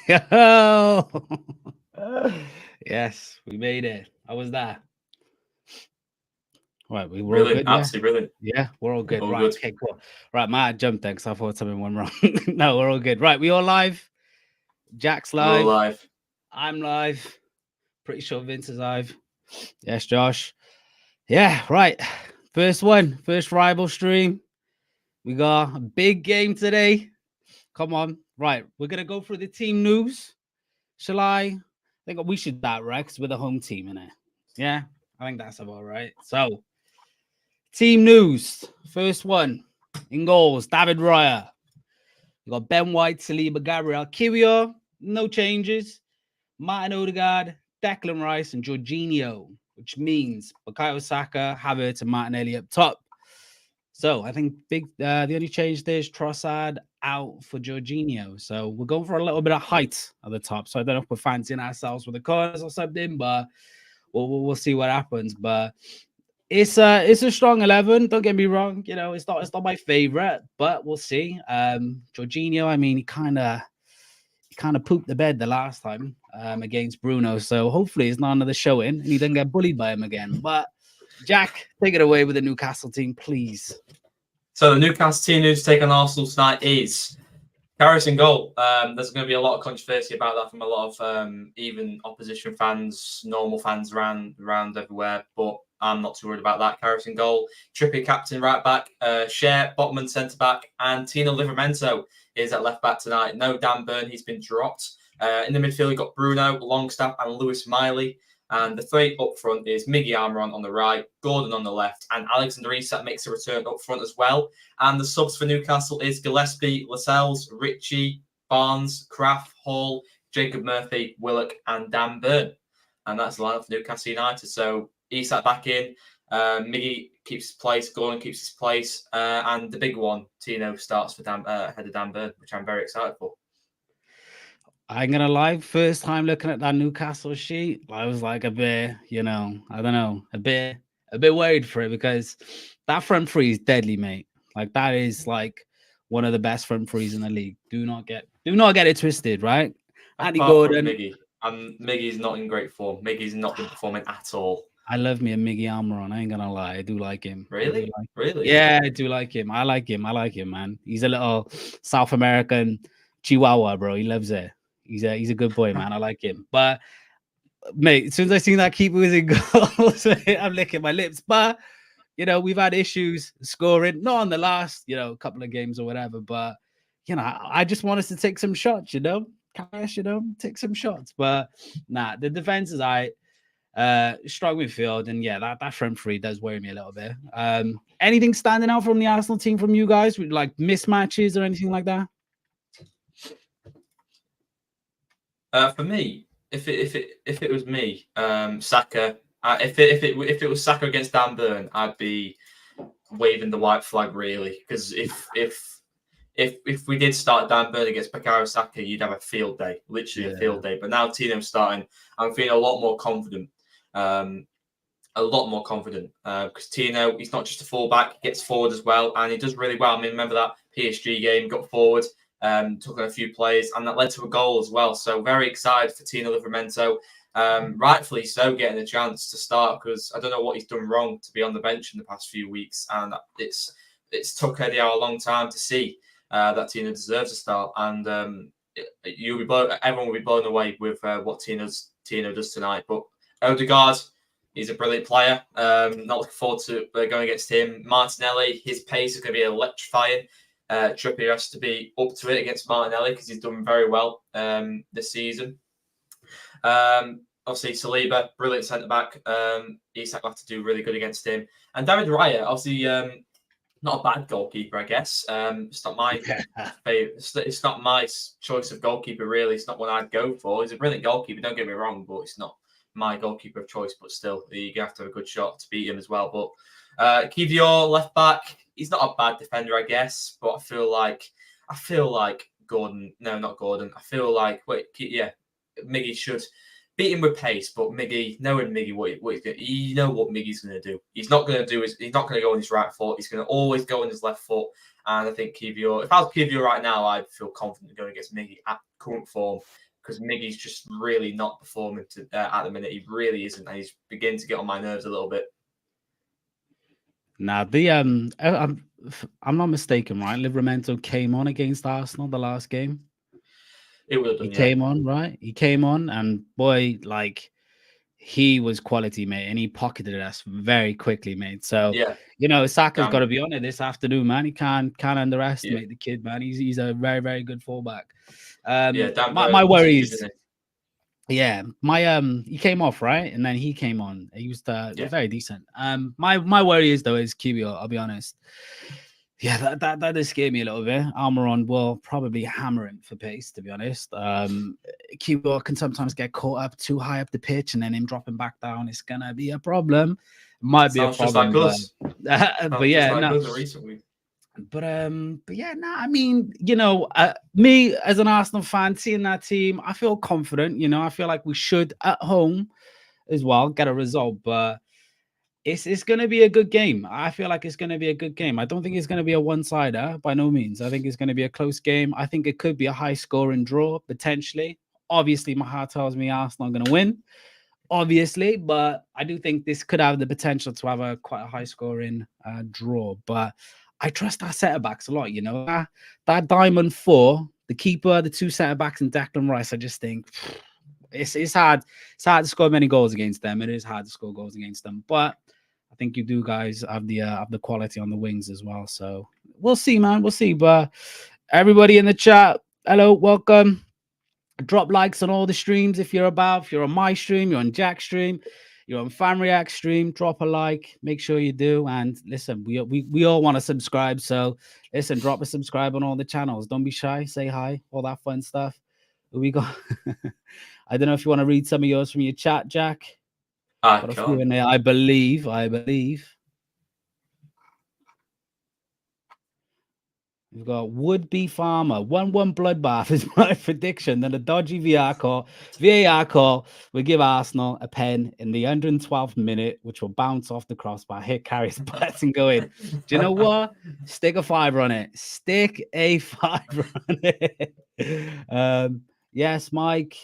Yo! Yes, we made it. How was that? Right, we were all Brilliant, good, yeah? absolutely brilliant. Yeah, we're all good. All Right, good. okay, cool. Right, Matt jumped there because I thought something went wrong. No, we're all good. Right, we all live. Jack's We're all live. live. I'm live. Pretty sure Vince is live. Yes, Josh. Yeah, right. First one, first rival stream. We got a big game today. Come on. Right, we're going to go through the team news. Shall I think we should that, right? Because we're the home team in it. Yeah, I think that's about right. So, team news. First one in goals, David Raya. You got Ben White, Saliba, Gabriel, Kiwior. No changes. Martin Odegaard, Declan Rice, and Jorginho, which means Bukayo Saka, Havertz, and Martinelli up top. So I think the only change there is Trossard out for Jorginho. So we're going for a little bit of height at the top. So I don't know if we're fancying ourselves with the corners or something, but we'll see what happens. But it's a strong 11. Don't get me wrong. You know, it's not my favorite, but we'll see. Jorginho, I mean, he kind of pooped the bed the last time against Bruno. So hopefully it's not another showing and he doesn't get bullied by him again. But Jack, take it away with the Newcastle team, please. So the Newcastle team news to take on Arsenal tonight is Karius in goal. There's going to be a lot of controversy about that from a lot of even opposition fans, normal fans around everywhere. But I'm not too worried about that. Karius in goal. Trippier captain right back. Share Botman centre back, and Tino Livramento is at left back tonight. No Dan Burn, he's been dropped. In the midfield, you've got Bruno, Longstaff, and Lewis Miley. And the three up front is Miggy Almiron on the right, Gordon on the left, and Alexander Isak makes a return up front as well. And the subs for Newcastle is Gillespie, Lascelles, Ritchie, Barnes, Kraft, Hall, Jacob Murphy, Willock, and Dan Burn. And that's the lineup for Newcastle United. So Isak back in, Miggy keeps his place, Gordon keeps his place, and the big one, Tino, starts for ahead of Dan Burn, which I'm very excited for. I'm gonna lie, first time looking at that Newcastle sheet, I was like a bit, I don't know, a bit worried for it because that front three is deadly, mate. Like that is like one of the best front threes in the league. Do not get it twisted, right? Andy Apart from Gordon, Miggy, and Miggy's not in great form. Miggy's not been performing at all. I love me a Miggy Almiron. I ain't gonna lie, I do like him. I do Really? like. Really? Yeah, I do like him. I like him. I like him, man. He's a little South American Chihuahua, bro. He loves it. He's a good boy, man. I like him. But mate, as soon as I seen that keeper was in goals, I'm licking my lips. But we've had issues scoring, not on the last, couple of games or whatever. But I just want us to take some shots, Cash, take some shots. But nah, the defense is strong midfield, and yeah, that front three does worry me a little bit. Anything standing out from the Arsenal team from you guys with like mismatches or anything like that? For me, if it was me, Saka. If it was Saka against Dan Burn, I'd be waving the white flag really, because if we did start Dan Burn against Bukayo Saka, you'd have a field day, literally a field day. But now Tino's starting, I'm feeling a lot more confident. Because Tino, he's not just a fullback, he gets forward as well, and he does really well. I mean, remember that PSG game, got forward, took on a few players, and that led to a goal as well. So very excited for Tino Livramento. Rightfully so, getting a chance to start, because I don't know what he's done wrong to be on the bench in the past few weeks, and it's took Eddie Howe a long time to see that Tino deserves a start, and everyone will be blown away with what Tino does tonight. But Odegaard, he's a brilliant player. Not looking forward to going against him. Martinelli, his pace is going to be electrifying. Trippier has to be up to it against Martinelli because he's done very well this season. Obviously, Saliba, brilliant centre back. Isak will have to do really good against him. And David Raya, obviously, not a bad goalkeeper, I guess. It's not my favorite. It's not my choice of goalkeeper, really. It's not one I'd go for. He's a brilliant goalkeeper, don't get me wrong, but it's not my goalkeeper of choice. But still, you have to have a good shot to beat him as well. But Kiwior, left back, he's not a bad defender, I guess. But I feel like Gordon. No, not Gordon. I feel like Miggy should beat him with pace, but knowing Miggy, what he's going, you know what Miggy's going to do. He's not going to go on his right foot. He's going to always go on his left foot. And I think Kiwior, if I was Kiwior right now, I'd feel confident going against Miggy at current form, because Miggy's just really not performing at the minute. He really isn't, and he's beginning to get on my nerves a little bit. Now, I'm not mistaken, right? Livramento came on against Arsenal the last game. It would have done, He came on, right? He came on, and boy, like, he was quality, mate, and he pocketed us very quickly, mate. So, yeah. Saka's got to be on it this afternoon, man. He can't underestimate the kid, man. He's a very, very good fullback. My worries. Yeah, he came off, right, and then he came on. He was very decent. My worry is though is QBO. I'll be honest. Yeah, that does scare me a little bit. Almiron will probably hammer him for pace, to be honest. QBO can sometimes get caught up too high up the pitch, and then him dropping back down is gonna be a problem. Might be a problem, but yeah, no. But yeah, no, I mean, me as an Arsenal fan, seeing that team, I feel confident. I feel like we should at home as well get a result, but it's going to be a good game. I feel like it's going to be a good game. I don't think it's going to be a one-sider by no means. I think it's going to be a close game. I think it could be a high-scoring draw potentially. Obviously, my heart tells me Arsenal are going to win, obviously, but I do think this could have the potential to have quite a high-scoring draw. But I trust our centre-backs a lot, that Diamond 4, the keeper, the 2 centre-backs and Declan Rice, I just think it's hard. It's hard to score many goals against them. It is hard to score goals against them. But I think you do guys have the quality on the wings as well. So we'll see, man. We'll see. But everybody in the chat, hello, welcome. Drop likes on all the streams if you're about. If you're on my stream, you're on Jack's stream, you're on Fan React stream, drop a like. Make sure you do. And listen, we all want to subscribe. So listen, drop a subscribe on all the channels. Don't be shy. Say hi. All that fun stuff. Who we got? I don't know if you want to read some of yours from your chat, Jack. Got a few in there, I believe. We've got would-be farmer. 1-1 bloodbath is my prediction. Then a dodgy VAR call will give Arsenal a pen in the 112th minute, which will bounce off the crossbar, hit Carrie's butts and go in. Do you know what? Stick a 5 on it. Stick a 5 on it. Yes, Mike.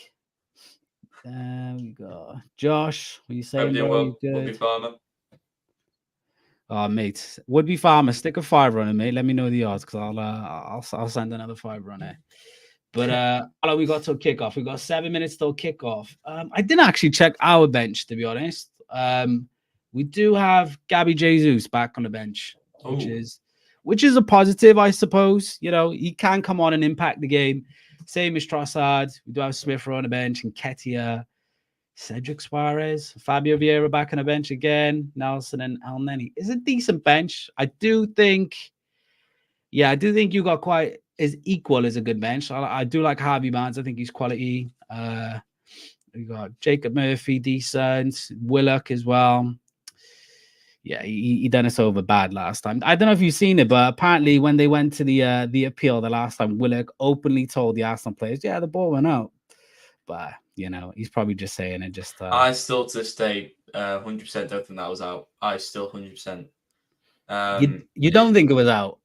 We got Josh. What are you saying, bro? Would-be farmer. Oh, mate, would-be farmer, stick a 5 on it, mate. Let me know the odds because I'll send another 5 on it. But how long we got till kickoff? We got 7 minutes till kickoff. I didn't actually check our bench, to be honest. We do have Gabby Jesus back on the bench, which is a positive, I suppose. He can come on and impact the game. Same as Trossard. We do have Smith on the bench and Ketia. Cedric Suarez, Fabio Vieira back on the bench again, Nelson and El Neni. It's a decent bench. I do think you got quite as equal as a good bench. I do like Harvey Barnes. I think he's quality. We got Jacob Murphy, decent. Willock as well. Yeah, he done us over bad last time. I don't know if you've seen it, but apparently when they went to the appeal the last time, Willock openly told the Arsenal players, yeah, the ball went out. But he's probably just saying it. I still to this day 100% don't think that was out. I still 100%. You don't think it was out?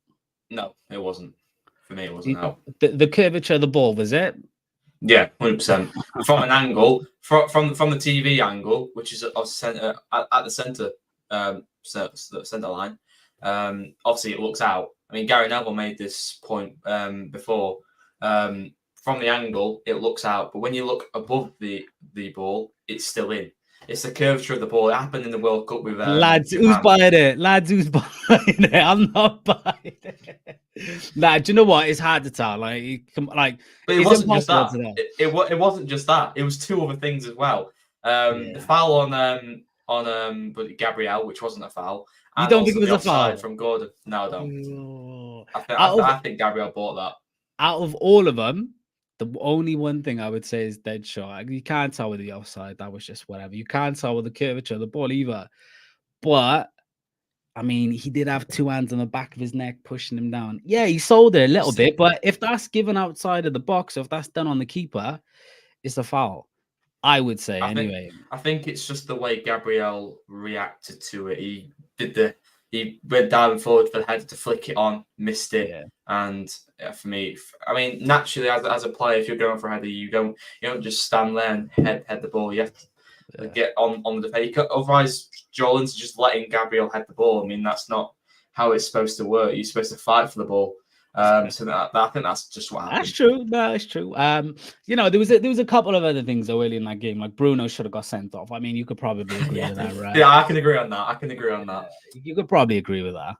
No, it wasn't. For me, it wasn't out. The curvature of the ball, was it? Yeah, 100%. From an angle, from the TV angle, which is at the center line. Obviously, it looks out. I mean, Gary Neville made this point before. From the angle, it looks out, but when you look above the ball, it's still in. It's the curvature of the ball. It happened in the World Cup with lads. Who's buying it? I'm not buying it. Nah, do you know what? It's hard to tell. But it wasn't just that. It wasn't just that. It was 2 other things as well. The foul on Gabriel, which wasn't a foul. You don't think it was a foul from Gordon? No, I don't. I think Gabriel bought that. Out of all of them, the only one thing I would say is dead shot. You can't tell with the offside. That was just whatever. You can't tell with the curvature of the ball either. But, I mean, he did have 2 hands on the back of his neck pushing him down. Yeah, he sold it a little bit. But if that's given outside of the box, or if that's done on the keeper, it's a foul. I would say, anyway. I think it's just the way Gabriel reacted to it. He he went diving forward for the header to flick it on, missed it. Yeah. And for me, I mean, naturally, as a player, if you're going for a header, you don't just stand there and head the ball. You have to get on the defender. Otherwise, Jolin's just letting Gabriel head the ball. I mean, that's not how it's supposed to work. You're supposed to fight for the ball. So I think that's just what happened. That's true. No, it's true. You know, there was a couple of other things though early in that game. Like Bruno should have got sent off. I mean, you could probably agree with that, right? Yeah, I can agree on that. You could probably agree with that.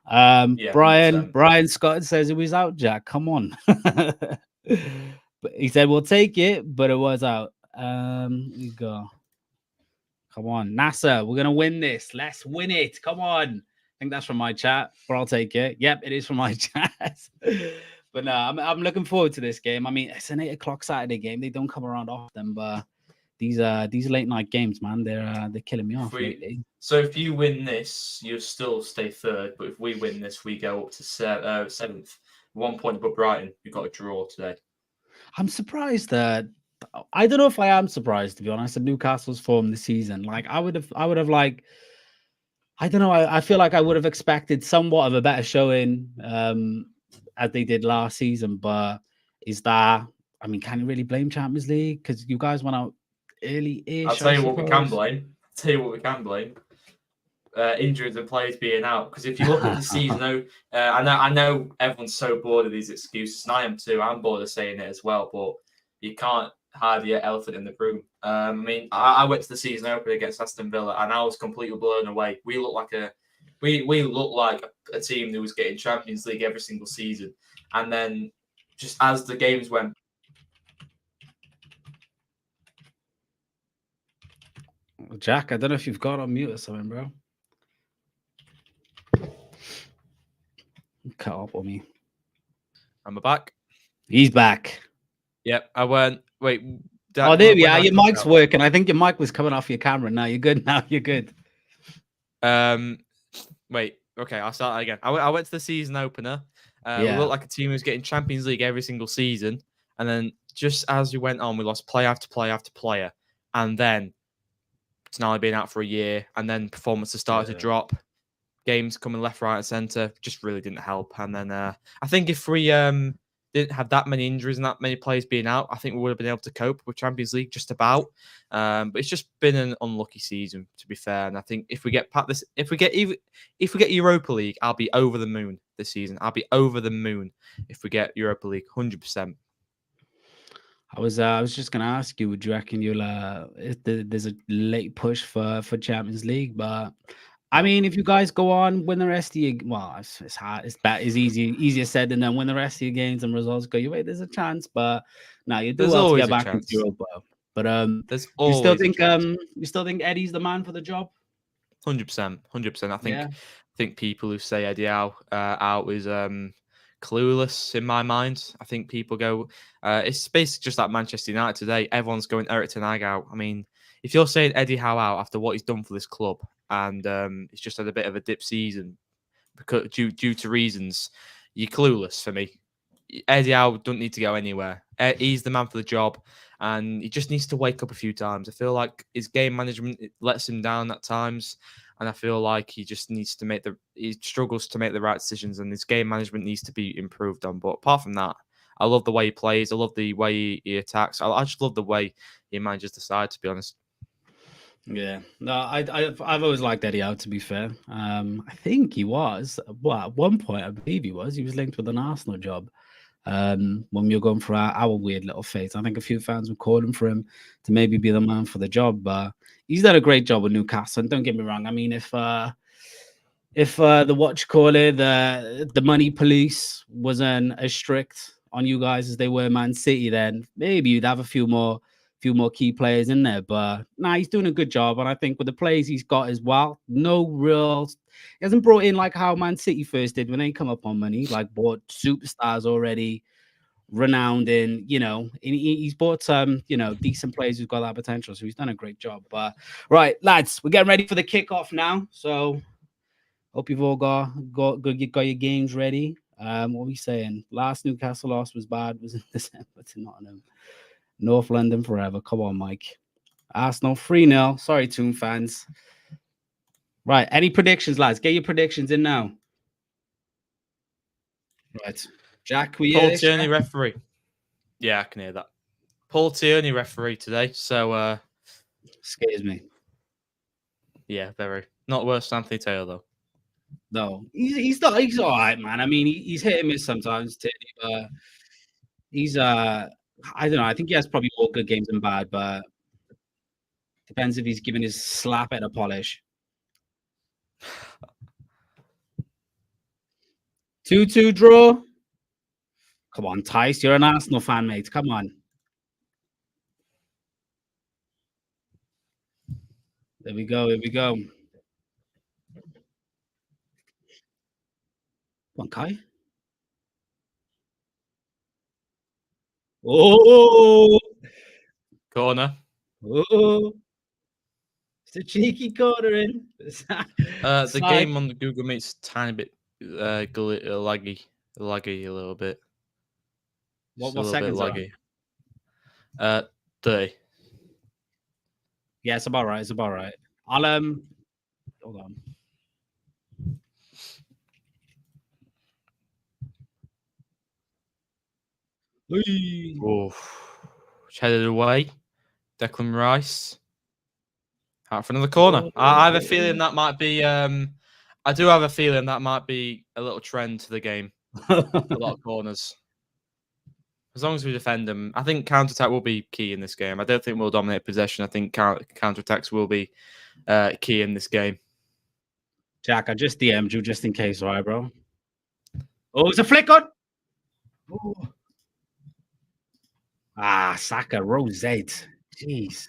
Yeah, Brian 100%. Brian Scott says it was out, Jack. Come on. But he said we'll take it, but it was out. You go. Come on, NASA. We're gonna win this. Let's win it. Come on. I think that's from my chat, but I'll take it. Yep, it is from my chat. But no, I'm looking forward to this game. I mean, it's an 8:00 Saturday game. They don't come around often, but these late night games, man, they're killing me off lately. So if you win this, you'll still stay third. But if we win this, we go up to seventh. 1 point above Brighton. We've got a draw today. I'm surprised that I don't know if I am surprised, to be honest, at Newcastle's form this season. Like I would have like. I don't know. I feel like I would have expected somewhat of a better showing as they did last season. But is that, I mean, can you really blame Champions League? Because you guys went out early-ish. I'll tell you what we can blame. Injuries and players being out. Because if you look at the season, I know everyone's so bored of these excuses, and I am too. I'm bored of saying it as well. But you can't hide the elephant in the room. I mean, I went to the season opener against Aston Villa, and I was completely blown away. We look like a team that was getting Champions League every single season, and then just as the games went. Jack, I don't know if you've got on mute or something, bro. Cut off on me. Am I back? He's back. Yep, I went. Wait. There we are. Your mic's working. I think your mic was coming off your camera. Now you're good. Wait. Okay, I'll start that again. I went to the season opener. We looked like a team who was getting Champions League every single season, and then just as we went on, we lost player after player after player, and then Tonali being out for a year, and then performances started to drop. Games coming left, right, and centre just really didn't help. And then I think if we didn't have that many injuries and that many players being out, I think we would have been able to cope with Champions League just about. But it's just been an unlucky season, to be fair. And I think if we get Europa League, I'll be over the moon this season. I'll be over the moon if we get Europa League, 100%. I was just gonna ask you, would you reckon there's a late push for Champions League? But I mean, if you guys go on, win the rest of your, well, it's hard. It's easier said than done. Win the rest of your games and results go your way. There's a chance, but now you do well to get back into Europa. But there's you still think Eddie's the man for the job? 100%. I think people who say Eddie out is clueless in my mind. I think people go, it's basically just like Manchester United today. Everyone's going Erik ten Hag out. I mean, if you're saying Eddie Howe out after what he's done for this club, and he's just had a bit of a dip season because due to reasons, you're clueless for me. Eddie Howe doesn't need to go anywhere. He's the man for the job, and he just needs to wake up a few times. I feel like his game management lets him down at times, and I feel like he just needs to he struggles to make the right decisions, and his game management needs to be improved on. But apart from that, I love the way he plays. I love the way he attacks. I just love the way he manages the side, to be honest. Yeah, no, I've always liked Eddie Howe, to be fair. I think he was, well, at one point, I believe he was linked with an Arsenal job when we were going through our weird little phase. I think a few fans were calling for him to maybe be the man for the job, but he's done a great job with Newcastle. And don't get me wrong, I mean, if the the money police wasn't as strict on you guys as they were Man City, then maybe you'd have a few more key players in there. But he's doing a good job, and I think with the players he's got as well, he hasn't brought in like how Man City first did when they come up on money, like bought superstars already renowned in, he's bought some, decent players who've got that potential. So he's done a great job. But right, lads, we're getting ready for the kickoff now. So hope you've all got your games ready. What are we saying? Last Newcastle loss was bad, was in December to Nottingham. North London forever. Come on, Mike. Arsenal 3-0. Sorry, Toon fans. Right. Any predictions, lads? Get your predictions in now. Right. Jack, we Paul Tierney referee. Yeah, I can hear that. Paul Tierney referee today. So scares me. yeah, very not worse than Anthony Taylor though. No, he's not. He's all right, man. I mean, he's hit and miss sometimes. But he's I don't know. I think he has probably more good games than bad, but depends if he's giving his slap at a polish. 2-2 draw. Come on, Tice. You're an Arsenal fan, mate. Come on. There we go. Here we go. Come on, Kai. Oh, Corner. oh. It's a cheeky corner in. The game on the Google Meet's a tiny bit laggy a little bit. What Just a little seconds bit laggy. 30. Yeah, it's about right. It's about right. I'll hold on. Oof. Headed away. Declan Rice. Out for another corner. I have a feeling that might be I do have a feeling that might be a little trend to the game. A lot of corners. As long as we defend them, I think counter-attack will be key in this game. I don't think we'll dominate possession. I think counter-attacks will be key in this game. Jack, I just DM'd you just in case, all right, bro? Oh, it's a flick on. Oh. Ah, Saka, Rosette. Jeez.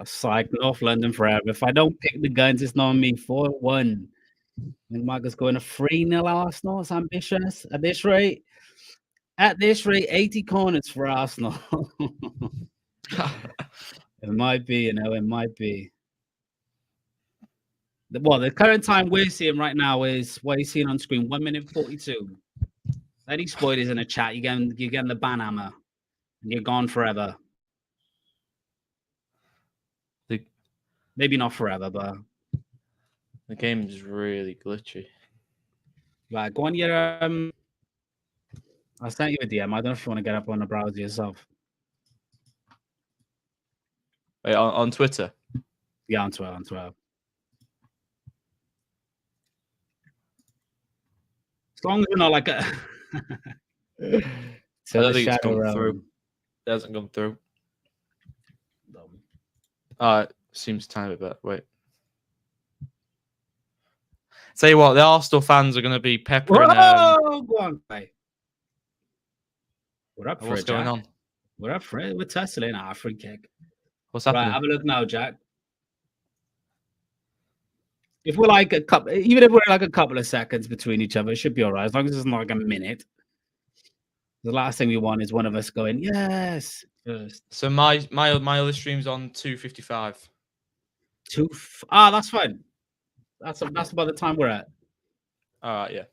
Psych, North London forever. If I don't pick the guns, it's not me. 4-1. And Marcus going to 3-0 Arsenal. It's ambitious. At this rate, 80 corners for Arsenal. It might be, it might be. Well, the current time we're seeing right now is what you're seeing on screen, 1 minute 42. Any spoilers in the chat, you're getting the ban hammer, and you're gone forever. Maybe not forever, but the game is really glitchy. Right, go on your I sent you a DM. I don't know if you want to get up on the browser yourself. Wait, on Twitter? Yeah, on Twitter. As long as we're not like a I don't think it's come through. It hasn't come through. Seems tiny bit. Wait. Tell you what, the Arsenal fans are going to be peppering. Whoa, go on, mate. We're up for What's going on? We're up for it. We're tussling our free kick. What's happening? Right, have a look now, Jack. If we're like even if we're like a couple of seconds between each other, it should be all right. As long as it's not like a minute. The last thing we want is one of us going, yes. First. So my other stream's on 2:55. That's fine. That's about the time we're at. All right, yeah.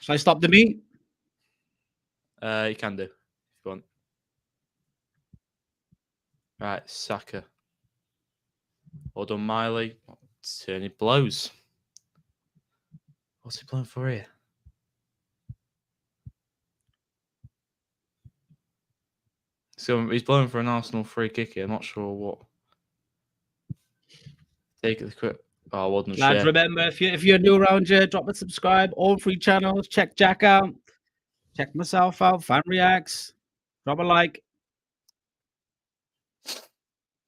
Shall I stop the meet? You can do if you want. Right, Saka. Well done, Miley. Tierney blows. What's he playing for here? So he's blowing for an Arsenal free kick here. I'm not sure what. Take it quick. Oh, well done, Lads, remember, if you're new around here, drop a subscribe. All 3 channels. Check Jack out. Check myself out. Fan Reacts. Drop a like.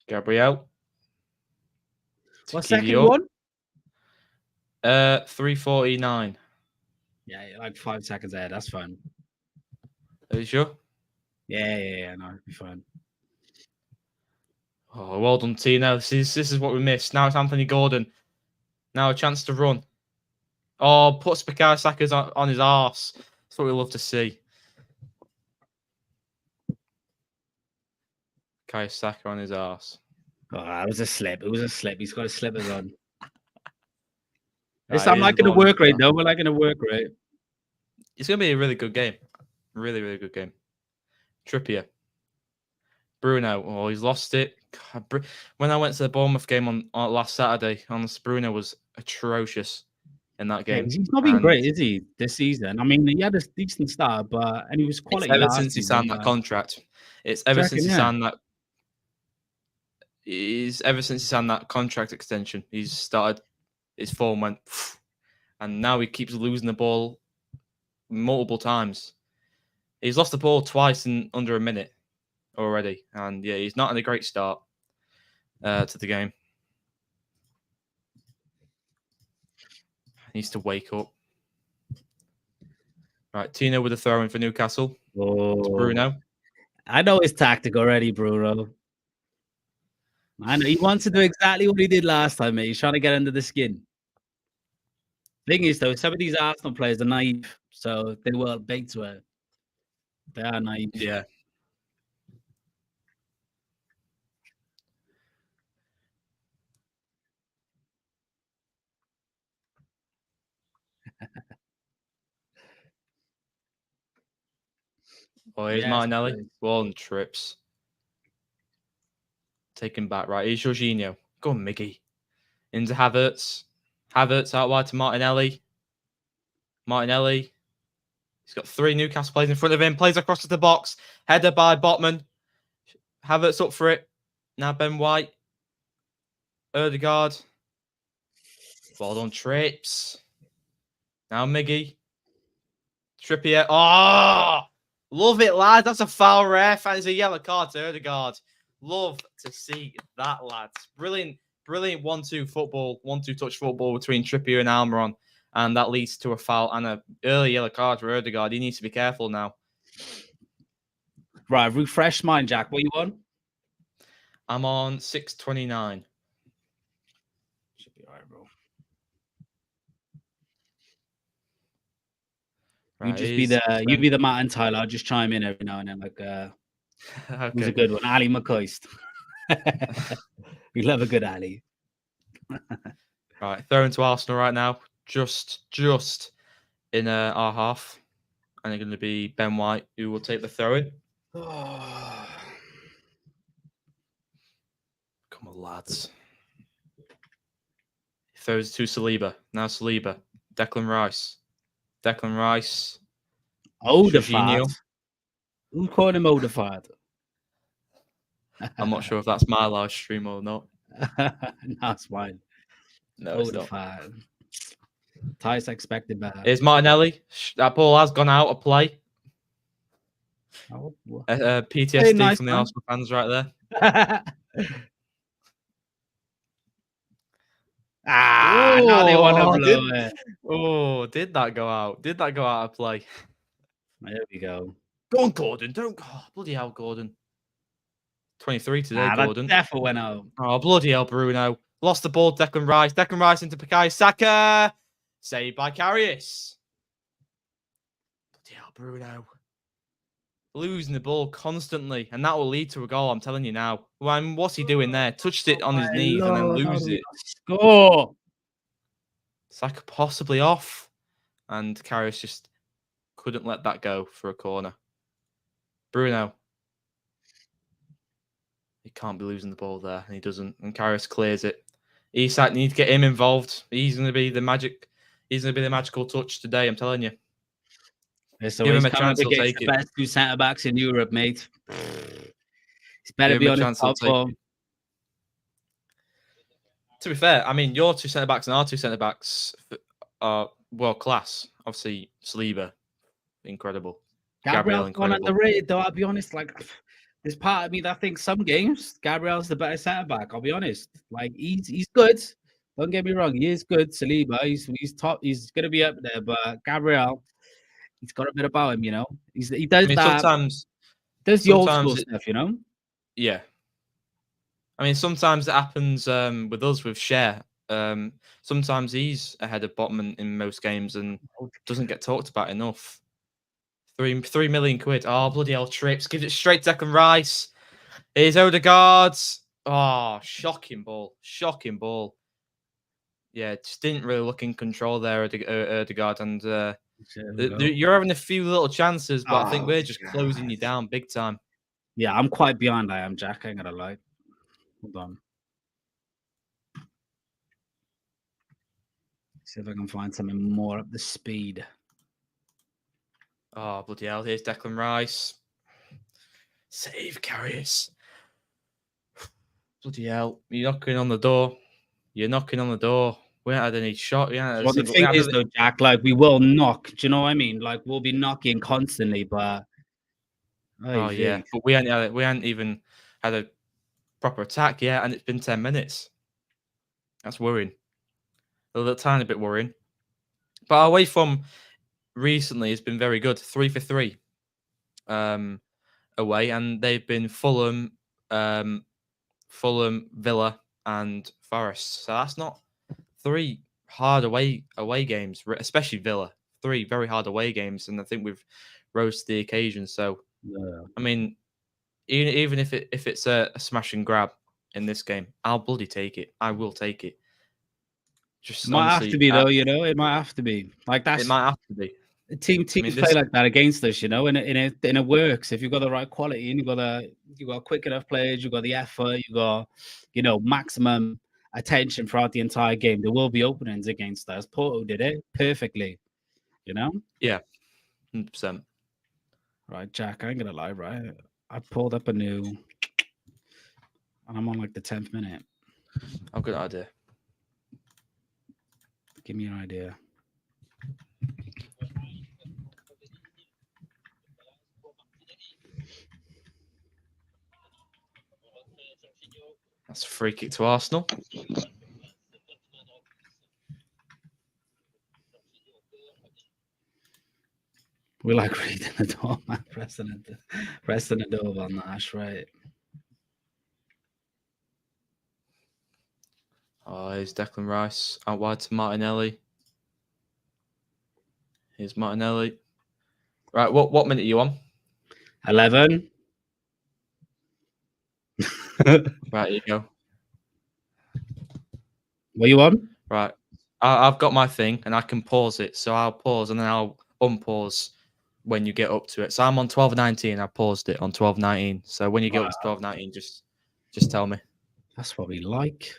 Gabriel. What second you on? 3:49. Yeah, like 5 seconds ahead. That's fine. Are you sure? Yeah. No, it'll be fine. Oh, well done, Tino. This is what we missed. Now it's Anthony Gordon. Now a chance to run. Oh, puts Bukayo Saka's on his arse. That's what we love to see. Bukayo Saka on his arse. Oh, that was a slip. It was a slip. He's got his slippers on. Right, I'm liking the work rate, though. We're liking the work rate. It's going to be a really good game. Really, really good game. Trippier. Bruno. Oh, he's lost it. God, when I went to the Bournemouth game on last Saturday, honestly, Bruno was atrocious in that Yeah, game. he's not been great, is he, this season? I mean, he had a decent start, and he was It's quality ever last since he season. signed that contract. It's ever since he signed that. Ever since he signed that contract extension, he's started. His form went, and now he keeps losing the ball multiple times. He's lost the ball twice in under a minute already, and yeah, he's not had a great start to the game. He needs to wake up. Right, Tino with a throw in for Newcastle. To Bruno. I know his tactic already, Bruno. I know he wants to do exactly what he did last time, mate. He's trying to get under the skin. Thing is, though, some of these Arsenal players are naive, so they will bait to it. They are naive. Yeah. Oh, here's Martinelli. Ball and trips. Taken back. Right, here's Jorginho. Go on, Miggy. Into Havertz. Havertz out wide to Martinelli. Martinelli. He's got 3 Newcastle players in front of him. Plays across to the box. Header by Botman. Havertz up for it. Now Ben White. Ødegaard. Ball on trips. Now Miggy. Trippier. Oh! Love it, lad. That's a foul ref. And it's a yellow card to Ødegaard. Love to see that, lads. Brilliant 1-2 football, 1-2 touch football between Trippier and Almiron. And that leads to a foul and an early yellow card for Ødegaard. He needs to be careful now. Right, refresh mine, Jack. What are you on? I'm on 629. Should be all right, bro. Right, you'd be the Matt and Tyler. I'll just chime in every now and then, like okay. Who's a good one? Ali McCoist. We love a good Ali. Right, throwing to Arsenal right now. Just in our half. And it's going to be Ben White who will take the throw in. Come on, lads. He throws to Saliba. Now Saliba. Declan Rice. Odegaard. Who called him Odegaard? I'm not sure if that's my live stream or not. No, it's fine. No, it's not. Tice expected better. Here's Martinelli. That ball has gone out of play. PTSD nice from the Arsenal fans right there. Now they want to blow it. Oh, did that go out? Did that go out of play? There we go. Go on, Gordon. Bloody hell, Gordon. 23 today, Gordon. That definitely went out. Oh, bloody hell, Bruno. Lost the ball, Declan Rice. Declan Rice into Bukayo Saka. Saved by Karius. Bloody hell, Bruno. Losing the ball constantly, and that will lead to a goal, I'm telling you now. What's he doing there? Touched it on his knees and then lose it. Score! Saka possibly off, and Karius just couldn't let that go for a corner. Bruno. He can't be losing the ball there, and he doesn't. And Karius clears it. Isak needs to get him involved. He's going to be the magic. He's going to be the magical touch today. I'm telling you. Yeah, so give him a chance. He'll take it. Best 2 centre backs in Europe, mate. He's better be on his top form. To be fair, I mean, your 2 centre backs and our 2 centre backs are world class. Obviously, Saliba, incredible. Gabriel's gone underrated, though. I'll be honest. Like, there's part of me that thinks some games Gabriel's the better centre back. I'll be honest. Like, he's good. Don't get me wrong. He is good. Saliba, he's top. He's gonna be up there. But Gabriel, he's got a bit about him, you know. He does that. Sometimes does the old school stuff, you know. Yeah. I mean, sometimes it happens with us with Cher. Sometimes he's ahead of Botman in most games and doesn't get talked about enough. 3 million quid. Oh, bloody hell, trips. Gives it straight to Declan Rice. Here's Ødegaard. Oh, shocking ball. Yeah, just didn't really look in control there, Ødegaard. And you're having a few little chances, but I think we're just closing you down big time. Yeah, I'm quite behind. I am, Jack. I ain't gonna lie. Hold on. See if I can find something more up the speed. Oh, bloody hell. Here's Declan Rice. Save Carrius. Bloody hell. You're knocking on the door. You're knocking on the door. We haven't had any shot. We haven't had a Well, the single. thing is, though, Jack, like we will knock. Do you know what I mean? Like we'll be knocking constantly, but Oh, yeah. But we hadn't even had a proper attack yet, and it's been 10 minutes. That's worrying. A little tiny bit worrying. But our way from recently has been very good. 3 for 3 away, and they've been Fulham, Villa, and Forest. So that's not 3 hard away games, especially Villa. 3 very hard away games, and I think we've rose to the occasion. So, yeah. I mean, even if it's a smash and grab in this game, I'll bloody take it. I will take it. Just It might have honestly, to be though. You know, it might have to be. Like it might have to be. teams I mean, play like that against us, you know, and it works if you've got the right quality and you got quick enough players, you got the effort, you got maximum attention throughout the entire game. There will be openings against us. Porto did it perfectly, you know. Yeah, 100%. Right, Jack. I ain't gonna lie, right? I pulled up a new, and I'm on like the 10th minute. Oh, good idea. Give me an idea. That's a free kick to Arsenal. We like reading the door, man. Pressing the door on that. That's right. Oh, here's Declan Rice out wide to Martinelli. Here's Martinelli. Right, what minute are you on? 11. Right, here you go. What you on? Right, I've got my thing and I can pause it. So I'll pause and then I'll unpause when you get up to it. So I'm on 12:19. I paused it on 12:19. So when you get up to 12:19, just tell me. That's what we like.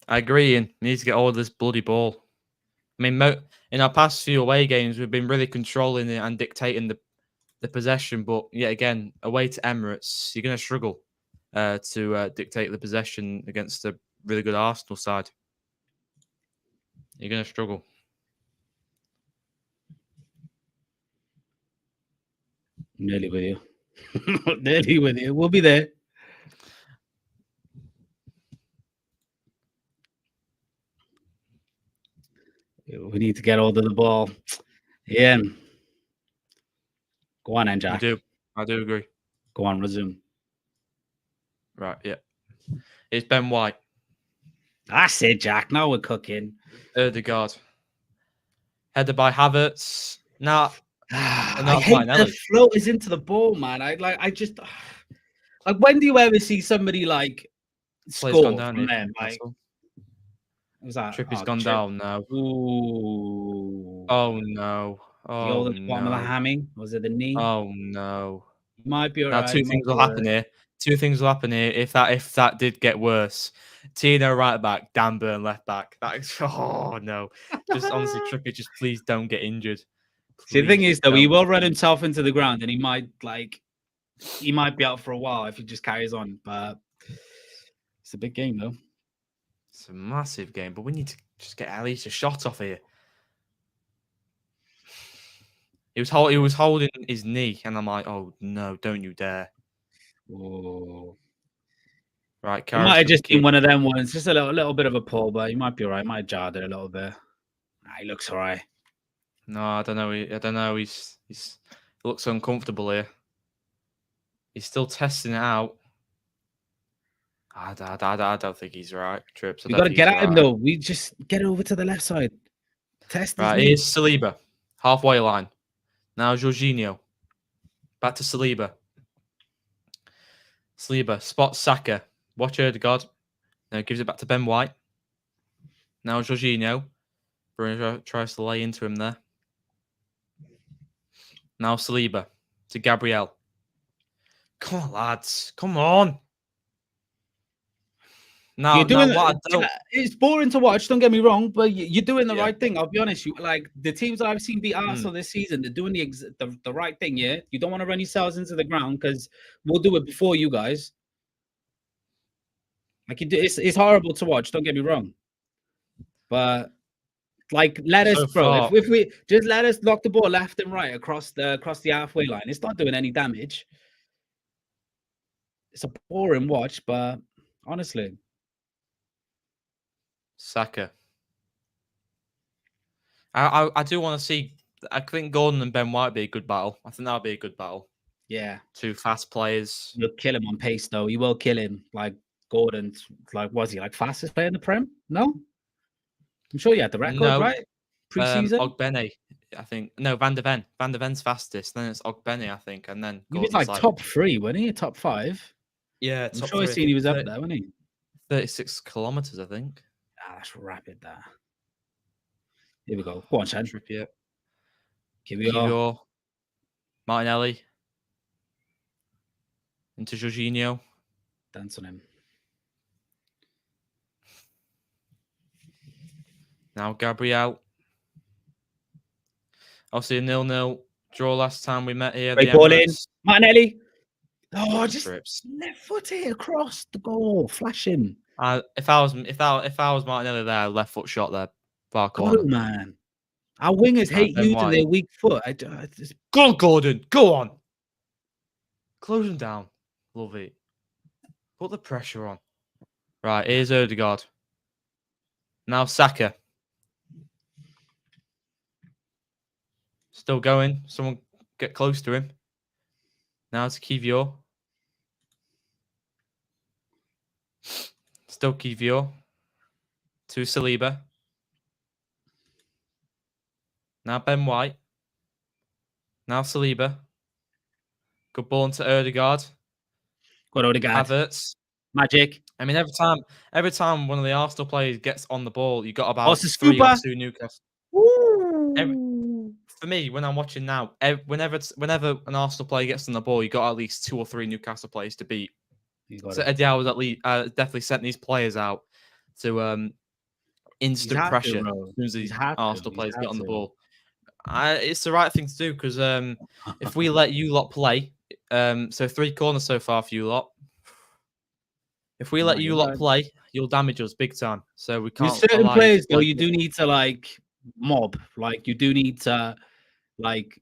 I agree, Ian. We need to get all of this bloody ball. I mean, in our past few away games, we've been really controlling it and dictating the possession. But yet again, away to Emirates, you're going to struggle to dictate the possession against a really good Arsenal side. You're going to struggle. Nearly with you. Nearly with you. We'll be there. We need to get hold of the ball. Yeah. Go on, then, Jack. I do agree. Go on, resume. Right, yeah. It's Ben White. That's it, Jack. Now we're cooking. Erdegaard. Headed by Havertz. Now, I hate the floaters into the ball, man. I just like, when do you ever see somebody like score from them? Like, was that Trippy's gone down now. Ooh. Oh no. Oh the bottom of the hammy? Was it the knee? Oh no. Might be all now right. two things will happen here. Two things will happen here if that did get worse. Tino right back, Dan Burn left back. That's no. Just honestly, Trippy, just please don't get injured. See, the thing is though, he will run himself into the ground and he might be out for a while if he just carries on. But it's a big game though. It's a massive game, but we need to just get at least a shot off here. He was holding his knee, and I'm like, oh no, don't you dare. Oh. Right, it might have just been one of them ones, just a little bit of a pull, but he might be all right. Might jar it a little bit. He looks all right. No, I don't know. I don't know. He looks uncomfortable here. He's still testing it out. I don't think he's right. Trips. We got to get at him though. We just get over to the left side. Test. Right, here's Saliba, halfway line. Now Jorginho. Back to Saliba. Saliba spots Saka. Watch Erdegaard. Now gives it back to Ben White. Now Jorginho. Bruno tries to lay into him there. Now Saliba to Gabriel. Come on, lads. Come on. Now, You're doing what I don't... it's boring to watch, don't get me wrong, but you're doing the Yeah. right thing. I'll be honest, you like the teams that I've seen beat Arsenal this season, they're doing the right thing, yeah. You don't want to run yourselves into the ground because we'll do it before you guys. Like it's horrible to watch, don't get me wrong. But like let us, bro. If we just let us knock the ball left and right across the halfway line, it's not doing any damage. It's a boring watch, but honestly. Saka. I do want to see. I think Gordon and Ben White would be a good battle. I think that would be a good battle. Yeah. 2 fast players. You'll kill him on pace, though. You will kill him. Like Gordon's, like, was he like fastest player in the Prem? No? I'm sure you had the record, right? Pre-season? Ogbene, I think. No, Van der Ven. Van der Ven's fastest. Then it's Ogbene, I think. And then he was like top 3, wasn't he? Top 5? Yeah, I'm sure I seen he was up there, wasn't he? 36 kilometers, I think. Ah, that's rapid, that. Here we go. Go on, Chad. Trippier. Kiwior. Martinelli. Into Jorginho. Dance on him. Now Gabriel. Obviously a 0-0 draw last time we met here. Great ball in. Martinelli. Oh, just left foot it across the goal. Flash him. If I was Martinelli there, left foot shot there. Far corner. Oh, man. Our wingers hate using their weak foot. Go on, Gordon. Go on. Close them down. Love it. Put the pressure on. Right, here's Odegaard. Now Saka. Still going. Someone get close to him. Now to Kiwior. Still Kiwior. To Saliba. Now Ben White. Now Saliba. Good ball into Odegaard. Got Odegaard. Havertz. Magic. I mean, every time one of the Arsenal players gets on the ball, you got about 3 or 2 Newcastle. For me, when I'm watching now, whenever an Arsenal player gets on the ball, you got at least 2 or 3 Newcastle players to beat. So Eddie Howe was at least definitely sent these players out to instant pressure as soon as these Arsenal players get on the ball. It's the right thing to do because if we let you lot play, so 3 corners so far for you lot. If we let you lot play, you'll damage us big time. So we can't. With certain players, though, you do need to like mob. Like you do need to, like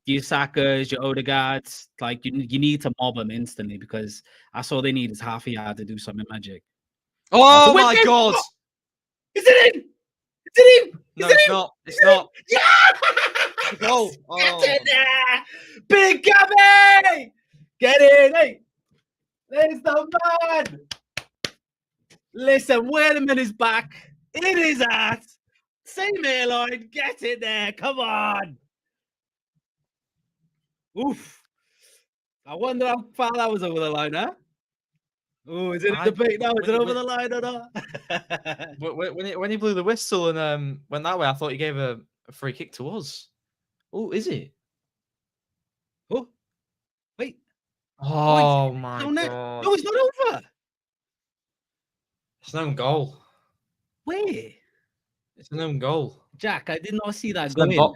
your Sakas, your Odegaards. Like you need to mob them instantly because that's all they need is half a yard to do something magic. Oh my God! Is it in? Is it in? No, it's not. It's not. Yeah! Goal. Get in there! Big Gabby! Get in, hey! There's the man! Listen, Weatherman is back. In his ass. Same airline. Get it there. Come on. Oof. I wonder how far that was over the line, huh? Oh, is it a debate now? Is it over the line or not? when he blew the whistle and went that way, I thought he gave a free kick to us. Oh, is it? Oh, wait. Oh my God! No, it's not over. It's an own goal. Where? It's an own goal. Jack, I did not see that go in.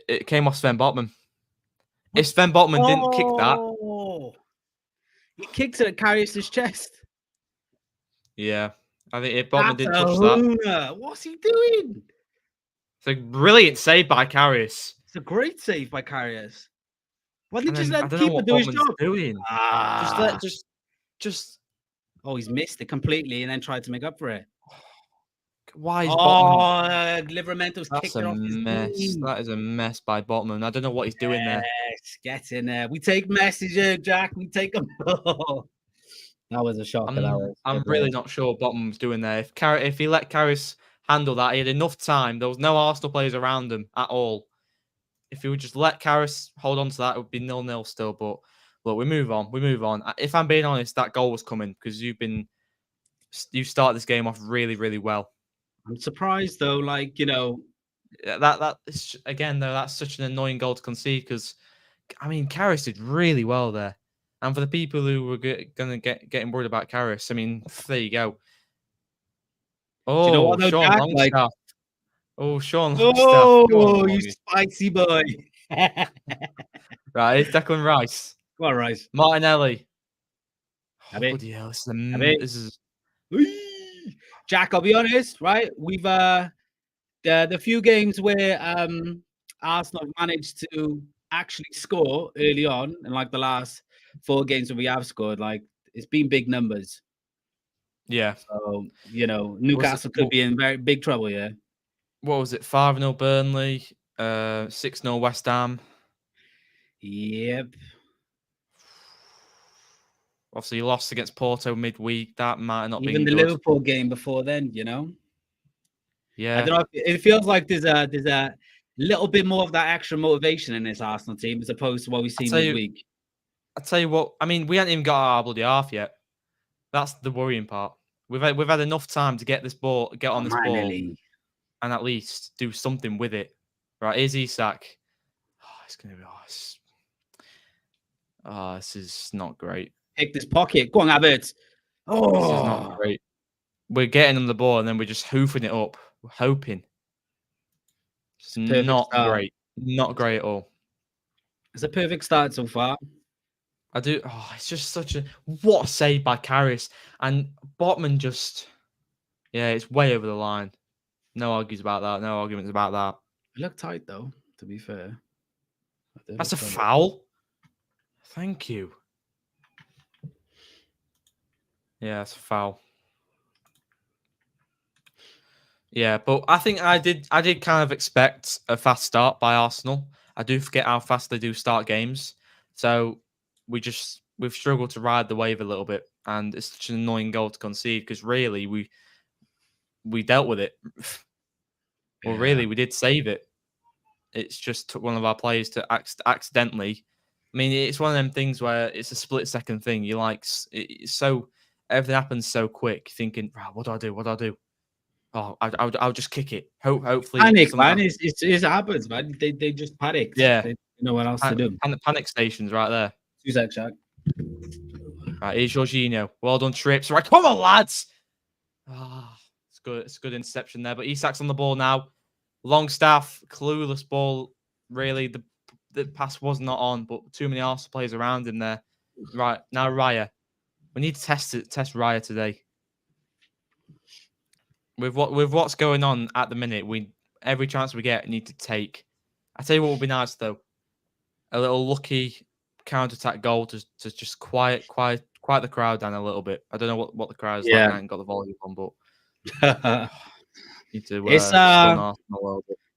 It came off Sven Botman. If Sven Botman didn't kick that, he kicked it at Karius' chest. Yeah, I think if Botman didn't touch that. What's he doing? It's a brilliant save by Karius. It's a great save by Karius. Why did you just let the keeper do his job? Doing. Just. Oh, he's missed it completely and then tried to make up for it. Why is Botman? Liveramento's That's kicked a it off his mess. team. That is a mess by Botman. I don't know what he's doing there. Get in there. We take messages, Jack. We take them. That was a shock. I'm really not sure what Botman was doing there. If he let Karius handle that, he had enough time. There was no Arsenal players around him at all. If he would just let Karius hold on to that, it would be 0-0 still. But look, we move on. If I'm being honest, that goal was coming because you started this game off really, really well. I'm surprised though, like, you know, Again though, that's such an annoying goal to concede because I mean Karras did really well there, and for the people who were gonna getting worried about Karras, I mean there you go. Do you know what Oh, though, Sean Jack? Like, Longstaff. Oh, Sean Longstaff. Go on, oh, you Longy. spicy boy. Right, it's Declan Rice, Go on, Rice. Martinelli. Oh, Abby. bloody hell! Abby. This is Whee! Jack, I'll be honest, right? We've the few games where Arsenal have managed to actually score early on, and like the last 4 games that we have scored, like it's been big numbers. yeah. So Newcastle could what, be in very big trouble. Yeah. what was it? 5-0 Burnley, 6-0 West Ham. Yep. Obviously, you lost against Porto midweek. That might have not Even been the good. Liverpool game before then, Yeah. I don't know. It feels like there's a little bit more of that extra motivation in this Arsenal team as opposed to what we've seen midweek. I'll tell you what. I mean, we haven't even got our bloody half yet. That's the worrying part. We've had enough time to get on this ball, and at least do something with it. Right, here's Isak. Oh, it's gonna be. This is not great. Pick this pocket. Go on, Havertz. Oh, this is not great. We're getting on the ball and then we're just hoofing it up. We're hoping. It's not great. Not great at all. It's a perfect start so far. I do. Oh, it's just such a what a save by Karras and Botman. Just it's way over the line. No arguments about that. No arguments about that. It looked tight though. To be fair, that's a foul. Thank you. Yeah, it's a foul. Yeah, but I think I did kind of expect a fast start by Arsenal. I do forget how fast they do start games. So we've struggled to ride the wave a little bit, and it's such an annoying goal to concede because really we dealt with it. Well, really, we did save it. It's just took one of our players to accidentally. I mean, it's one of them things where it's a split-second thing. You like it's so everything happens so quick. Thinking, right, what do I do? What do I do? Oh, I'll just kick it. Hopefully, panic, man. It happens, man. They just panicked. Yeah, they know what else to do. Panic stations right there. 2 seconds, Jack. Right, here's Jorginho. Well done, Trips. Right, come on, lads. It's good. It's a good interception there. But Isak's on the ball now. Longstaff, clueless ball. Really, the pass was not on, but too many Arsenal players around him there. Right now, Raya. We need to test Raya today. With what's going on at the minute, every chance we get need to take. I tell you what would be nice though, a little lucky counter-attack goal to just quiet the crowd down a little bit. I don't know what the crowd is like. I haven't got the volume on, but need to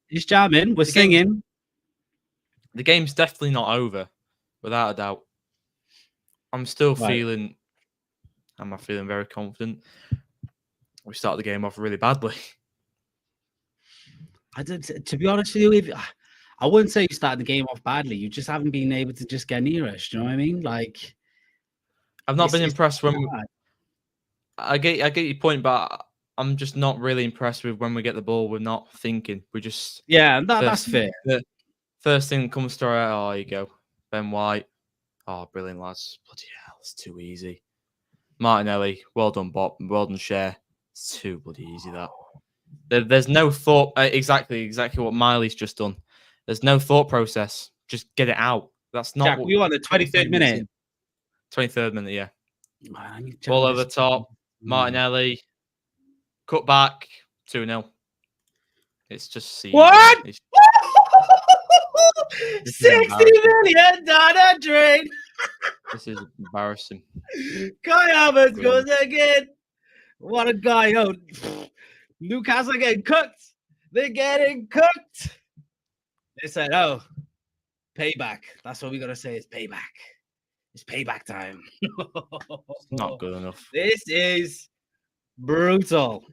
it's jamming. We're singing. The game's definitely not over, without a doubt. I'm still feeling. Am I feeling very confident? We started the game off really badly. To be honest with you, I wouldn't say you started the game off badly. You just haven't been able to just get near us. Do you know what I mean? Like, I've not been impressed when I get your point, but I'm just not really impressed with when we get the ball. We're not thinking. We're just that's fair. The first thing that comes to our head, oh, here you go, Ben White. Oh, brilliant, lads! Bloody hell, it's too easy. Martinelli, well done, Bob. Well done, Cher. It's too bloody easy that. There's no thought. Exactly what Miley's just done. There's no thought process. Just get it out. That's not. Jack, we on the 23rd minute. 23rd minute, yeah. Ball over the top. Martinelli. Cut back. 2-0. It's just what? 60 million down a drain. This is embarrassing. Kai Havertz goes again. What a guy! Oh, Newcastle getting cooked. They're getting cooked. They said, "Oh, payback." That's what we gotta say. Is payback. It's payback time. It's not good enough. This is brutal.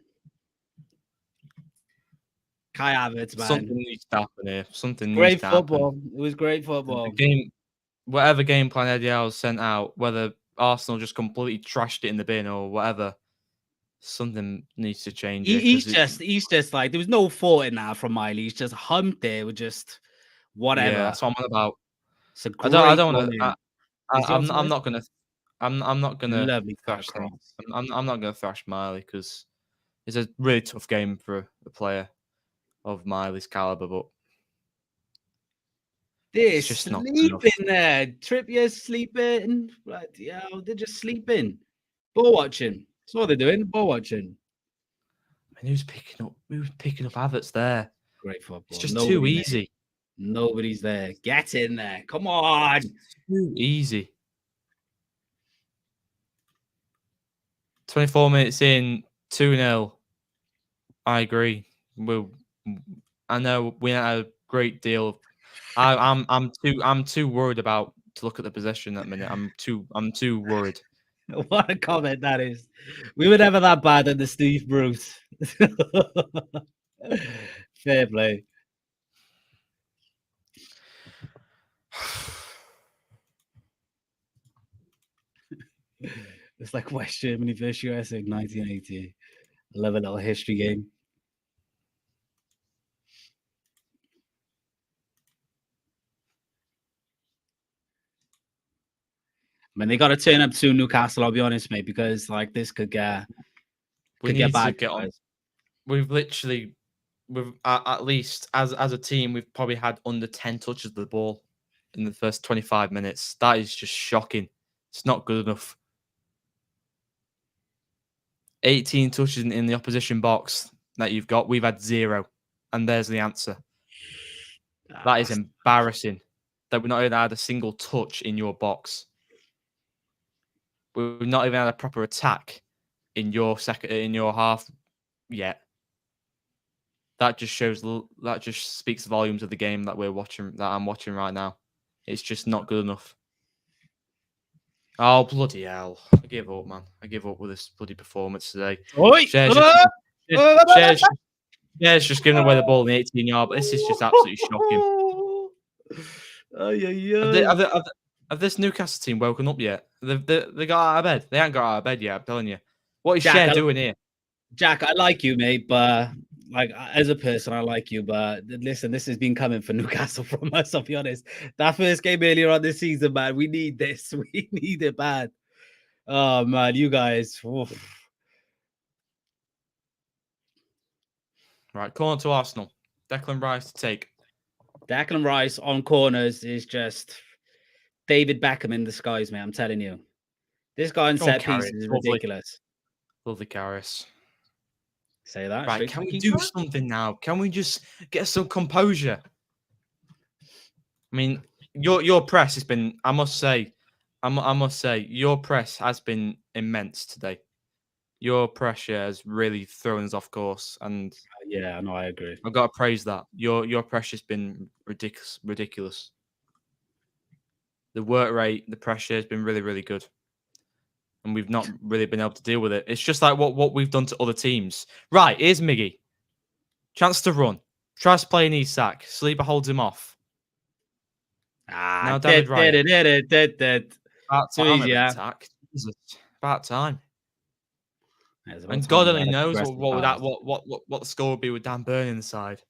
Kai Havertz, man. Something needs to happen here. Something great needs to football. happen. It was great football. Whatever game plan Eddie Howe sent out, whether Arsenal just completely trashed it in the bin or whatever, something needs to change. He's just like there was no fault in that from Miley. He's just humped there with just whatever. Yeah, that's what I'm on about. It's a I great don't want to. I'm not gonna. I'm not gonna lovely cat thrash them. cross. I'm not gonna thrash Miley because it's a really tough game for a player of Miley's caliber. But They're it's just not good enough. sleeping there. Trippier's sleeping. Right, yeah, they're just sleeping. Ball watching. That's what they're doing. Ball watching. I mean, who's picking up Havertz there? Great football. It's just too easy. Nobody's there. Get in there. Come on. Too easy. 24 minutes in, 2-0. I agree. I know we had a great deal of. I'm too worried about to look at the possession at the minute. I'm too worried. What a comment that is. We were never that bad at the Steve Bruce. Fair play. It's like West Germany versus USA in 1980. I love a little history game. I mean, they got to turn up to Newcastle, I'll be honest, mate, because like this could get bad. We've literally, at least as a team, we've probably had under 10 touches of the ball in the first 25 minutes. That is just shocking. It's not good enough. 18 touches in the opposition box that you've got. We've had 0. And there's the answer. That is embarrassing that we've not even had a single touch in your box. We've not even had a proper attack in your half yet. That just speaks volumes of the game that I'm watching right now. It's just not good enough. Oh, bloody hell. I give up, man. I give up with this bloody performance today. Shares just giving away the ball in the 18-yard, but this is just absolutely shocking. Have this Newcastle team woken up yet? They got out of bed. They haven't got out of bed yet, I'm telling you. What is Cher doing here? Jack, I like you, mate, but like as a person, I like you, but listen, this has been coming for Newcastle from us, I'll be honest. That first game earlier on this season, man, we need this. We need it bad. Oh, man, you guys. Oof. Right, corner to Arsenal. Declan Rice to take. Declan Rice on corners is just David Beckham in disguise, man. I'm telling you. This guy in set pieces is ridiculous. Lovely Karras. Say that. Right, can we do something now? Can we just get some composure? I mean, your press has been, I must say, your press has been immense today. Your pressure has really thrown us off course, and yeah, no, I agree. I've got to praise that. Your pressure's been ridiculous. The work rate, the pressure has been really, really good. And we've not really been able to deal with it. It's just like what we've done to other teams. Right, here's Miggy. Chance to run. Tries to play an Isak. Sleeper holds him off. Now David Ryan. About time of attack. Jesus. About time. And God only knows what the score would be with Dan Burn inside.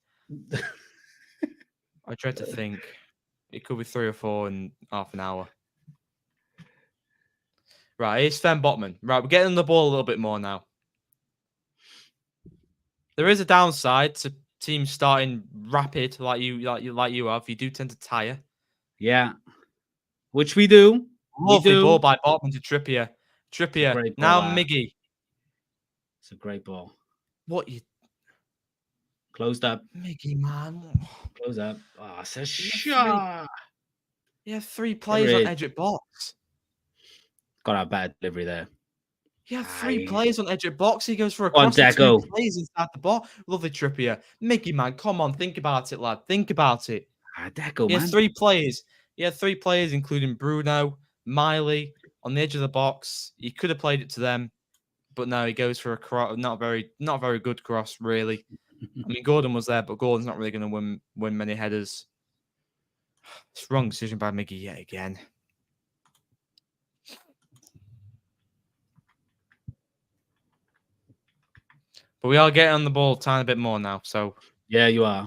I dread to think. It could be 3 or 4 in half an hour. Right, here's Sven Botman. Right, we're getting the ball a little bit more now. There is a downside to teams starting rapid like you have. You do tend to tire. Yeah, which we do. Lovely ball by Botman to Trippier. Trippier now Miggy. It's a great ball. What you closed up, Miggy man? Close up. Oh, it's a shot. Yeah, 3 players on edge at box. Got a bad delivery there. Yeah, 3 players on edge at box. He goes for a cross. 2 players inside the ball. Lovely Trippier. Mickey, man, come on. Think about it, lad. Think about it. Deco, man. 3 players. He had 3 players, including Bruno, Miley, on the edge of the box. He could have played it to them, but no, he goes for a cross. Not very good cross, really. I mean, Gordon was there, but Gordon's not really going to win many headers. It's wrong decision by Mickey yet again. But we are getting on the ball a tiny bit more now. So Yeah, you are.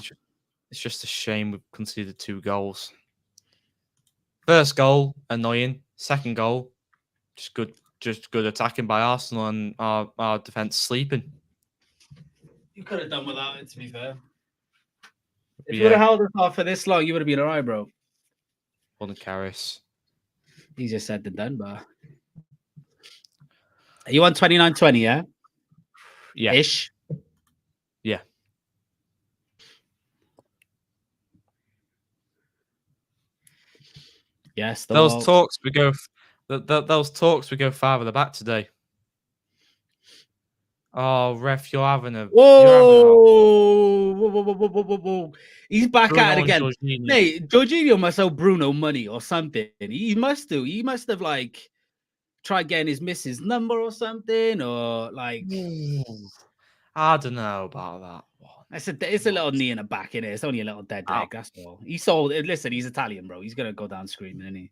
it's just a shame we've conceded 2 goals. First goal, annoying. Second goal, just good attacking by Arsenal, and our defense sleeping. You could have done without it, to be fair. If you Yeah. would have held us off for this long, you would have been all right, bro. Golden Carris. Easier said than done, but. Are you on 29-20, yeah? Yeah. Ish. Yeah. Yes, Those talks we go farther back today. Oh, ref, you're having a Whoa! Whoa. He's back Bruno at it and again. Jorginho. Mate, Jorginho must owe Bruno money or something. He must do. He must have like tried getting his missus number or something, or like I don't know about that one. it's a little knee in the back in it. It's only a little dead leg. That's all. He sold it. Listen, he's Italian, bro. He's gonna go down screaming, isn't he?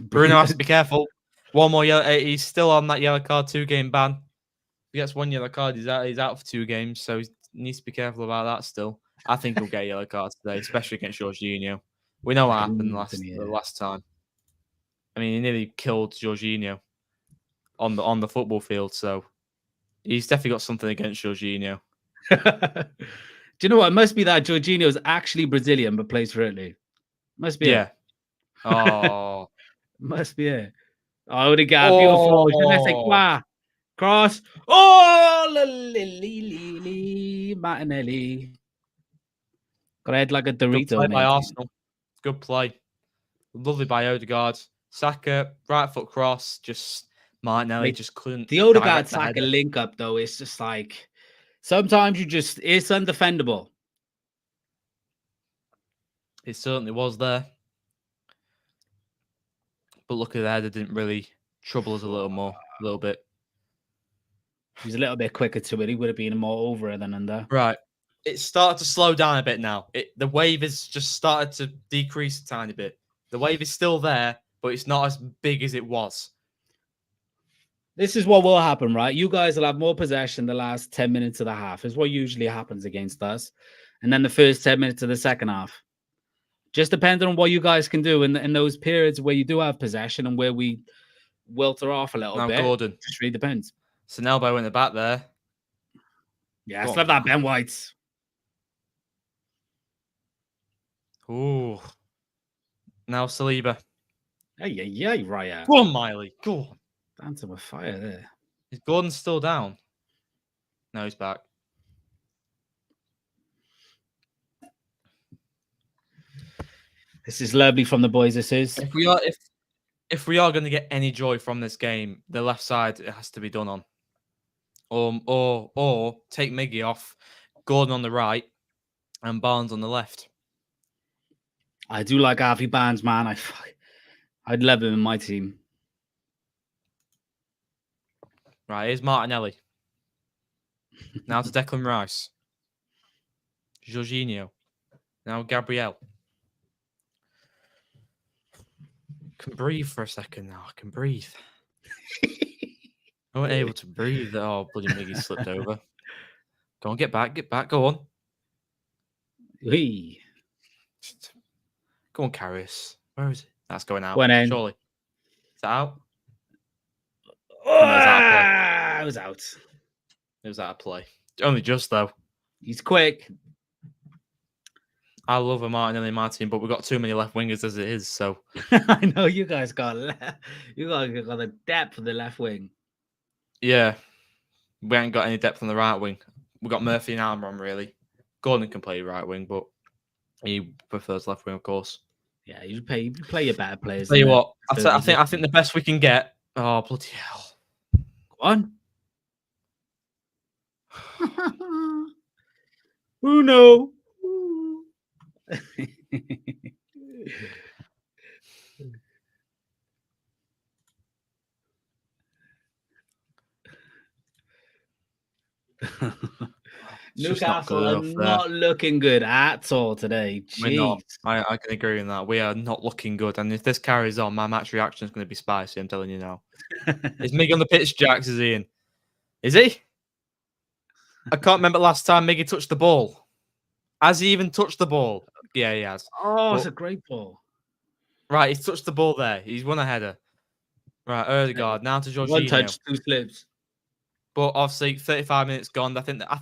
Bruno has to be careful. One more yellow. He's still on that yellow card 2-game ban. If he gets 1 yellow card, he's out for 2 games. So he needs to be careful about that still. I think he'll get a yellow card today, especially against Jorginho. We know what happened the last time. I mean, he nearly killed Jorginho on the football field. So he's definitely got something against Jorginho. Do you know what? It must be that Jorginho's actually Brazilian but plays for Italy. Must be it. Oh. Must be it. Oh, the guy, beautiful. Je ne sais quoi. Cross. Oh, Martinelli. Got head like a Dorito. Good play by Arsenal. Good play. Lovely by Odegaard. Saka, right foot cross. Just Martinelli just couldn't. The Odegaard Saka link up, though, it's just like sometimes it's undefendable. It certainly was there. But look at that, it didn't really trouble us a little bit. He was a little bit quicker to it. He would have been more over it than under. Right. It started to slow down a bit now. The wave has just started to decrease a tiny bit. The wave is still there, but it's not as big as it was. This is what will happen, right? You guys will have more possession the last 10 minutes of the half. Is what usually happens against us. And then the first 10 minutes of the second half. Just depending on what you guys can do in those periods where you do have possession and where we welter off a little bit. Gordon. It just really depends. It's an elbow in the back there. Yeah, I love that Ben White. Ooh. Now Saliba. Hey, right. Go on, Miley. Go on. Dancing with fire there. Is Gordon still down? No, he's back. This is lovely from the boys. This is. If we are going to get any joy from this game, the left side it has to be done on. Or take Miggy off, Gordon on the right, and Barnes on the left. I do like Harvey Barnes, man. I'd love him in my team. Right, here's Martinelli. Now to Declan Rice. Jorginho. Now Gabriel. Can breathe for a second now. I can breathe. I wasn't able to breathe. Oh, bloody Miggy slipped over. Go on, get back. Go on. Hey. Go on, Karius. Where is it? That's going out. Surely. Is that out? Oh, it was out. It was out of play. Only just, though. He's quick. I love a Martinelli in my team, but we've got too many left wingers as it is, so. I know you guys got the depth of the left wing. Yeah. We ain't got any depth on the right wing. We've got Murphy and Almiron, really. Gordon can play right wing, but he prefers left wing, of course. Yeah, you play your better players. Tell you what, I think the best we can get. Oh, bloody hell. Go on. Bruno. Newcastle are not looking good at all today. We're not. I can agree on that. We are not looking good. And if this carries on, my match reaction is going to be spicy. I'm telling you now. Is Mig on the pitch, Jax? Is he in? Is he? I can't remember last time Miggy touched the ball. Has he even touched the ball? Yeah, he has. Oh, it's But- a great ball. Right, he's touched the ball there. He's won a header. Right, Odegaard. Now to One Jorginho. touch, 2 slips. But obviously, 35 minutes gone. I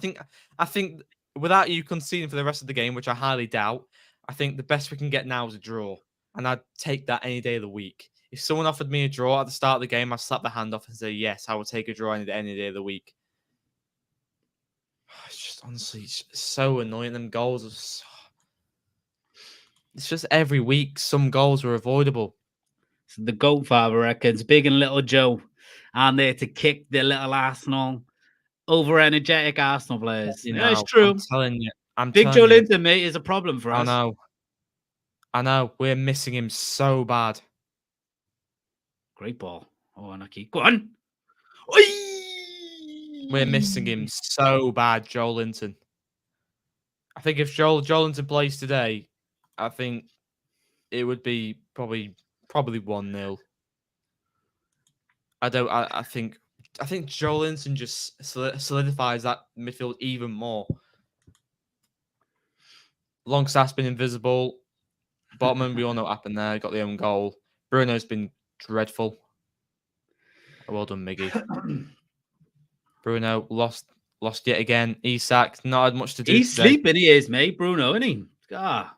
think without you conceding for the rest of the game, which I highly doubt, I think the best we can get now is a draw, and I'd take that any day of the week. If someone offered me a draw at the start of the game, I'd slap the hand off and say yes, I will take a draw any day of the week. It's just honestly it's so annoying. Them goals are so... It's just every week some goals are avoidable. So the goat father reckons Big and Little Joe aren't there to kick the little Arsenal, over energetic Arsenal players. You Yeah, it's know, true. I'm telling you. Big Joe Linton, mate, is a problem for us. I know. We're missing him so bad. Great ball. Oh, unlucky. Go on. We're missing him so bad, Joel Linton. I think if Joel Linton plays today, I think it would be probably 1-0. I think Joel Linton just solidifies that midfield even more. Longstaff's been invisible. Botman, we all know what happened there. Got the own goal. Bruno's been dreadful. Well done, Miggy. Bruno lost yet again. Isak not had much to do. He's today. sleeping. He is, mate. Bruno, isn't he? Ah,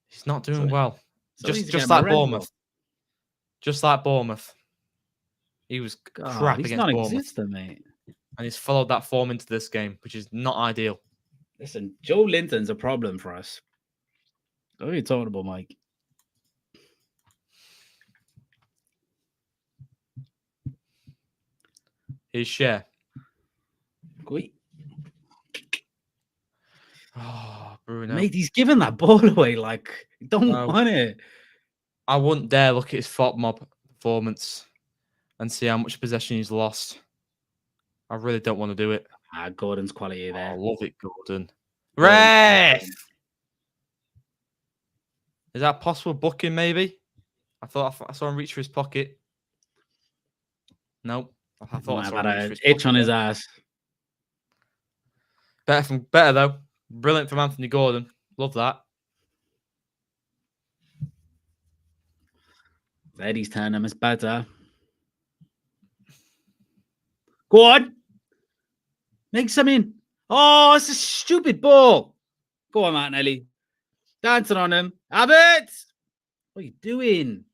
He's not doing well. so Just like Bournemouth. Just like Bournemouth. He was crap he's against not Bournemouth. existent, mate. And he's followed that form into this game, which is not ideal. Listen, Joe Linton's a problem for us. What are you talking about, Mike? His share. Wait. Oh, Bruno. Mate, he's giving that ball away like he don't want it. I wouldn't dare look at his FOP mob performance and see how much possession he's lost. I really don't want to do it. Gordon's quality there. I love it, Gordon. Ref! Is that possible booking, maybe? I thought I saw him reach for his pocket. Nope. I thought I saw him reach for his itch on his pocket. ass. Better though. Brilliant from Anthony Gordon. Love that. Eddie's turn him. It's better. Go on. Make some in. Oh, it's a stupid ball. Go on, Martinelli. Dancing on him. Abbott! What are you doing?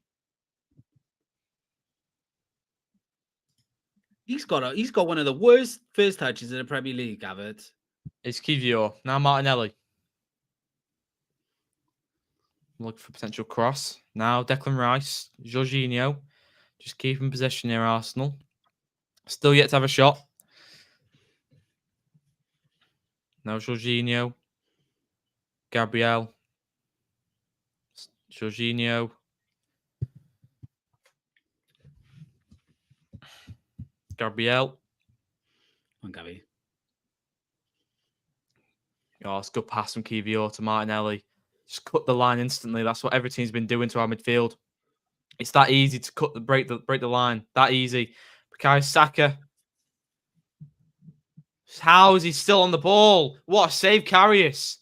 He's got one of the worst first touches in the Premier League, Abbott. It's Kivior. Now Martinelli. Look for potential cross. Now Declan Rice. Jorginho. Just keeping possession near Arsenal. Still yet to have a shot. Now Jorginho. Gabriel. Jorginho. Gabriel. Come on, Gabby. Oh, it's a good pass from Kivior to Martinelli. Just cut the line instantly. That's what every team's been doing to our midfield. It's that easy to break the line. That easy. Bukayo Saka. How is he still on the ball? What a save, Karius.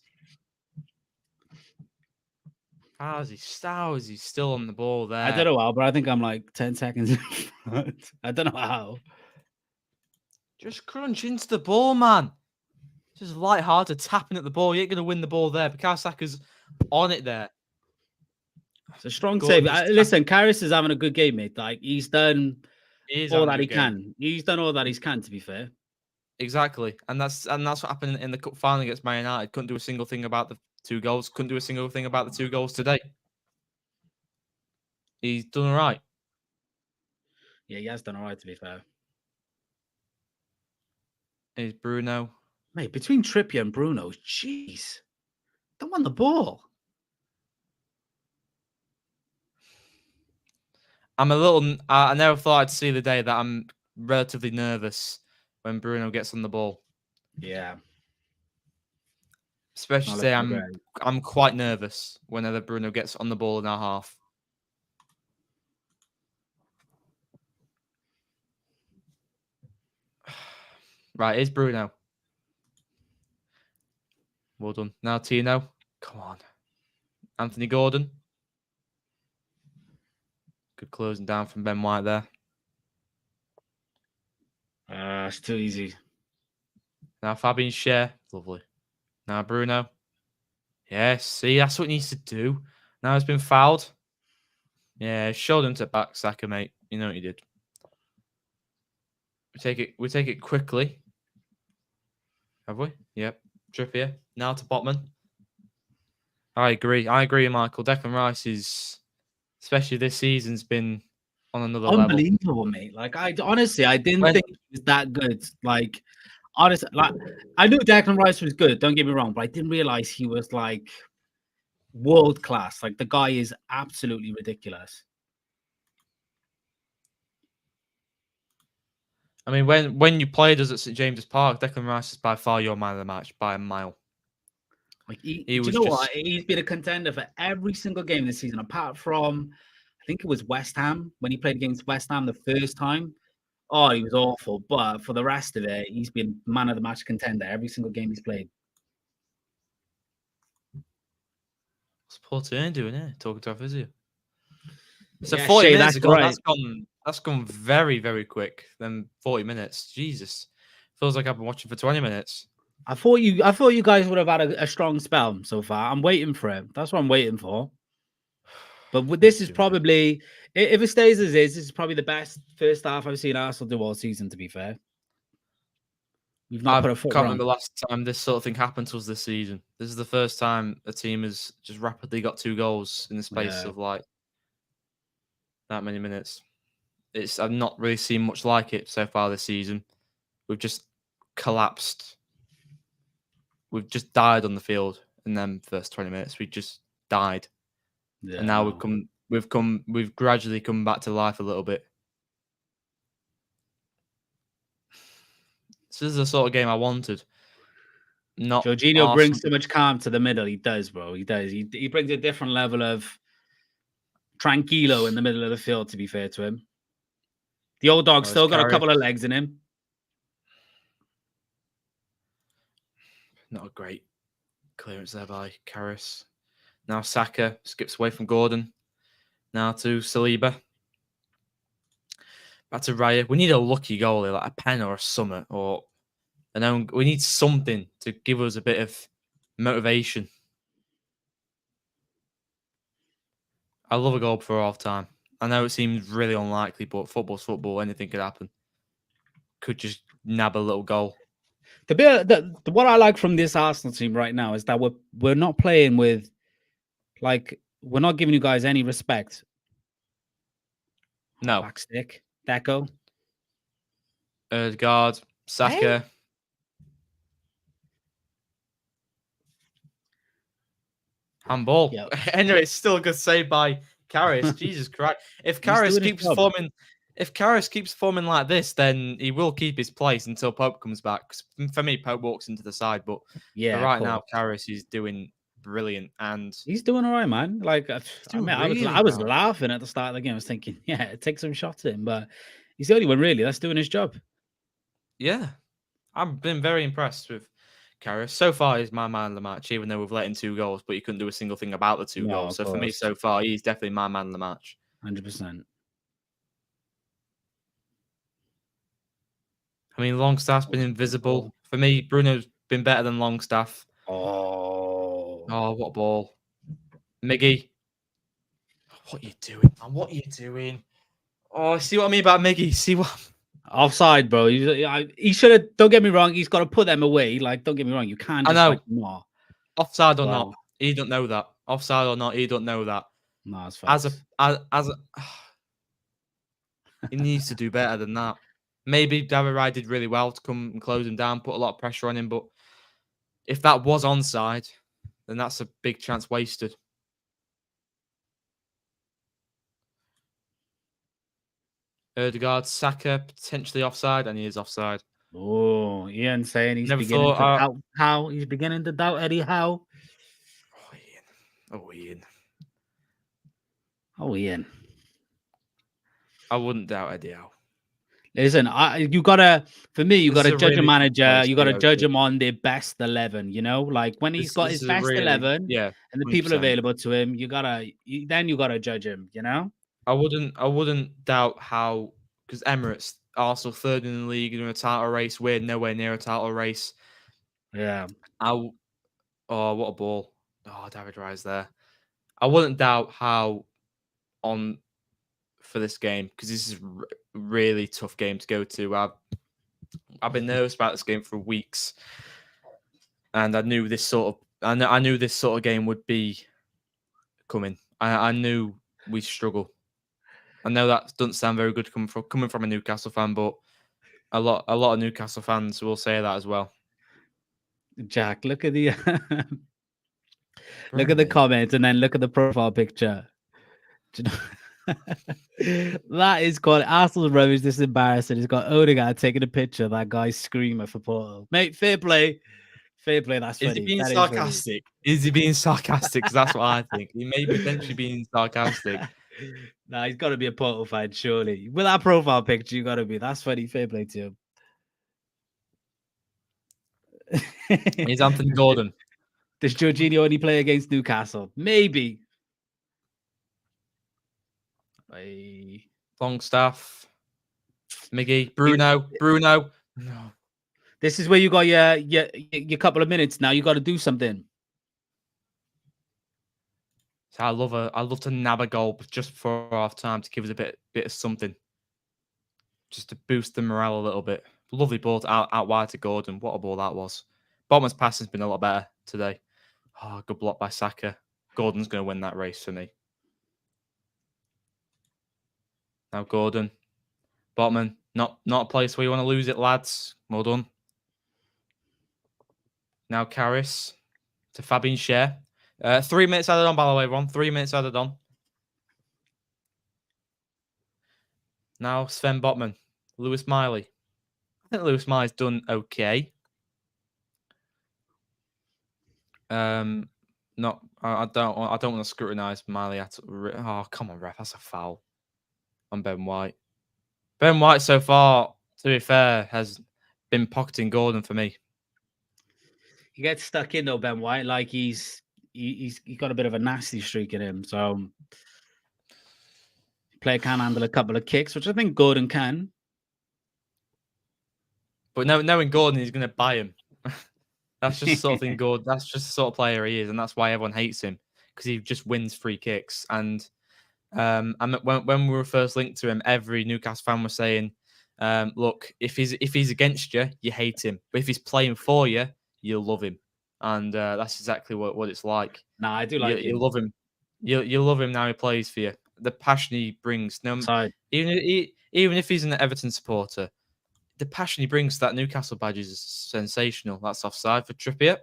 How is he still on the ball there? I don't know how, but I think I'm like 10 seconds in front. I don't know how. Just crunch into the ball, man. Just light-hearted tapping at the ball. You ain't going to win the ball there. Bukayo Saka's on it there. It's a strong save. Listen, Karius is having a good game, mate. Like he's done all that he can. He's done all that he can, to be fair. Exactly, and that's what happened in the cup final against Man United. Couldn't do a single thing about the 2 goals. Couldn't do a single thing about the 2 goals today. He's done all right. Yeah, he has done all right, to be fair. Is Bruno. Mate, between Trippier and Bruno, jeez. Don't want the ball. I'm a little... I never thought I'd see the day that I'm relatively nervous when Bruno gets on the ball. Yeah. Especially today, I'm quite nervous whenever Bruno gets on the ball in our half. Right, here's Bruno. Well done. Now Tino. Come on. Anthony Gordon. Good closing down from Ben White there. It's too easy. Now Fabian Schär. Lovely. Now Bruno. Yes, see, that's what he needs to do. Now he's been fouled. Yeah, showed him to back Saka, mate. You know what he did. We take it quickly. Have we? Yep. Trippier. Now to Botman. I agree, Michael. Declan Rice is, especially this season's been on another level. Unbelievable, mate. Like I didn't think he was that good. Like honestly, like I knew Declan Rice was good. Don't get me wrong, but I didn't realize he was like world class. Like the guy is absolutely ridiculous. I mean, when you played us at St James's Park, Declan Rice is by far your man of the match by a mile. Like he was you know what? He's been a contender for every single game this season, apart from I think it was West Ham when he played against West Ham the first time. Oh, he was awful. But for the rest of it, he's been man of the match contender every single game he's played. What's Paul Turner doing here? Talking to our physio. So Yeah, 40 Shay, minutes that's ago, right. that's gone very, very quick. Then 40 minutes. Jesus. Feels like I've been watching for 20 minutes. I thought you guys would have had a strong spell so far. I'm waiting for it. That's what I'm waiting for. But this is probably, if it stays as is, this is probably the best first half I've seen Arsenal do all season, to be fair. We've not put a foot can't wrong. remember the last time this sort of thing happened to us this season. This is the first time a team has just rapidly got 2 goals in the space of like that many minutes. I've not really seen much like it so far this season. We've just collapsed. We've just died on the field in them first 20 minutes. We just died. Yeah, and now we've gradually come back to life a little bit. This is the sort of game I wanted. Not Jorginho brings so much calm to the middle. He does, bro. He does. He brings a different level of tranquilo in the middle of the field, to be fair to him. The old dog's still got a couple of legs in him. Not a great clearance there by Karras. Now Saka skips away from Gordon. Now to Saliba. Back to Raya. We need a lucky goalie, like a pen or a summit, or we need something to give us a bit of motivation. I love a goal before half time. I know it seems really unlikely, but football's football. Anything could happen. Could just nab a little goal. What I like from this Arsenal team right now is that we're not playing with, like, we're not giving you guys any respect. No. Back stick. Deco. Guard. Saka. Hey. Handball. Yep. Anyway, it's still a good save by Karras. Jesus Christ. If Karras keeps forming like this, then he will keep his place until Pope comes back. For me, Pope walks into the side, but for right now, Karras is doing brilliant, and he's doing all right, man. Like, I was laughing at the start of the game. I was thinking, yeah, take some shots at him, but he's the only one really that's doing his job. Yeah, I've been very impressed with Karras. So far, he's my man of the match, even though we've let in 2 goals, but he couldn't do a single thing about the 2 goals. So for me, so far, he's definitely my man of the match. 100%. I mean, Longstaff's been invisible. For me, Bruno's been better than Longstaff. Oh, what ball. Miggy. What are you doing, man? What are you doing? Oh, see what I mean about Miggy? See what... Offside, bro. He should have. Don't get me wrong. He's got to put them away. Like, don't get me wrong. You can't. Just, I know. Like, no. Offside or not, he don't know that. Offside or not, he don't know that. No, it's fine. He needs to do better than that. Maybe David Raya did really well to come and close him down, put a lot of pressure on him. But if that was onside, then that's a big chance wasted. Ødegaard, Saka potentially offside, and he is offside. Oh, Ian saying he's beginning to doubt Howe. He's beginning to doubt Eddie Howe. Oh, Ian. Oh, Ian. I wouldn't doubt Eddie Howe. Listen, you gotta for me, you This is gotta a judge a really tough manager. place You to gotta go judge to. him on their best 11. You know, like when he's got This his is a best really 11 yeah, and the people 100%. available to him, you gotta judge him. You know. I wouldn't doubt how, because Emirates Arsenal third in the league in a title race. We're nowhere near a title race. Yeah. Oh, what a ball! Oh, David Rice there. I wouldn't doubt how on for this game, because this is really tough game to go to. I've been nervous about this game for weeks, and I knew this sort of game would be coming. I knew we'd struggle. I know that doesn't sound very good coming from a Newcastle fan, but a lot of Newcastle fans will say that as well. Jack, look at the look Bro, at the mate. comments and then look at the profile picture. Do you know- that is called Arsenal's rubbish. This is embarrassing. It's got Odegaard taking a picture of that guy screaming for Porto. Mate, fair play. Fair play. That's Is he funny. being That is funny. sarcastic? Is he being sarcastic? Because that's what I think. He may potentially being sarcastic. Nah, he's got to be a Porto fan, surely. With that profile picture, you got to be. That's funny. Fair play to him. He's Anthony Gordon. Does Jorginho only play against Newcastle? Maybe. Bye. Longstaff. Miggy. Bruno. No. This is where you got your couple of minutes now. You got to do something. So I love to nab a goal just before half time to give us a bit of something. Just to boost the morale a little bit. Lovely ball out wide to Gordon. What a ball that was. Botman's pass has been a lot better today. Oh, good block by Saka. Gordon's going to win that race for me. Now Gordon. Botman. Not a place where you want to lose it, lads. Well done. Now Karras to Fabian Schär. 3 minutes added on, by the way, Ron. 3 minutes added on. Now Sven Botman. Lewis Miley. I think Lewis Miley's done okay. Not. I don't want to scrutinise Miley at. Oh, come on, ref. That's a foul on Ben White. Ben White so far, to be fair, has been pocketing Gordon for me. He gets stuck in though, Ben White. Like he's got a bit of a nasty streak in him. So player can handle a couple of kicks, which I think Gordon can. But knowing Gordon, he's going to buy him. That's just the sort of thing Gordon. That's just the sort of player he is, and that's why everyone hates him, because he just wins free kicks. And when we were first linked to him, every Newcastle fan was saying, "Look, if he's against you, you hate him, but if he's playing for you, you'll love him." And that's exactly what it's like. Nah, I do like him. You love him. You love him now he plays for you. The passion he brings. No, even if he's an Everton supporter, the passion he brings to that Newcastle badge is sensational. That's offside for Trippier.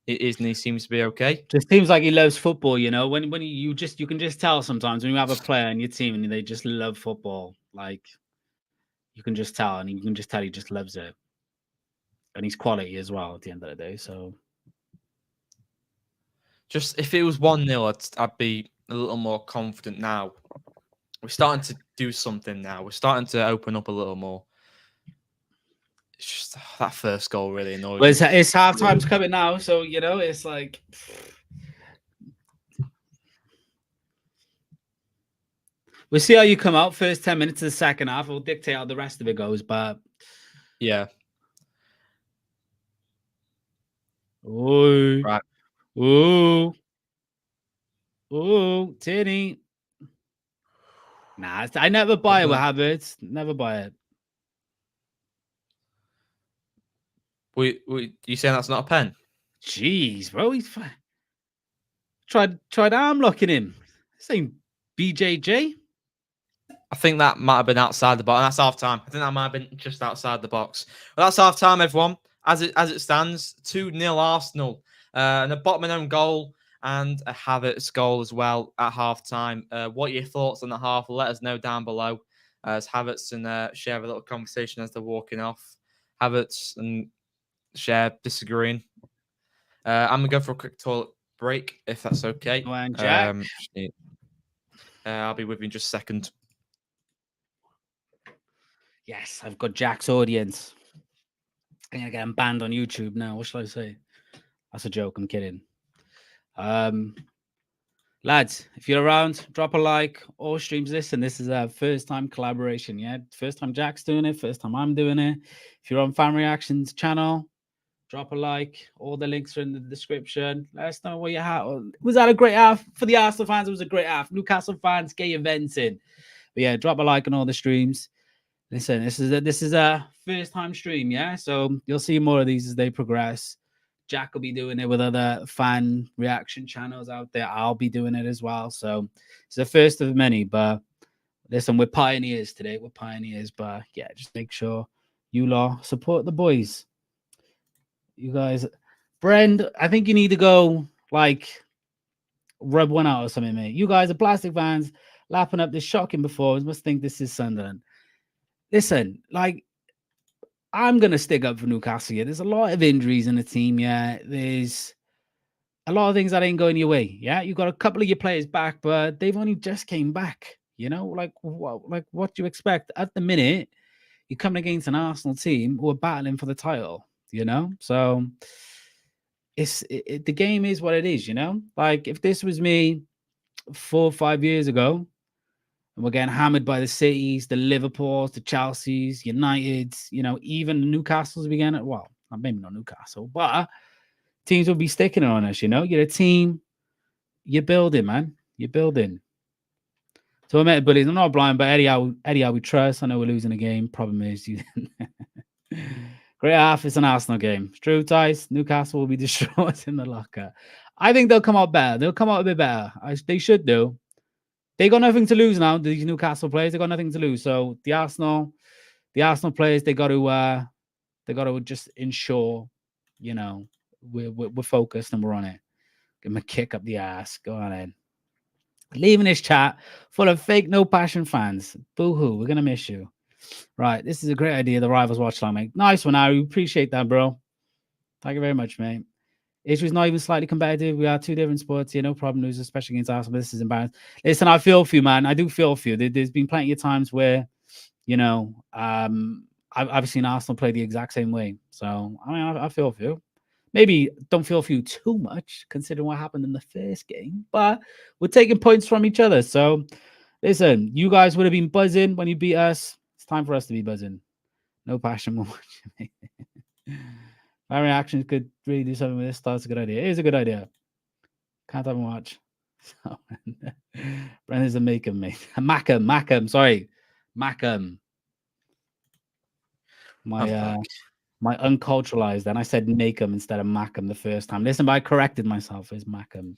It is, and he seems to be okay. Just seems like he loves football, you know. When you can just tell sometimes when you have a player in your team and they just love football, like you can just tell, and you can just tell he just loves it, and he's quality as well at the end of the day. So, just if it was 1-0, I'd be a little more confident now. We're starting to do something now. We're starting to open up a little more. It's just that first goal really annoyed me. It's half time's coming now, so you know it's like we'll see how you come out. First 10 minutes of the second half will dictate how the rest of it goes. But yeah, oh, right. Oh, Tinny. Nah, I never buy it with Havertz. Never buy it. You saying that's not a pen? Jeez, bro, he's tried arm locking him. Same BJJ. I think that might have been outside the box. That's half time. I think that might have been just outside the box. Well, that's half time, everyone. As it stands, 2-0 Arsenal. And a Botman own goal and a Havertz goal as well at half time. What are your thoughts on the half? Let us know down below. As Havertz and Schär have a little conversation as they're walking off. Havertz and Schär disagreeing. I'm going to go for a quick toilet break, if that's okay. Go on, Jack. I'll be with you in just a second. Yes, I've got Jack's audience. I'm gonna get him banned on YouTube now. What should I say? That's a joke. I'm kidding. Lads, if you're around, drop a like. All streams listen. This is a first time collaboration. Yeah, first time Jack's doing it. First time I'm doing it. If you're on Fan Reactions channel, drop a like. All the links are in the description. Let us know what you had. Was that a great half for the Arsenal fans? It was a great half. Newcastle fans, get your events in. But yeah, drop a like on all the streams. Listen, this is a first time stream, yeah. So you'll see more of these as they progress. Jack will be doing it with other fan reaction channels out there. I'll be doing it as well. So it's the first of many. But listen, we're pioneers today. We're pioneers. But yeah, just make sure you lot support the boys. You guys, Brend, I think you need to go like rub one out or something, mate. You guys are plastic fans lapping up this shocking performance. Must think this is Sunderland. Listen, like, I'm going to stick up for Newcastle here. There's a lot of injuries in the team, yeah. There's a lot of things that ain't going your way, yeah. You got a couple of your players back, but they've only just came back, you know? Like what do you expect? At the minute, you're coming against an Arsenal team who are battling for the title, you know? So the game is what it is, you know? Like, if this was me 4 or 5 years ago, and we're getting hammered by the Cities, the Liverpools, the Chelseas, Uniteds, you know, even the Newcastles began at, well, maybe not Newcastle, but teams will be sticking on us, you know. You're a team, you're building, man. You're building. So I met bullies. I'm not blind, but Eddie, we trust. I know we're losing the game. Problem is, you great half. It's an Arsenal game. It's true, Tice. Newcastle will be destroyed in the locker. I think they'll come out better. They'll come out a bit better. They should do. They got nothing to lose now. These Newcastle players, they got nothing to lose. So the Arsenal players, they got to just ensure, you know, we're focused and we're on it. Give them a kick up the ass. Go on in. Leaving this chat full of fake, no passion fans. Boo hoo. We're gonna miss you. Right, this is a great idea. The Rivals watch line, mate. Nice one, Harry. Appreciate that, bro. Thank you very much, mate. Issue's not even slightly competitive. We are two different sports here. No problem losing, especially against Arsenal. This is embarrassing. Listen, I feel for you, man. I do feel for you. There's been plenty of times where, you know, I've seen Arsenal play the exact same way. So, I mean, I feel for you. Maybe don't feel for you too much, considering what happened in the first game. But we're taking points from each other. So, listen, you guys would have been buzzing when you beat us. It's time for us to be buzzing. No passion more. My reactions could really do something with this. That's a good idea. It is a good idea. Can't have a watch. So, Brendan's a Macam, mate. Macam. Sorry, Macam. My unculturalized. Then I said Macam instead of Macam the first time. Listen, but I corrected myself. It's Macam.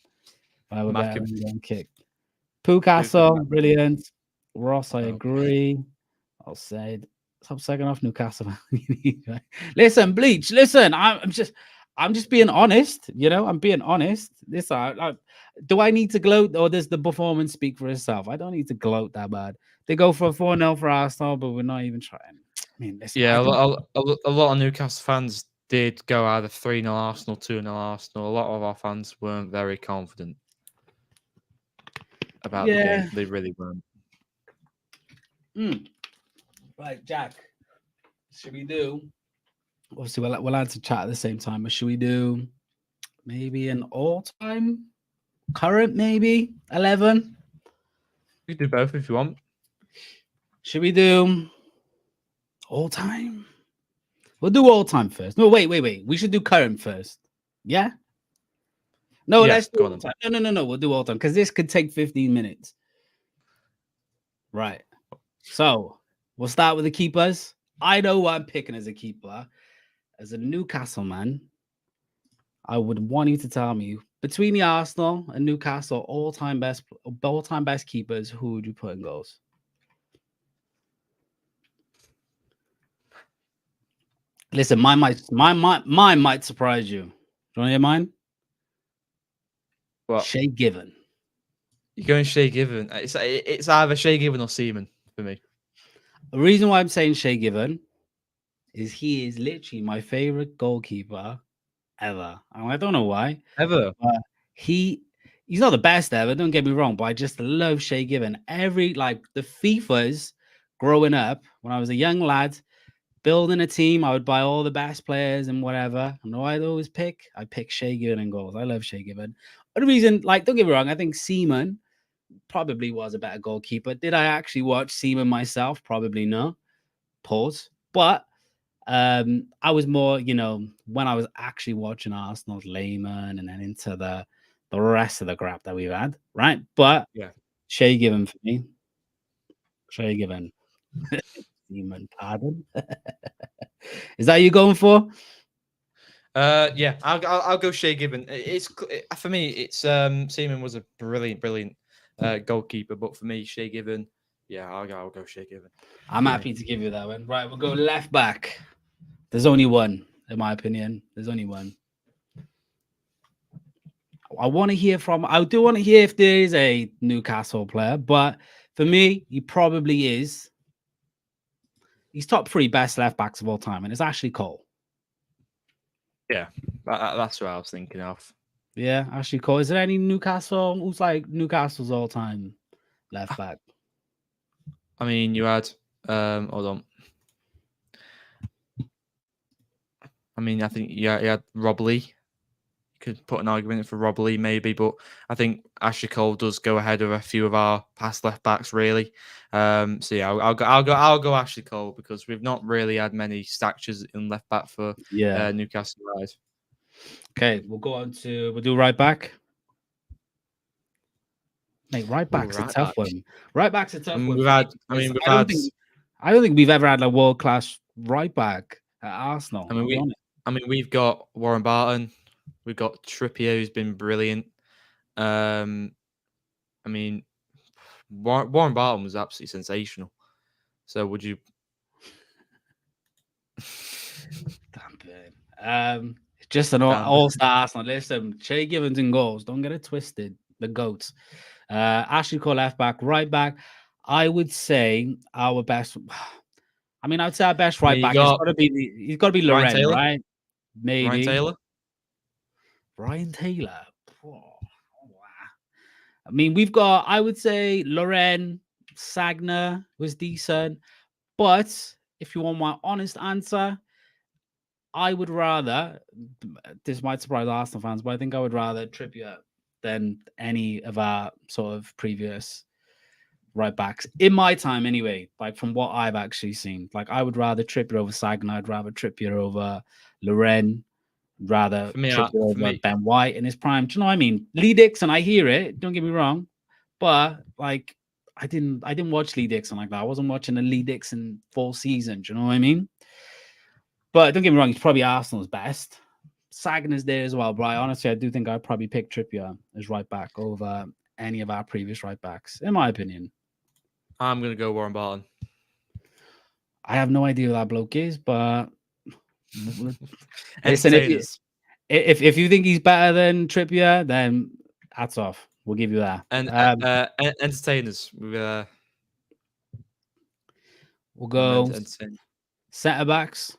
I would get kicked. Newcastle, brilliant. Ross, I agree. I'll say it. Stop second off Newcastle. Listen, Bleach. Listen, I'm just being honest. You know, I'm being honest. Do I need to gloat, or does the performance speak for itself? I don't need to gloat that bad. They go for a 4-0 for Arsenal, but we're not even trying. I mean, listen, yeah, a lot of Newcastle fans did go either 3-0 Arsenal, 2-0 Arsenal. A lot of our fans weren't very confident about the game. They really weren't. Right, Jack. Should we do? Obviously, we'll answer chat at the same time. But should we do maybe an all-time current? Maybe 11. You can do both if you want. Should we do all-time? We'll do all-time first. No, wait. We should do current first. Yeah. No, let's do all-time. No. We'll do all-time because this could take 15 minutes. Right. So we'll start with the keepers. I know what I'm picking as a keeper. As a Newcastle man, I would want you to tell me between the Arsenal and Newcastle all-time best keepers, who would you put in goals? Listen, mine might surprise you. Do you want to hear mine? What? Shay Given. You're going Shay Given. It's either Shay Given or Seaman for me. The reason why I'm saying Shay Given is he is literally my favorite goalkeeper ever. And I don't know why. Ever. He's not the best ever, don't get me wrong, but I just love Shay Given. The FIFAs growing up, when I was a young lad, building a team, I would buy all the best players and whatever. And what I'd always pick? I'd pick Shea Given in goals. I love Shea Given. The reason, like, don't get me wrong, I think Seaman probably was a better goalkeeper. Did I actually watch Seaman myself? Probably no. Pause. But I was more, when I was actually watching Arsenal's Lehman and then into the rest of the crap that we've had, right? But Yeah. Shea Given for me. Shea Given. Seaman, pardon. Is that you going for? Yeah, I'll go Shea Given. For me, it's Seaman was a brilliant goalkeeper, but for me, Shea Given, yeah, I'll go Shea Given. I'm happy to give you that one. Right, we'll go left back. There's only one, in my opinion. There's only one. I do want to hear if there is a Newcastle player, but for me, he probably is. He's top 3 best left backs of all time, and it's Ashley Cole. Yeah, that's what I was thinking of. Yeah, Ashley Cole. Is there any Newcastle? Who's like Newcastle's all time left back? I mean, you had hold on. I mean, I think you had Rob Lee. You could put an argument for Rob Lee maybe, but I think Ashley Cole does go ahead of a few of our past left backs really. So yeah, I'll go Ashley Cole because we've not really had many statures in left back for Newcastle United. Okay, we'll do right back. Mate, right back's a tough one. Right back's a tough one. I don't think we've ever had a world class right back at Arsenal. I mean, we've got Warren Barton, we've got Trippier, who's been brilliant. I mean, Warren Barton was absolutely sensational. So would you? Damn, just an all-star Arsenal. Listen, Shea Givens in goals. Don't get it twisted. The GOATs. Ashley Cole left back, right back. I would say our best. I mean, I'd say our best right back. He's got to be Loren, right? Maybe Ryan Taylor. Oh, wow. I mean, I would say Loren, Sagna was decent, but if you want my honest answer, I would rather. This might surprise Arsenal fans, but I think I would rather Trippier than any of our sort of previous right backs in my time, anyway. Like from what I've actually seen, like I would rather Trippier over Sagna. I'd rather Trippier over Loren. Rather Trippier over Ben White in his prime. Do you know what I mean? Lee Dixon, I hear it. Don't get me wrong, but like I didn't watch Lee Dixon like that. I wasn't watching a Lee Dixon full season. Do you know what I mean? But don't get me wrong, he's probably Arsenal's best. Sagna's there as well, but honestly, I do think I'd probably pick Trippier as right back over any of our previous right backs, in my opinion. I'm going to go Warren Barton. I have no idea who that bloke is, but listen, if you think he's better than Trippier, then hats off. We'll give you that. And entertainers. We'll go centre backs.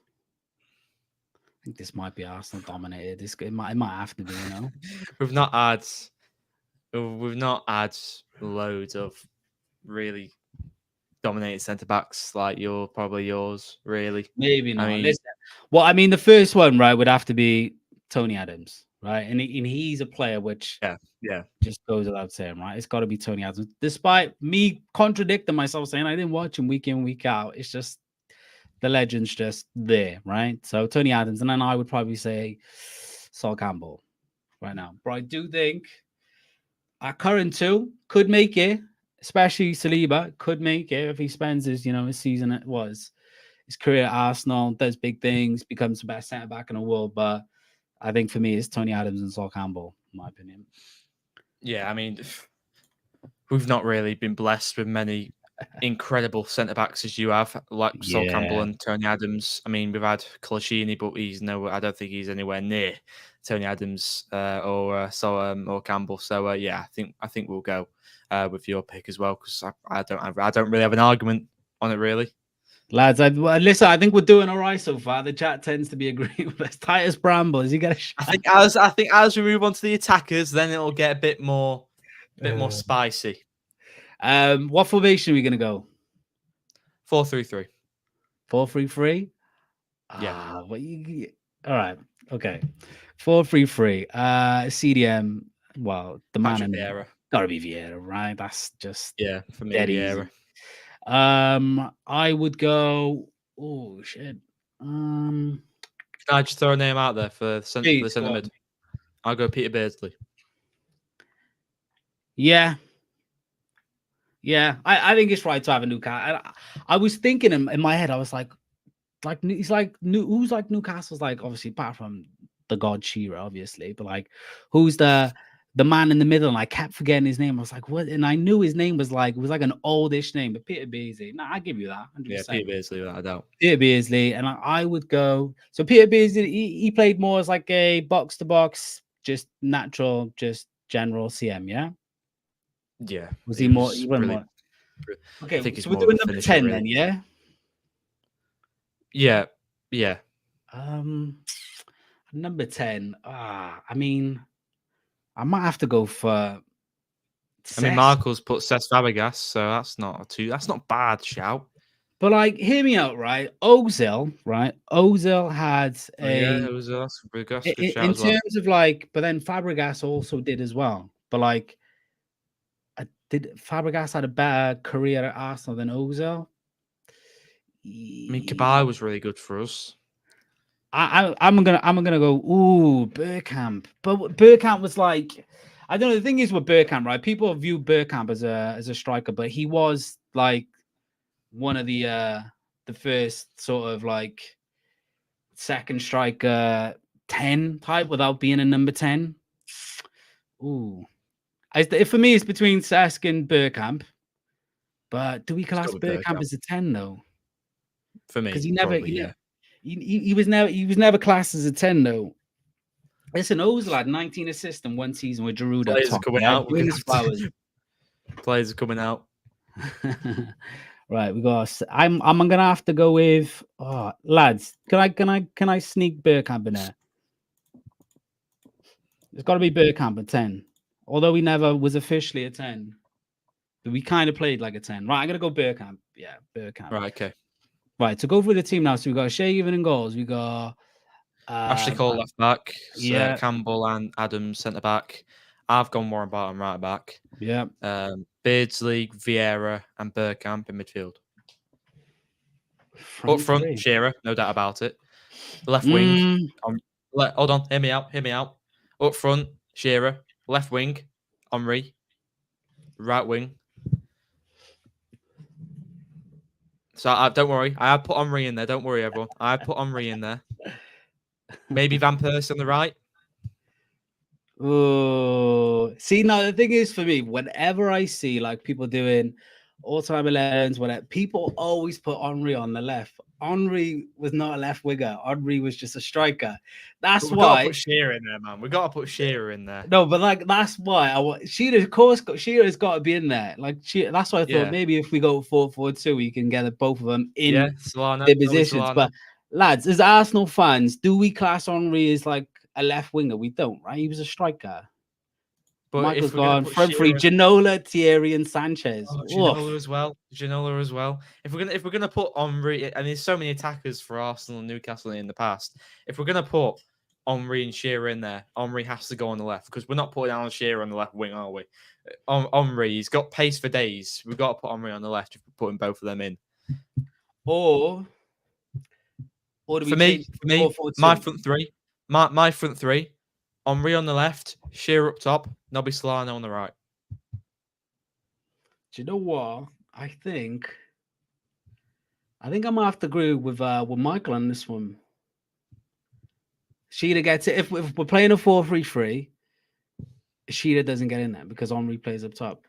I think this might be Arsenal dominated. It might have to be, you know. We've not had loads of really dominated centre backs like yours, really. Maybe not. I mean, the first one, right, would have to be Tony Adams, right? And he's a player which just goes without saying, right? It's got to be Tony Adams. Despite me contradicting myself, saying I didn't watch him week in, week out, it's just the legend's just there, right? So Tony Adams, and then I would probably say Sol Campbell right now. But I do think our current 2 could make it. Especially Saliba could make it if he spends his season his career at Arsenal, does big things, becomes the best centre back in the world. But I think for me, it's Tony Adams and Sol Campbell, in my opinion. Yeah, I mean, we've not really been blessed with many incredible centre backs as you have, like Sol Campbell and Tony Adams. I mean, we've had Colaccini, but I don't think he's anywhere near Tony Adams or Campbell. So I think we'll go with your pick as well, because I don't really have an argument on it, really. Lads, listen, I think we're doing all right so far. The chat tends to be agreeing with us. Titus Bramble, has he got a shot? I think as we move on to the attackers, then it'll get a bit more spicy. What formation are we going to go? 4-3-3. 4-3-3. Yeah. What you? All right. Okay. 4-3-3. CDM. Well, the man Patrick in the Vieira. gotta be Vieira, right? That's just Yeah, for me, dead Vieira. easy. I would go. Oh shit. Can I just throw a name out there for the Please, centre go mid? on. I'll go Peter Beardsley. Yeah. Yeah, I think it's right to have a Newcastle. I was thinking in my head, I was like he's like who's like Newcastle's like obviously apart from the god Shearer, obviously, but like who's the man in the middle? And I kept forgetting his name. I was like, what? And I knew his name was like an oldish name, but Peter Beardsley. No, I give you that 100%. Yeah, Peter Beardsley, without a doubt. Peter Beardsley, and I would go. So Peter Beardsley, he played more as like a box to box, just natural, just general CM. Yeah, Yeah, was he more? was He went really. more. I Okay, think he's so we're more of doing a number finisher, 10 really. then, yeah. Yeah. Number 10. I mean, I might have to go for I mean, Cesc. Marco's put Cesc Fabregas, so that's not bad shout. But like, hear me out, right? Ozil, right? Ozil had Oh, yeah, a it was that's a good shout in as well. terms of like, but then Fabregas also did as well. But like, did Fabregas had a better career at Arsenal than Ozil? I mean, Kabay was really good for us. I'm gonna go. Ooh, Bergkamp. But Bergkamp was like, I don't know. The thing is with Bergkamp, right? People view Bergkamp as a striker, but he was like one of the first sort of like second striker 10 type without being a number 10. Ooh, for me, it's between Cesc and Bergkamp. But do we class Bergkamp as a 10 though? For me, Because he was never classed as a 10 though. Listen, Ozil had 19 assists in one season with Giroud up Players top. are coming Yeah, out. doing his flowers. Players are coming out. Right, we got. I'm gonna have to go with. Oh, lads, can I sneak Bergkamp in there? It's got to be Bergkamp at 10. Although he never was officially a 10, but we kind of played like a 10. Right, I'm gonna go Bergkamp. Yeah, Bergkamp. Right, okay. Right, so go through the team now. So we got Shea Given in goals. We got Ashley Cole left back. Yeah. Campbell and Adams centre back. I've gone Warren Barton right back. Yeah. Beardsley, Vieira, and Bergkamp in midfield. Front Up front, three. Shearer, no doubt about it. Left wing. Hold on, hear me out. Up front, Shearer. Left wing, Henry. Right wing. So don't worry, I have put Henry in there. Don't worry, everyone. I have put Henry in there. Maybe Van Persie on the right. Oh, see, now the thing is for me, whenever I see like people doing all-time 11s, whatever, people always put Henry on the left. Henry was not a left winger. Henry was just a striker. That's We've why. got to put Shearer in there, man. We've got to put Shearer in there. No, but like that's why I want Shearer. Of course, Shearer's got to be in there. Like that's why I thought maybe if we go 4-4-2, we can get both of them in Solana, their positions. But lads, as Arsenal fans, do we class Henry as like a left winger? We don't, right? He was a striker. But Michael's gone front three: Ginola, Thierry, and Sanchez. Ginola as well. If we're gonna put Henry, and there's so many attackers for Arsenal and Newcastle in the past. If we're gonna put Henry and Shearer in there, Henry has to go on the left because we're not putting Alan Shearer on the left wing, are we? Henry, he's got pace for days. We've got to put Henry on the left if we're putting both of them in. Or do we for me, my front three, Henry on the left, Shearer up top, Nobby Solano on the right. Do you know what? I think I'm gonna have to agree with Michael on this one. Shearer gets it. If we're playing a 4-3-3, Shearer doesn't get in there because Henry plays up top.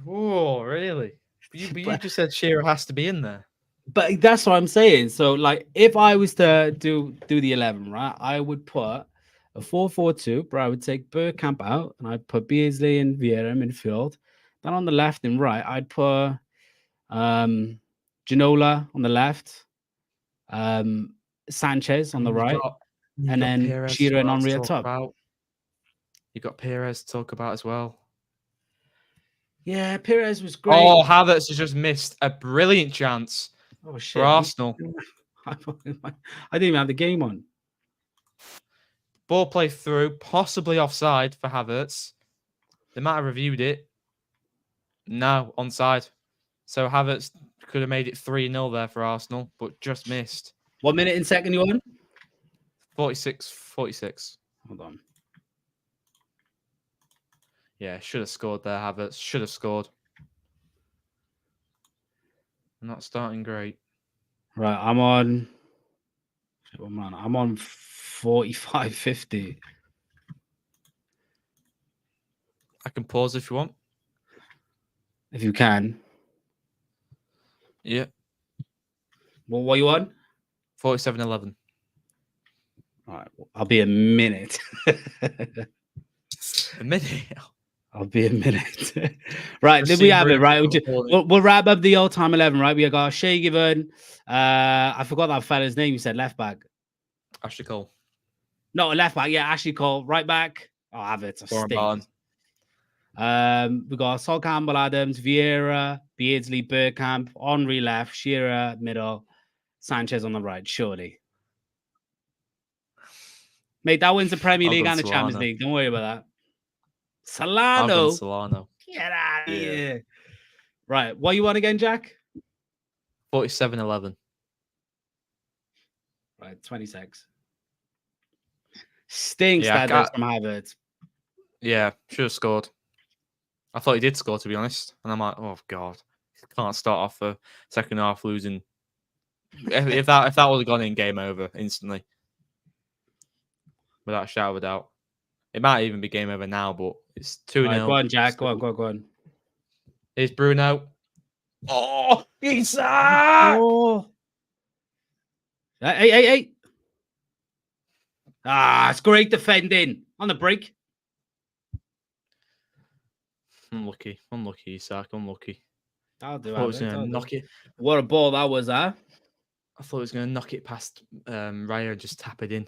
Oh, really? But you just said Shearer has to be in there. But that's what I'm saying. So, like, if I was to do the 11, right, I would put a 4-4-2, but I would take Bergkamp out and I'd put Beardsley and Vieira in midfield. Then on the left and right, I'd put Ginola on the left, Sanchez on the right, and then Shearer and Henry at top. You've got Perez to talk about as well. Yeah, Perez was great. Oh, Havertz has just missed a brilliant chance Oh for shit! Arsenal. I didn't even have the game on. Ball play through, possibly offside for Havertz. They might have reviewed it. No, onside. So Havertz could have made it 3-0 there for Arsenal, but just missed. 1 minute and second you on? 46. Hold on. Yeah, should have scored there, Havertz. Should have scored. Not starting great. Right, I'm on. Oh, man, I'm on 45-50. I can pause if you want. If you can. Yeah. What are you on? 47-11. All right, I'll be a minute. A minute. I'll be a minute. Right, did Just we seen have it? Bruno Right, recording. we'll wrap up the all-time 11. Right, we got Shea Given. I forgot that fella's name. You said left back. Ashley Cole. No, left back. Yeah, Ashley Cole. Right back. Oh, have it. Warren Barton. We got Sol Campbell, Adams, Vieira, Beardsley, Bergkamp, Henry left, Shearer middle, Sanchez on the right. Surely, mate, that wins the Premier I've League gone and the Champions Solano. League. Don't worry about that. I've gone Solano, Solano. get out of Yeah. here. Right, what you want again, Jack? 47-11. Right, 26. Stinks Yeah, that there's from Havertz. Yeah, should have scored. I thought he did score, to be honest. And I'm like, oh, God. Can't start off the second half losing. If that would have gone in, game over instantly. Without a shadow of a doubt. It might even be game over now, but it's 2-0. Right, go on, Jack. Go on. Here's Bruno. Oh, Isak! Oh. Hey. Ah, it's great defending on the break. Unlucky, Isak. Unlucky. I'll do I thought he was it. going to knock it. What a ball that was, huh? I thought he was going to knock it past Raya and just tap it in.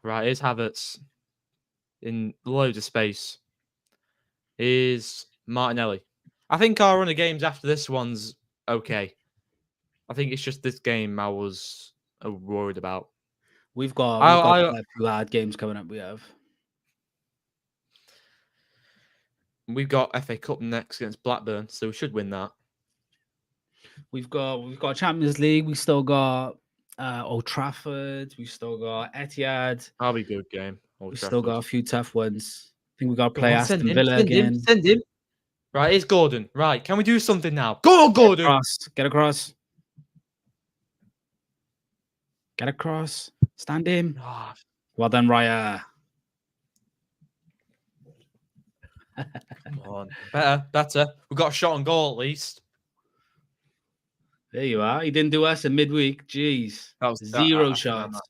Right, here's Havertz. In loads of space. Here's Martinelli. I think our run of games after this one's okay. I think it's just this game I was worried about. We've got a few hard games coming up. We've got FA Cup next against Blackburn, so we should win that. We've got Champions League. We still got Old Trafford. We still got Etihad. That'll be a good game. We still got a few tough ones. I think we got to play Aston Send Villa again. Send him. Right, here's Gordon. Right, can we do something now? Go, Gordon! Get across. Stand in. Oh, Well done, Raya. come on. Better. We got a shot on goal at least. There you are. He didn't do us in midweek. Jeez. That was Zero shots.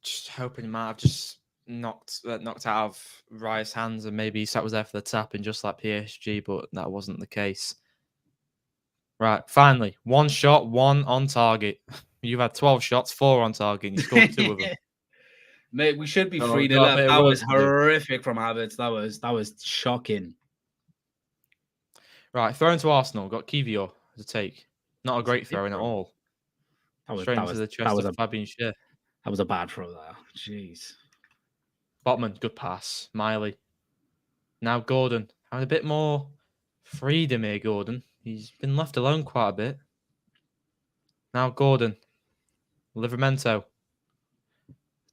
Just hoping he might have just knocked out of Raya's hands and maybe Isak was there for the tap and just like PSG, but that wasn't the case. Right, finally, one shot, one on target. You've had 12 shots, 4 on target, and you scored 2 of them. Mate, we should be 3-0 God, up. mate, That was it was. horrific from Havertz. That was shocking. Right, thrown to Arsenal. Got Kivior to take. Not a great throwing at all. Straight into the chest of Fabian Schär. That was a bad throw there. Jeez. Botman, good pass. Miley. Now Gordon. Having a bit more freedom here, Gordon. He's been left alone quite a bit. Now Gordon. Livramento.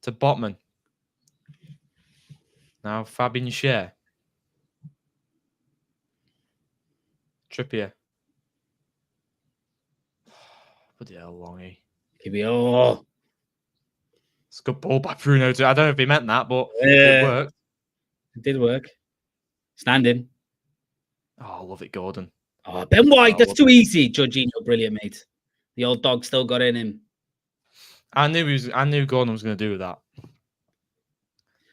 To Botman. Now Fabian Schär. Trippier. Bloody hell, Longy. Kivior. It's a good ball by Bruno. I don't know if he meant that, but Yeah. it worked. It did work. Standing. Oh, I love it, Gordon. Oh, Ben White, Oh, that's too easy. Jorginho, brilliant, mate. The old dog still got in him. I knew Gordon was going to do that.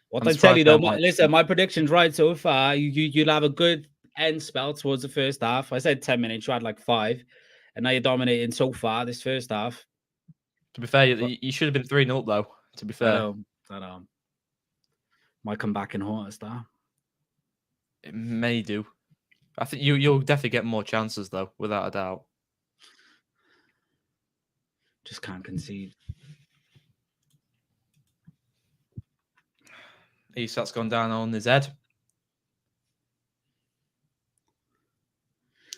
What I'm I tell you though, surprised listen, my prediction's right so far. You'll have a good end spell towards the first half. I said 10 minutes, you had like 5. And now you're dominating so far this first half. To be fair, you should have been 3-0 up though. To be fair, I know. Might come back and haunt us, though. it may do. I think you'll definitely get more chances though, without a doubt. Just can't concede. Isak's gone down on his head.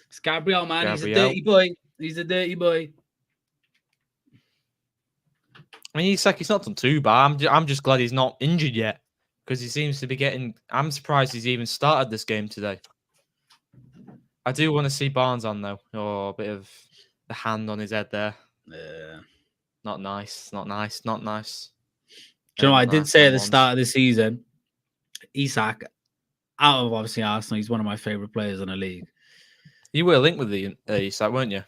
It's Gabriel, man. He's a Gabriel. dirty boy. He's a dirty boy. I mean, he's not done too bad. I'm just glad he's not injured yet because he seems to be getting. I'm surprised he's even started this game today. I do want to see Barnes on though. Oh, a bit of the hand on his head there. Yeah. Not nice. Not nice. Not nice. Do you know, I Not did nice, say not at the once. start of the season, Isak, out of obviously Arsenal, he's one of my favourite players in the league. You were linked with the Isak, weren't you?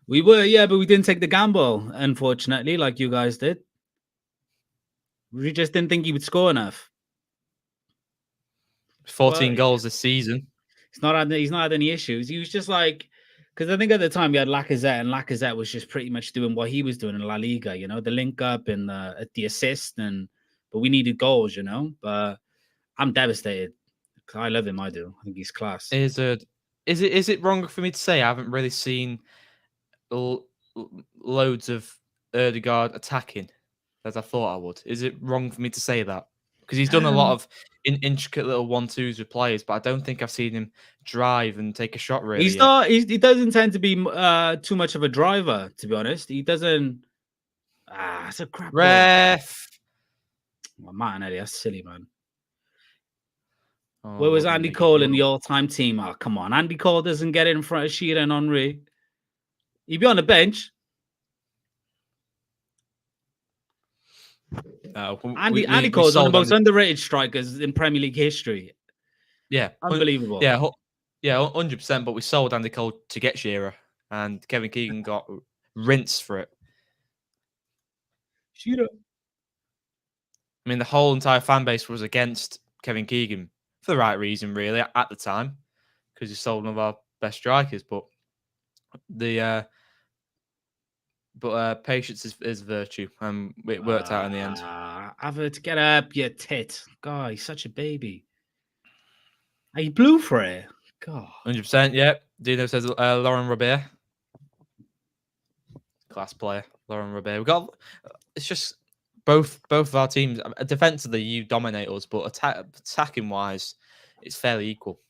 We were, yeah, but we didn't take the gamble, unfortunately, like you guys did. We just didn't think he would score enough. 14 Well, goals this season. He's not had any issues. He was just like, because I think at the time we had Lacazette, and Lacazette was just pretty much doing what he was doing in La Liga, you know, the link up and the assist, but we needed goals, you know. But I'm devastated. I love him. I do. I think he's class. Is it wrong for me to say I haven't really seen loads of Ødegaard attacking as I thought I would? Is it wrong for me to say that? Because he's done a lot of intricate little 1-2s with players, but I don't think I've seen him drive and take a shot really. He's yet. not. He doesn't tend to be too much of a driver, to be honest. He doesn't. It's a crap. Ref. Well, Martinelli, that's silly, man. Oh, Where was lovely Andy Mickey, Cole in the lovely. all-time team? Oh, come on. Andy Cole doesn't get it in front of Shearer and Henry. He'd be on the bench. No, Andy Cole's one of the most underrated strikers in Premier League history. Yeah, Unbelievable. Yeah, 100%. But we sold Andy Cole to get Shearer, and Kevin Keegan got rinsed for it. Shearer. I mean, the whole entire fan base was against Kevin Keegan for the right reason, really, at the time, because he sold one of our best strikers. But patience is virtue, and it worked out in the end. Havertz, get up, you tit. God, he's such a baby. He blew for it. God. 100%. Yeah. Dino says Lauren Robert, class player. Lauren Robert. We got. It's just both of our teams. Defensively, you dominate us, but attacking wise, it's fairly equal.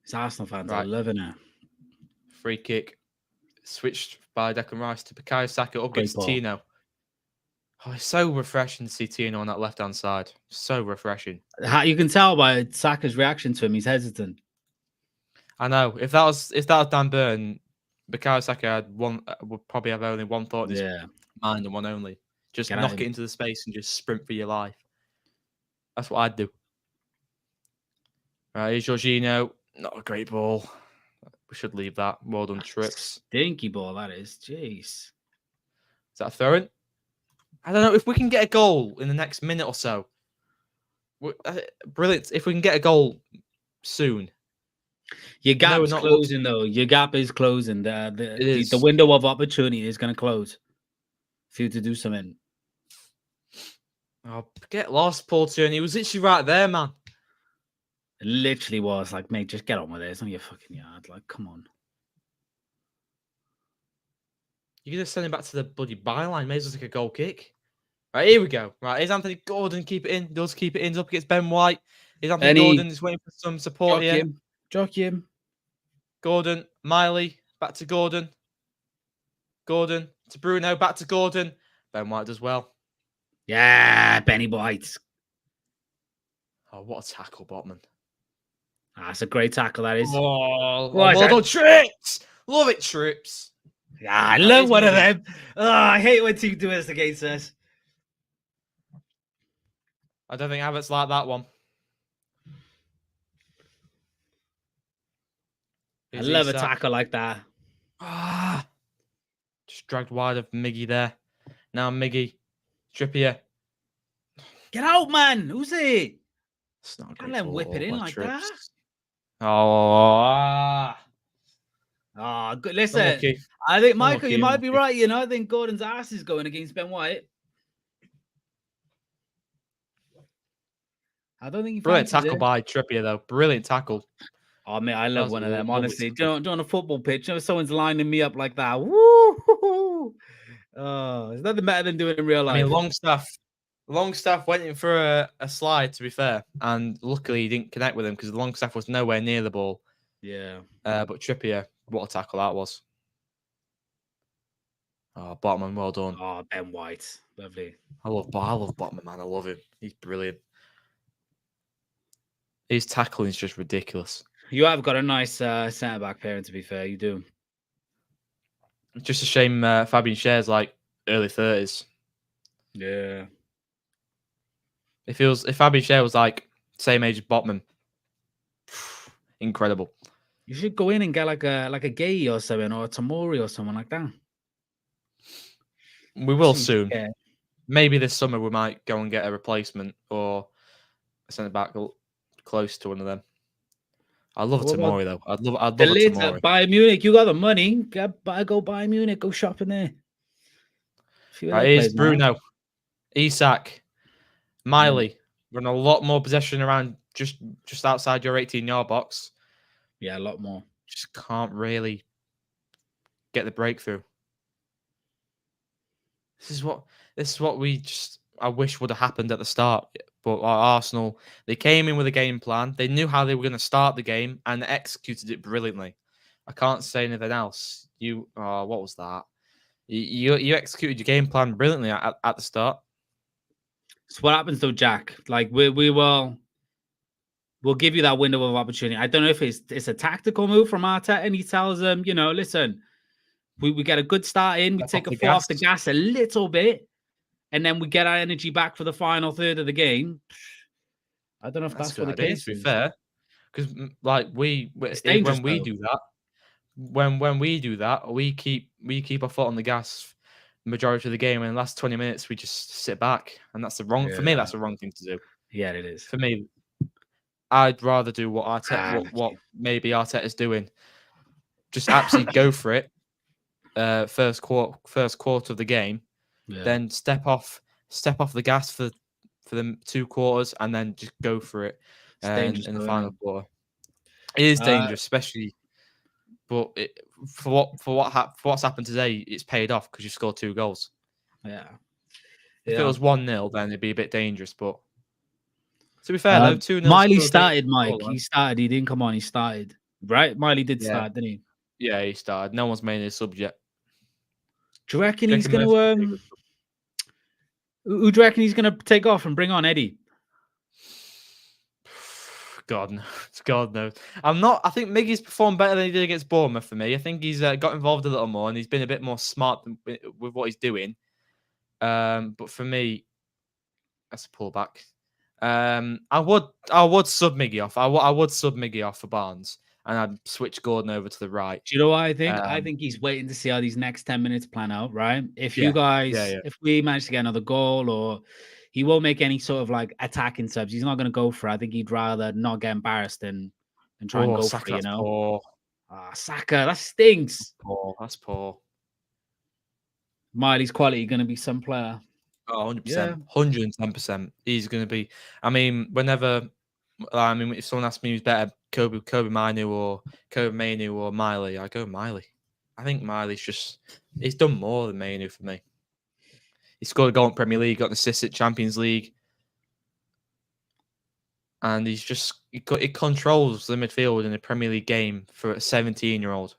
These Arsenal fans are loving it. Free kick switched by Declan Rice to Bukayo Saka up against Tino. Oh, it's so refreshing to see Tino on that left-hand side. So refreshing. You can tell by Saka's reaction to him. He's hesitant. I know. If that was Dan Burn, Bukayo Saka would probably have only one thought in his mind and one only. Just knock it into the space and just sprint for your life. That's what I'd do. Right, here's Jorginho. Not a great ball. We should leave that. Well done, Trips. Stinky ball, that is. Jeez. Is that a throw-in? I don't know. If we can get a goal in the next minute or so. Brilliant. If we can get a goal soon. Your gap is closing, though. Your gap is closing. The window of opportunity is going to close for you to do something. Oh, get lost, Paul Tierney. He was literally right there, man. It literally was like, mate, just get on with it. It's not your fucking yard. Like, come on. You're going to send him back to the bloody byline. May as well take a goal kick. Right, here we go. Right, here's Anthony Gordon. Keep it in. Does keep it in. He's up against Ben White. Here's Anthony Gordon. He's waiting for some support here. Jock him. Gordon. Miley. Back to Gordon. Gordon to Bruno. Back to Gordon. Ben White does well. Yeah, Benny White. Oh, what a tackle, Botman. That's a great tackle, that is. Oh, well done, Trips. Love it, Trips. Yeah, I love one of them. Oh, I hate when teams do this against us. I don't think Havertz like that one. I love a tackle like that. Just dragged wide of Miggy there. Now Miggy. Trippier. Get out, man. Who's it? It's not Can't let him whip it in like that. Oh. Ah, good. Listen, Unlucky. I think Michael, Unlucky, you might be unlucky. right. You know, I think Gordon's ass is going against Ben White. I don't think he Brilliant fancies tackle it. by Trippier, though. Brilliant tackle. Oh man, I That love was one a of them. lovely Honestly, tackle. on a football pitch, you know, someone's lining me up like that. Woo! Oh, there's nothing better than doing it in real I life. mean, Longstaff went in for a slide, to be fair, and luckily he didn't connect with him because Longstaff was nowhere near the ball. Yeah. But Trippier, what a tackle that was. Oh, Botman, well done. Oh, Ben White, lovely. I love Botman, man. I love him. He's brilliant. His tackling is just ridiculous. You have got a nice centre back pairing. To be fair, you do. It's just a shame Fabian Schär's like early 30s. Yeah. If Fabian Schär was like same age as Botman, incredible. You should go in and get like a Gay or something, or a Tamori or someone like that. We will Seems soon. scared. Maybe this summer we might go and get a replacement or a centre back close to one of them. I love What about Tamori though. I'd love the a later Tamori. Bayern Munich? You got the money. Go Bayern Munich. Go shopping there. Right, here's Bruno, Isak, Miley. Run a lot more possession around just outside your 18-yard box. Yeah, a lot more. Just can't really get the breakthrough. This is what I wish would have happened at the start. But Arsenal, they came in with a game plan. They knew how they were going to start the game and executed it brilliantly. I can't say anything else. What was that? You executed your game plan brilliantly at the start. So what happens though, Jack? Like we'll give you that window of opportunity. I don't know if it's a tactical move from Arteta, and he tells them, you know, listen, we get a good start in, we take a foot off the gas a little bit, and then we get our energy back for the final third of the game. I don't know if that's what the case to be is. fair, because like when we do that, when we do that, we keep our foot on the gas majority of the game. In the last 20 minutes, we just sit back, and that's the wrong for me. That's the wrong thing to do. Yeah, it is. For me, I'd rather do what Arteta, what maybe Arteta's doing. Just absolutely go for it. First quarter of the game, then step off the gas for the 2 quarters, and then just go for it in the final quarter. It is dangerous, especially, but for what's happened today, it's paid off because you scored 2 goals. Yeah. If it was 1-0, then it'd be a bit dangerous. But to be fair, though, 2-0. Miley started, Mike. He started. He didn't come on. He started. Right? Miley did start, didn't he? Yeah, he started. No one's made a sub yet. Do you reckon he's going to who do you reckon he's going to take off and bring on Eddie? God knows. I think Miggy's performed better than he did against Bournemouth for me. I think he's got involved a little more and he's been a bit more smart with what he's doing. But for me, that's a pullback. I would sub Miggy off. I would sub Miggy off for Barnes, and I'd switch Gordon over to the right. Do you know what I think? I think he's waiting to see how these next 10 minutes plan out, right? If you guys, if we manage to get another goal, or he won't make any sort of like attacking subs, he's not going to go for it. I think he'd rather not get embarrassed than try and go for it, you know? Poor. Saka, that stinks. That's poor. Miley's quality going to be some player. Oh, 100%. 110%. He's going to be. I mean, if someone asks me who's better, Kobe Manu or Miley, I go Miley. I think Miley's he's done more than Manu for me. He scored a goal in Premier League, got an assist at Champions League. And he controls the midfield in a Premier League game for a 17-year-old.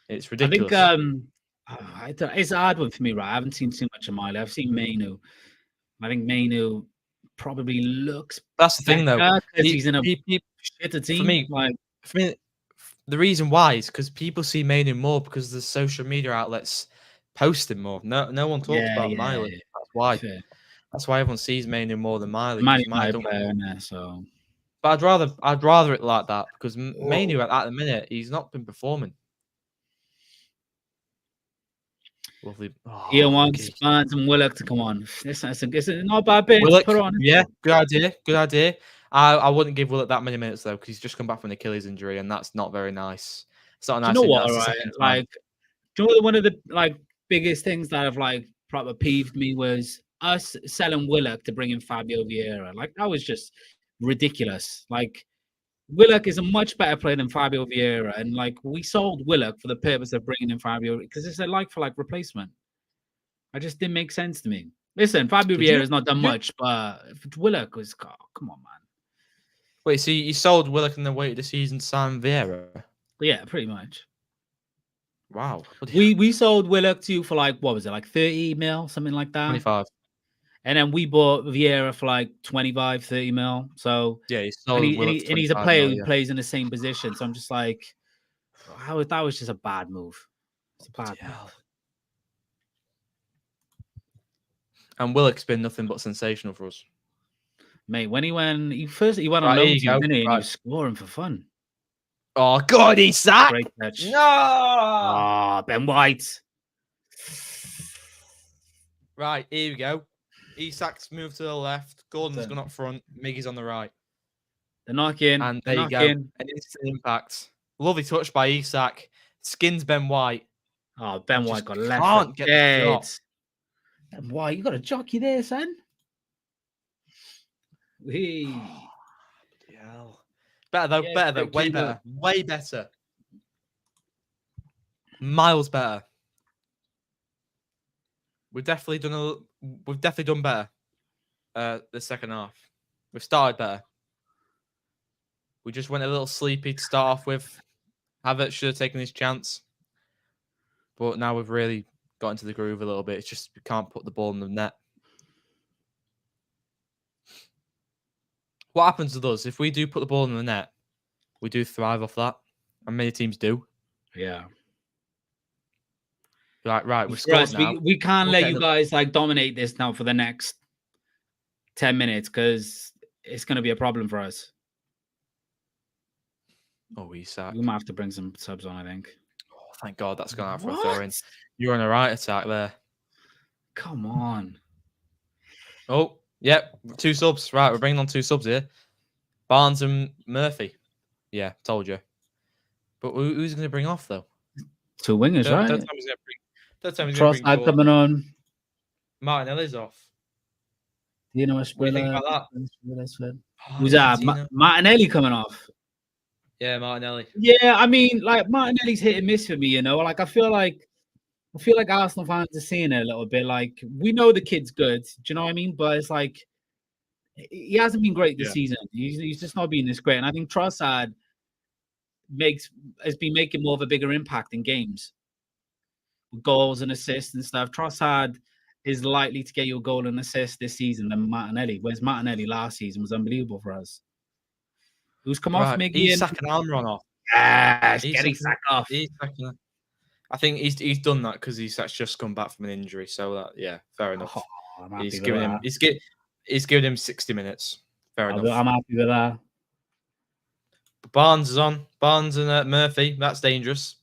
It's ridiculous. I think it's a hard one for me, right? I haven't seen too much of Miley. I've seen Manu. I think Manu probably looks. That's the thing, though. Because he's in a shitter team. For me, the reason why is because people see Manu more because the social media outlets post him more. No one talks about Miley. Yeah. That's why. Fair. That's why everyone sees Manu more than Miley. Miley's my player in there, so. But I'd rather it like that because Manu at the minute he's not been performing. Lovely. He wants Barnes and Willock to come on. It's not a bad bit. Willock, put on. Yeah, good idea. I wouldn't give Willock that many minutes though because he's just come back from an Achilles injury and that's not very nice. It's not a Do you nice know thing. what? That's the Right, second time. like, do you know what one of the like biggest things that have like proper peeved me was us selling Willock to bring in Fabio Vieira. Like that was just ridiculous. Like Willock is a much better player than Fabio Vieira, and like we sold Willock for the purpose of bringing in Fabio because it's a like for like replacement. I just didn't make sense to me. Listen, Fabio Did Vieira you? has not done Did you? much, but Willock was come on, man. Wait, so you sold Willock and then waited the season to sign Vieira? Yeah, pretty much. Wow. We sold Willock to you for like what was it, like 30 mil, something like that. 25. And then we bought Vieira for like 25, 30 mil. So Yeah, you sold Willock for and he's a 25 player mil, who yeah. plays in the same position. So I'm just like, that was just a bad move. It's a bad Bloody hell. move. And Willock's been nothing but sensational for us. Mate, when he went on Right, loan here to you you, go. didn't he? And he Right. was scoring for fun. Oh, God, Isak! Great catch. No! Ah, Ben White. Right, here we go. Isak's moved to the left. Gordon's Done. gone up front. Miggy's on the right. They're knocking. And They're there you go. knocking. An instant impact. Lovely touch by Isak. Skins Ben White. Oh, Ben Just White got left. can't foot get the shot. dead. Ben White, you got a jockey there, son. Hey. Bloody hell. Better though, Yeah, better though, good way keeper. better. Way better. Miles better. We've definitely done better. The second half. We've started better. We just went a little sleepy to start off with. Havertz should have taken his chance. But now we've really got into the groove a little bit. It's just we can't put the ball in the net. What happens with us if we do put the ball in the net? We do thrive off that, and many teams do. Yeah. Right, we're For scored us, now. we can't We'll let get you the- guys like dominate this now for the next 10 minutes because it's going to be a problem for us. Oh, Isak. We might have to bring some subs on, I think. Oh, thank God that's gone out for a What? throw in. You're on a right attack there. Come on. Oh, yep. 2 subs. Right, we're bringing on 2 subs here. Barnes and Murphy. Yeah, told you. But who's going to bring off, though? 2 wingers, right? Third time he's going to bring Trossard Gordon. coming on. Martinelli's off. You know, What do you think about that? Who's that? Argentina. Martinelli coming off. Yeah, Martinelli. Yeah, I mean, like Martinelli's hit and miss for me, you know. Like I feel like Arsenal fans are seeing it a little bit. Like we know the kid's good, do you know what I mean? But it's like he hasn't been great this season. He's just not been this great. And I think Trossard has been making more of a bigger impact in games. Goals and assists and stuff. Trossard is likely to get you a goal and assist this season than Martinelli. Whereas Martinelli last season was unbelievable for us. Who's come off, Miggy? Isak and Almiron off. Yes, get Isak off. I think he's done that because Isak's just come back from an injury. So that fair enough. Oh, I'm happy He's with giving that. him he's giving him 60 minutes. Fair enough. I'm happy with that. Barnes is on. Barnes and Murphy. That's dangerous.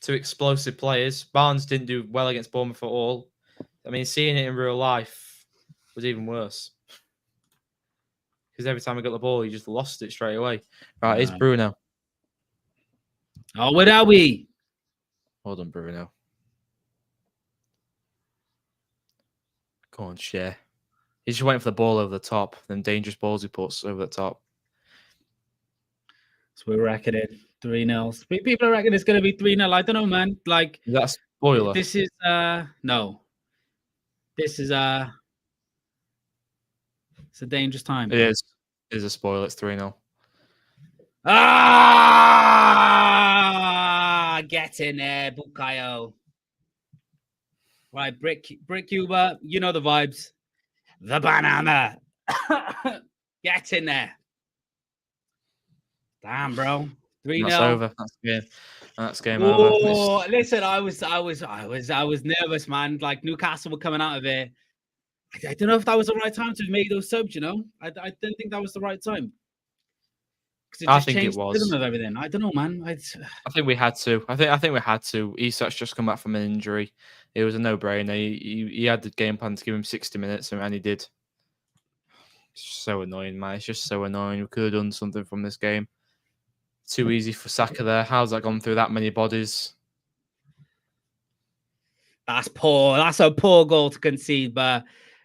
2 explosive players. Barnes didn't do well against Bournemouth at all. I mean, seeing it in real life was even worse. Because every time he got the ball, he just lost it straight away. Right, it's Bruno. Oh, where are we? Hold on, Bruno. Go on, Shea. He's just waiting for the ball over the top. Them dangerous balls he puts over the top. So we're reckoning 3-0. People are reckoning it's going to be 3-0. I don't know, man. Like, Is that a spoiler? this is, no. This is, it's a dangerous time. It is. It is a spoiler. It's 3-0. Ah, get in there, Bukayo. Right, Brick Cuba, you know the vibes. The banana. Get in there. Damn, bro. 3-0. That's over. That's game Oh, over. listen, I was nervous, man. Like Newcastle were coming out of it. I don't know if that was the right time to make those subs, you know? I didn't think that was the right time. I think it was. The rhythm of everything. I don't know, man. I think we had to. I think we had to. Isak's just come back from an injury. It was a no-brainer. He had the game plan to give him 60 minutes, and he did. It's so annoying, man. It's just so annoying. We could have done something from this game. Too easy for Saka there. How's that gone through that many bodies? That's poor. That's a poor goal to concede, but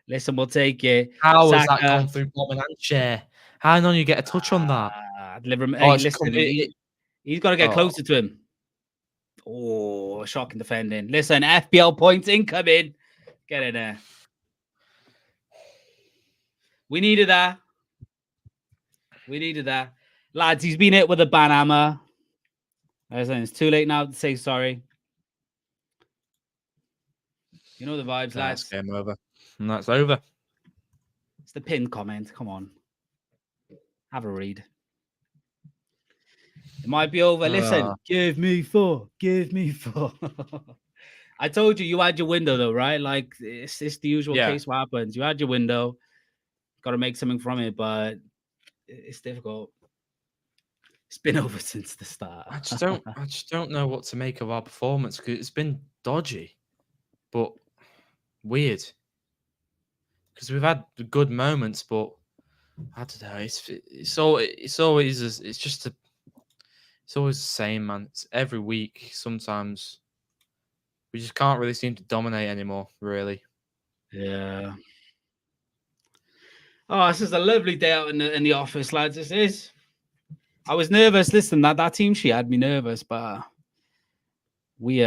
listen, we'll take it. How has that gone through Botman and Chair? How did you get a touch on that? Hey, listen, he's got to get closer to him. Oh, shocking defending. Listen, FPL points incoming. Get in there. We needed that. We needed that. Lads, he's been hit with a ban hammer. It's too late now to say sorry. You know the vibes, lads. That's game over. And that's over. It's the pinned comment. Come on. Have a read. It might be over. Listen, give me 4. Give me 4. I told you had your window, though, right? Like, it's the usual case what happens. You had your window. Got to make something from it, but it's difficult. It's been over since the start. I just don't know what to make of our performance because it's been dodgy, but weird. Because we've had good moments, but I don't know. It's always the same, man. It's every week. Sometimes we just can't really seem to dominate anymore. Really. Yeah. Oh, this is a lovely day out in the office, lads. This is. I was nervous. Listen, that team sheet had me nervous, but we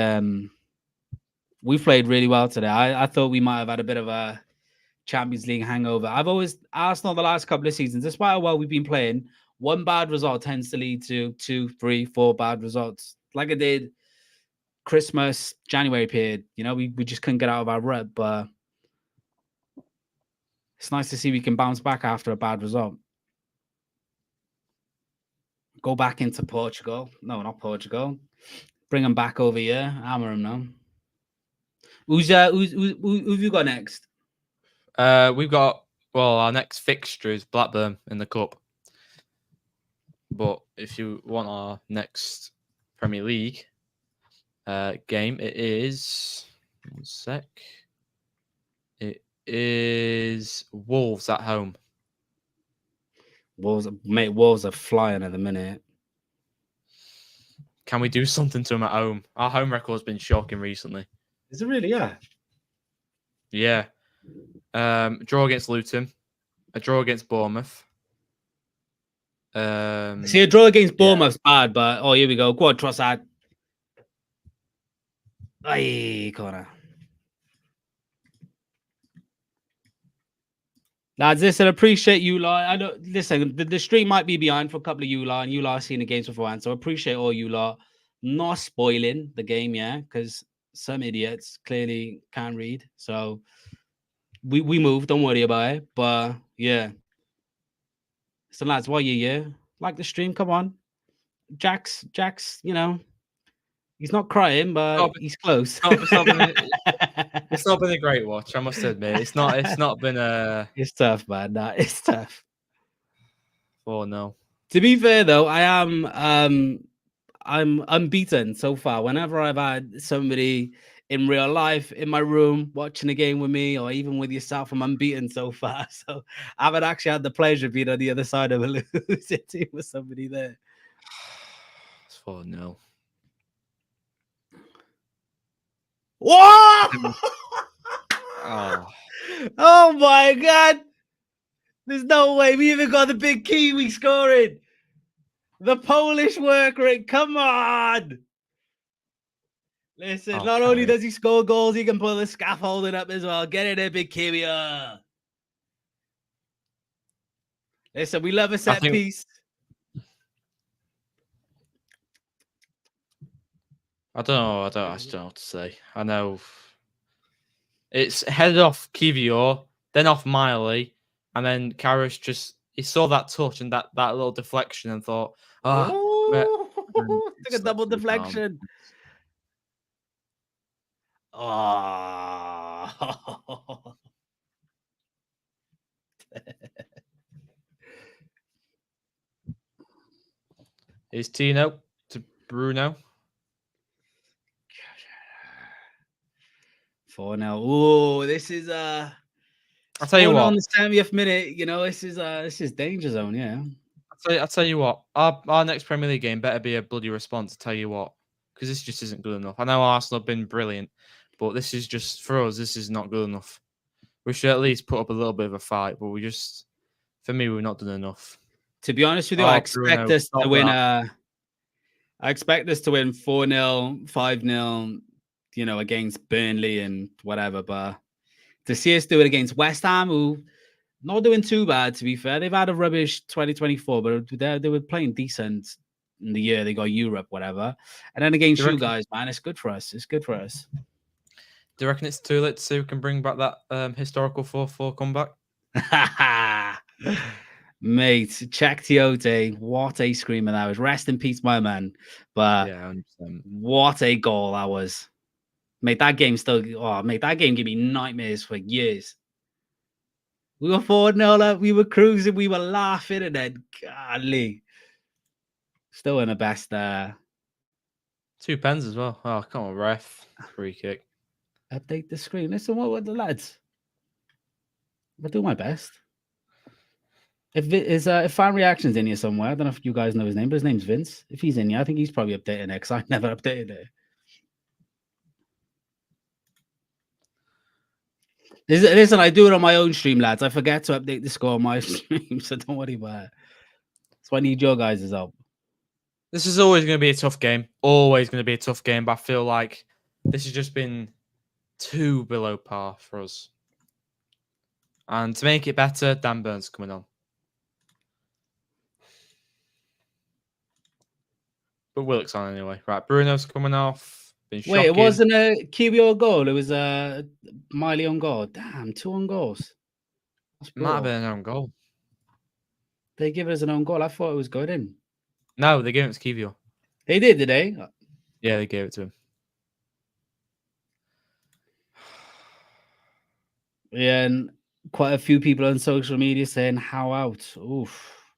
played really well today. I thought we might have had a bit of a Champions League hangover. I've always Arsenal the last couple of seasons, despite how well we've been playing, one bad result tends to lead to 2, 3, 4 bad results. Like it did Christmas, January period. You know, we just couldn't get out of our rut, but it's nice to see we can bounce back after a bad result. Go back into Portugal. No, not Portugal. Bring them back over here. Hammer them now. Who you got next? We've got our next fixture is Blackburn in the cup. But if you want our next Premier League game, it is 1 sec. It is Wolves at home. Wolves are flying at the minute. Can we do something to them at home? Our home record's been shocking recently. Is it really? Yeah. Yeah. Draw against Luton. A draw against Bournemouth. See, a draw against Bournemouth's bad, but here we go. Go on, Trossard. Aye, corner. Lads, listen, appreciate you lot. I know. Listen, the stream might be behind for a couple of you lot, and you lot seen the games beforehand. So appreciate all you lot not spoiling the game, because some idiots clearly can't read. So we move. Don't worry about it. But yeah. So lads, while you're here, like the stream, come on. Jack's, he's not crying, but he's close. It's not been a great watch, I must admit. It's not been a. It's tough, man. It's tough. Oh no. To be fair, though, I'm unbeaten so far. Whenever I've had somebody in real life in my room watching a game with me, or even with yourself, I'm unbeaten so far. So I haven't actually had the pleasure of being on the other side of a losing team with somebody there. Oh no. Whoa! Oh. Oh my God! There's no way we even got the big Kiwi scoring. The Polish work rate. Come on! Listen, not only does he score goals, he can put the scaffolding up as well. Get in there, big Kiwi. Listen, we love a set piece. I don't know. I just don't know what to say. I know it's headed off Kivior, then off Miley, and then Karras he saw that touch and that little deflection and thought, took a double deflection. Oh. Is Tino to Bruno? 4-0. Oh, this is I'll tell you what. On the 70th minute, this is danger zone. Yeah. I'll tell you what. Our next Premier League game better be a bloody response. I tell you what, because this just isn't good enough. I know Arsenal have been brilliant, but this is just for us. This is not good enough. We should at least put up a little bit of a fight, but for me, we've not done enough. To be honest with you, I expect Bruno, us to stop win. that. I expect us to win 4-0, 5-0. You know, against Burnley and whatever. But to see us do it against West Ham, who not doing too bad, to be fair. They've had a rubbish 2024, but they were playing decent in the year they got Europe, whatever. And then against you guys, man, it's good for us. It's good for us. Do you reckon it's too late to see who can bring back that historical 4-4 comeback? Mate, check Tiote. What a screamer that was. Rest in peace, my man. But yeah, 100%. What a goal that was. Mate, that game that game gave me nightmares for years. We were 4-0 up, we were cruising, we were laughing, and then golly. Still in the best 2 pens as well. Oh, come on, ref. Free kick. Update the screen. Listen, what were the lads? I do my best. If fan reactions in here somewhere, I don't know if you guys know his name, but his name's Vince. If he's in here, I think he's probably updating it because I never updated it. Listen, I do it on my own stream, lads. I forget to update the score on my stream, so don't worry about it. So I need your guys' help. This is always going to be a tough game. Always going to be a tough game, but I feel like this has just been too below par for us. And to make it better, Dan Burns coming on. But Willock's on anyway. Right, Bruno's coming off. Wait, it wasn't a QBO goal. It was a Miley on goal. Damn, 2 on goals. Might have been an own goal. They give us an own goal. I thought it was going in. No, they gave it to Kivio. They did they? Yeah, they gave it to him. Yeah, and quite a few people on social media saying how out. Oof.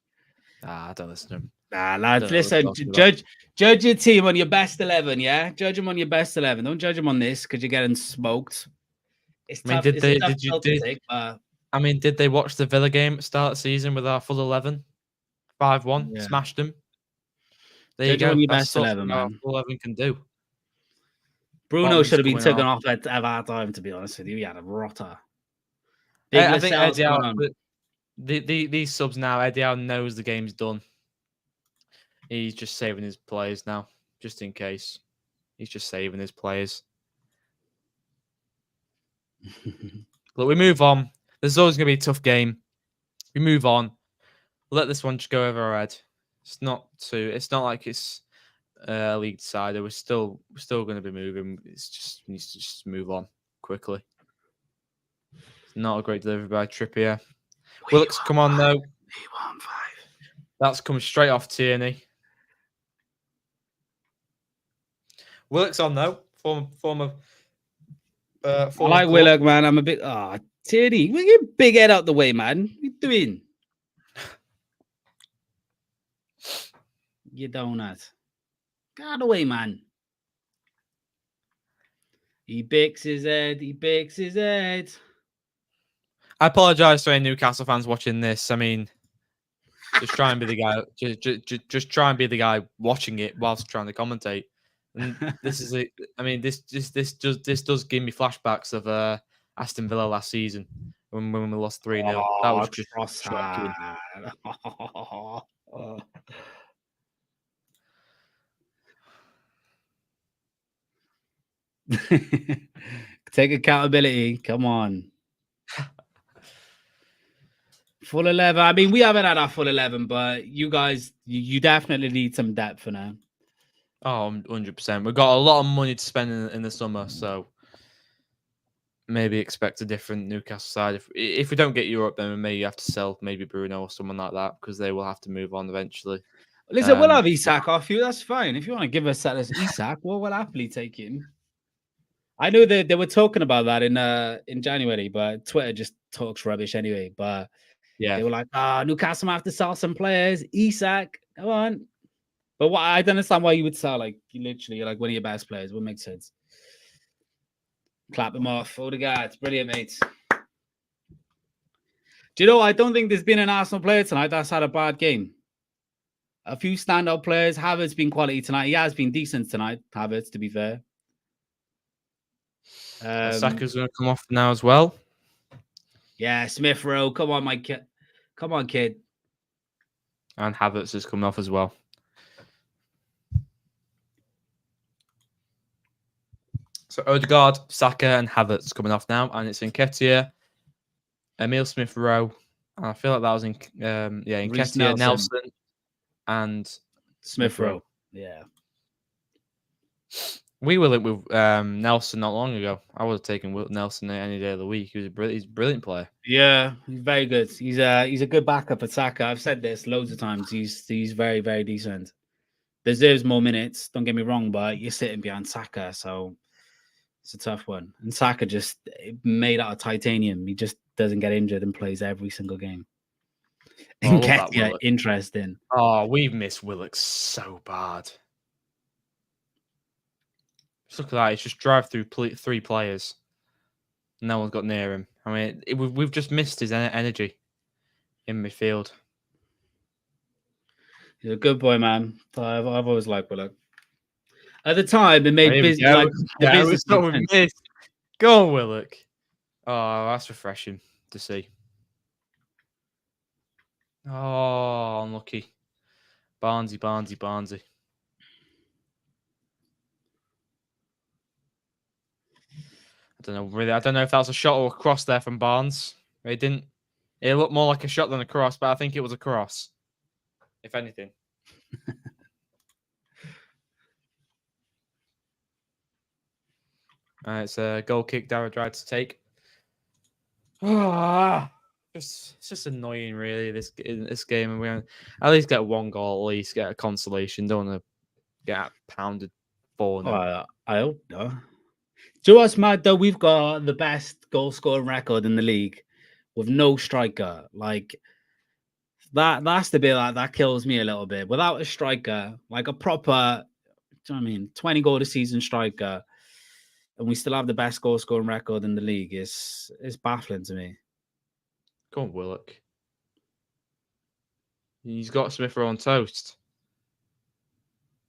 I don't listen to him. Nah, lads, listen, judge your team on your best 11, yeah? Judge them on your best 11. Don't judge them on this because you're getting smoked. It's tough. Did they watch the Villa game at the start of the season with our full 11? 5-1, yeah. Smashed them. There you go. On your best 11, man. Full 11 can do. Bruno should have been taken off at our time, to be honest with you. He had a rotter. I think Eddie Howe, these subs now, Eddie Howe knows the game's done. He's just saving his players now, just in case. He's just saving his players. Look, we move on. There's always going to be a tough game. We move on. Let this one just go over our head. It's not like it's a league decider. We're still going to be moving. It's just we need to just move on quickly. It's not a great delivery by Trippier. Willock's come on though. That's come straight off Tierney. Willock's on though. Former I like Willock, man. I'm a bit Tierney. Get your big head out the way, man. What are you doing? You donut. Get out of the way, man. He bakes his head. He bakes his head. I apologize to any Newcastle fans watching this. I mean, just try and be the guy. Just try and be the guy watching it whilst trying to commentate. And this is it. I mean, this does give me flashbacks of Aston Villa last season when we lost 3-0. That was just shocking. Take accountability. Come on. Full 11. I mean, we haven't had our full 11, but you guys, you definitely need some depth for now. Oh, 100%. We've got a lot of money to spend in the summer, so maybe expect a different Newcastle side. If we don't get Europe, then we may have to sell maybe Bruno or someone like that because they will have to move on eventually. Listen, we'll have Isak off you. That's fine. If you want to give us Isak, well, we'll happily take him. I know that they were talking about that in January, but Twitter just talks rubbish anyway. But yeah, they were like, Newcastle might have to sell some players. Isak, come on. But I don't understand why you would sell literally one of your best players. What makes sense? Clap him off. Odegaard, brilliant, mate. Do you know? I don't think there's been an Arsenal player tonight that's had a bad game. A few standout players. Havertz been quality tonight. He has been decent tonight, Havertz, to be fair. Saka's going to come off now as well. Yeah, Smith Rowe. Come on, my kid. Come on, kid. And Havertz is coming off as well. So Odegaard, Saka, and Havertz coming off now, and it's Nketiah, Emile Smith Rowe. And I feel like that was Nketiah, Nelson, and Smith Rowe. Yeah. We were linked with Nelson not long ago. I would have taken Nelson any day of the week. He's a brilliant player. Yeah, he's very good. He's a good backup at Saka. I've said this loads of times. He's very, very decent. Deserves more minutes. Don't get me wrong, but you're sitting behind Saka, so it's a tough one. And Saka just made out of titanium. He just doesn't get injured and plays every single game. Nketiah, interesting. Oh, we've missed Willock so bad. Just look at that. It's just drive through 3 players. No one's got near him. I mean, we've just missed his energy in midfield. He's a good boy, man. I've always liked Willock. At the time, it made business like the business. Go on, Willock. Oh, that's refreshing to see. Oh, unlucky. Barnesy. I don't know if that was a shot or a cross there from Barnes. It looked more like a shot than a cross, but I think it was a cross, if anything. It's a goal kick Dara tried to take. It's just annoying, really, this game. And we at least get 1 goal, at least get a consolation. Don't want to get pounded 4-0. I hope not. Do you know what's mad, though? We've got the best goal scoring record in the league with no striker. Like, that's the bit that kills me a little bit. Without a striker, like a proper, 20 goal a season striker, and we still have the best goal scoring record in the league, is baffling to me. Go on, Willock. He's got Smith Rowe on toast.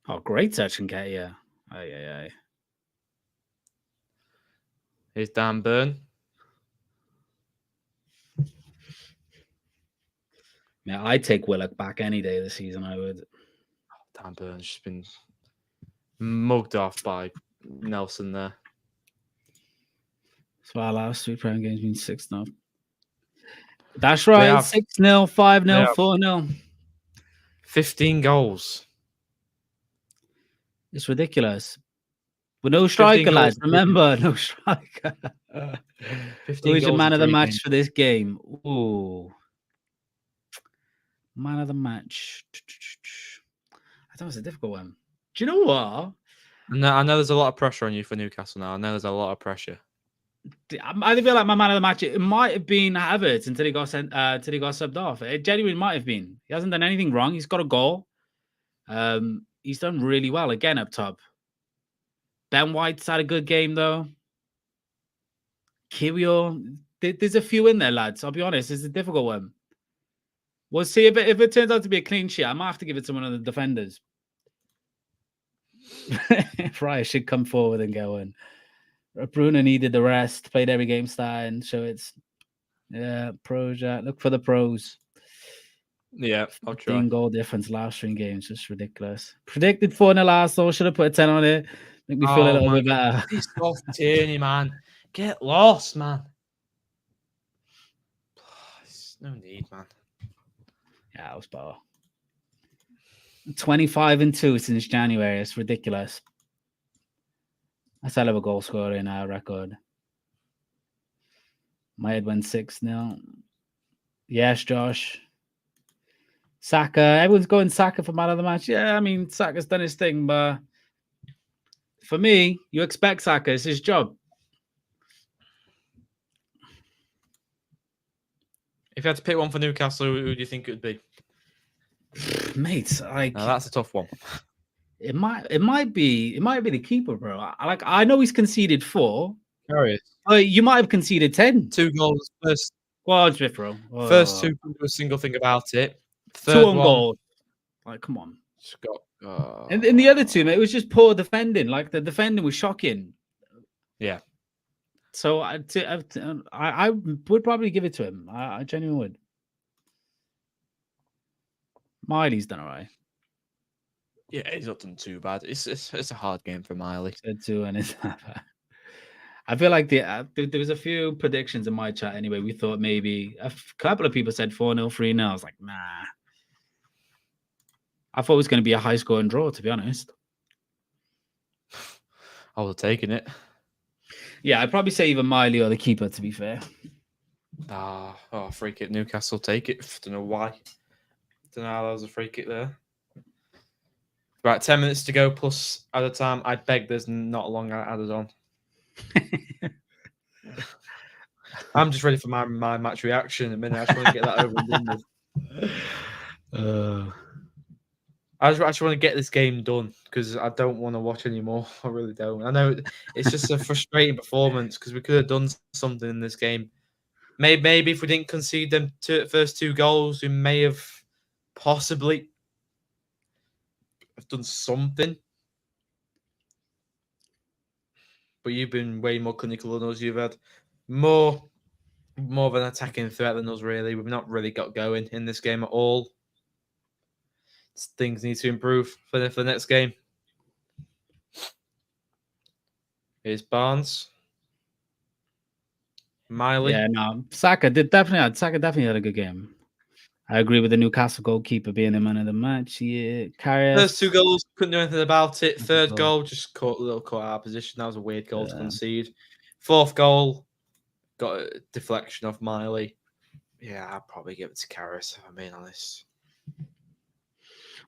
Oh, great touch, Nketiah. Aye. Here's Dan Burn. Yeah, I'd take Willock back any day this season, I would. Dan Burn's just been mugged off by Nelson there. So our last 3 Prem games been 6-0. That's right. 6-0, 5-0, 4-0. 15 goals. It's ridiculous. With no striker, lads. Remember, no striker. Who is the man of the match for this game? Ooh. Man of the match. I thought it was a difficult one. Do you know what? I know there's a lot of pressure on you for Newcastle now. I know there's a lot of pressure. I feel like my man of the match, it might have been Havertz until he got subbed off. It genuinely might have been. He hasn't done anything wrong. He's got a goal. He's done really well again up top. Ben White's had a good game though. Kiwior, there's a few in there, lads. I'll be honest, it's a difficult one. We'll see if it turns out to be a clean sheet. I might have to give it to one of the defenders. Fryer should come forward and go in. Bruno needed the rest, played every game starting, so it's pros. Look for the pros. Yeah, I'll try. Goal difference last 3 games, just ridiculous. Predicted 4-0 Arsenal. Should have put a 10 on it. Make me feel a little bit better. He's off Tierney, man. Get lost, man. There's no need, man. Yeah, that was better. 25-2 since January. It's ridiculous. That's a hell of a goal scorer in our record. My head went 6-0. Yes, Josh. Saka. Everyone's going Saka for man of the match. Yeah, I mean, Saka's done his thing, but for me, you expect Saka. It's his job. If you had to pick one for Newcastle, who do you think it would be? Mate, like that's a tough one. It might be the keeper, bro. I know he's conceded 4. Curious. But you might have conceded 10. 2 goals first. Well, Smith, bro. First 2 do a single thing about it. 2 on goal. Like, come on. Scott. And in the other two, mate, it was just poor defending. Like the defending was shocking. Yeah. So I would probably give it to him. I genuinely would. Miley's done all right. Yeah, he's not done too bad. It's a hard game for Miley. Said two, and it's not bad. I feel like there was a few predictions in my chat anyway. We thought maybe a couple of people said 4-0, 3-0. I was like, nah. I thought it was going to be a high scoring draw, to be honest. I would have taken it. Yeah, I'd probably say either Miley or the keeper, to be fair. Free kick. Newcastle take it. Don't know why. Don't know how that was a free kick there. Right, 10 minutes to go plus added time. I beg there's not long added on. I'm just ready for my match reaction in a minute. I just want to get that over and done with. I just want to get this game done because I don't want to watch anymore. I really don't. I know it's just a frustrating performance because we could have done something in this game. Maybe if we didn't concede them first 2 goals, we may have possibly have done something. But you've been way more clinical than us. You've had more of an attacking threat than us, really. We've not really got going in this game at all. Things need to improve for the next game. Here's Barnes. Miley. Yeah, no. Saka definitely had a good game. I agree with the Newcastle goalkeeper being the man of the match. Yeah, Karius. First 2 goals, couldn't do anything about it. Third goal, just caught out of position. That was a weird goal to concede. 4th goal, got a deflection off Miley. Yeah, I'd probably give it to Karius, if I'm being honest.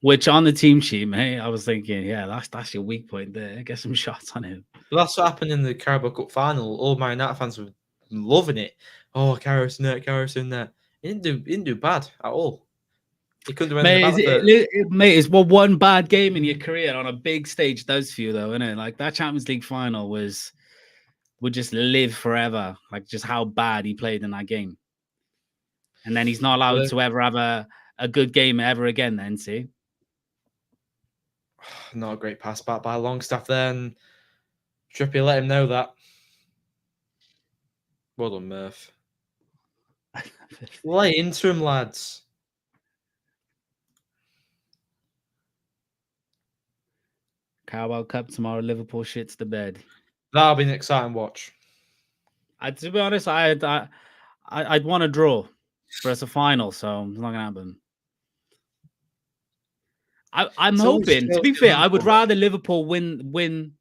Which on the team sheet, mate, I was thinking, yeah, that's your weak point there. Get some shots on him. Well, that's what happened in the Carabao Cup final. All Man United fans were loving it. Oh, Karius in there. He didn't do bad at all. He couldn't do anything mate, it's what one bad game in your career on a big stage does for you, though, isn't it? Like that Champions League final would just live forever. Like just how bad he played in that game. And then he's not allowed to ever have a good game ever again, then, see? Not a great pass back by Longstaff there, and Trippier let him know that. Well done, Murph. Lay into him, lads. Carabao Cup tomorrow, Liverpool shits the bed. That'll be an exciting watch. To be honest, I'd want to draw for us a final, so it's not gonna happen. I'm hoping, to be fair, I would rather Liverpool win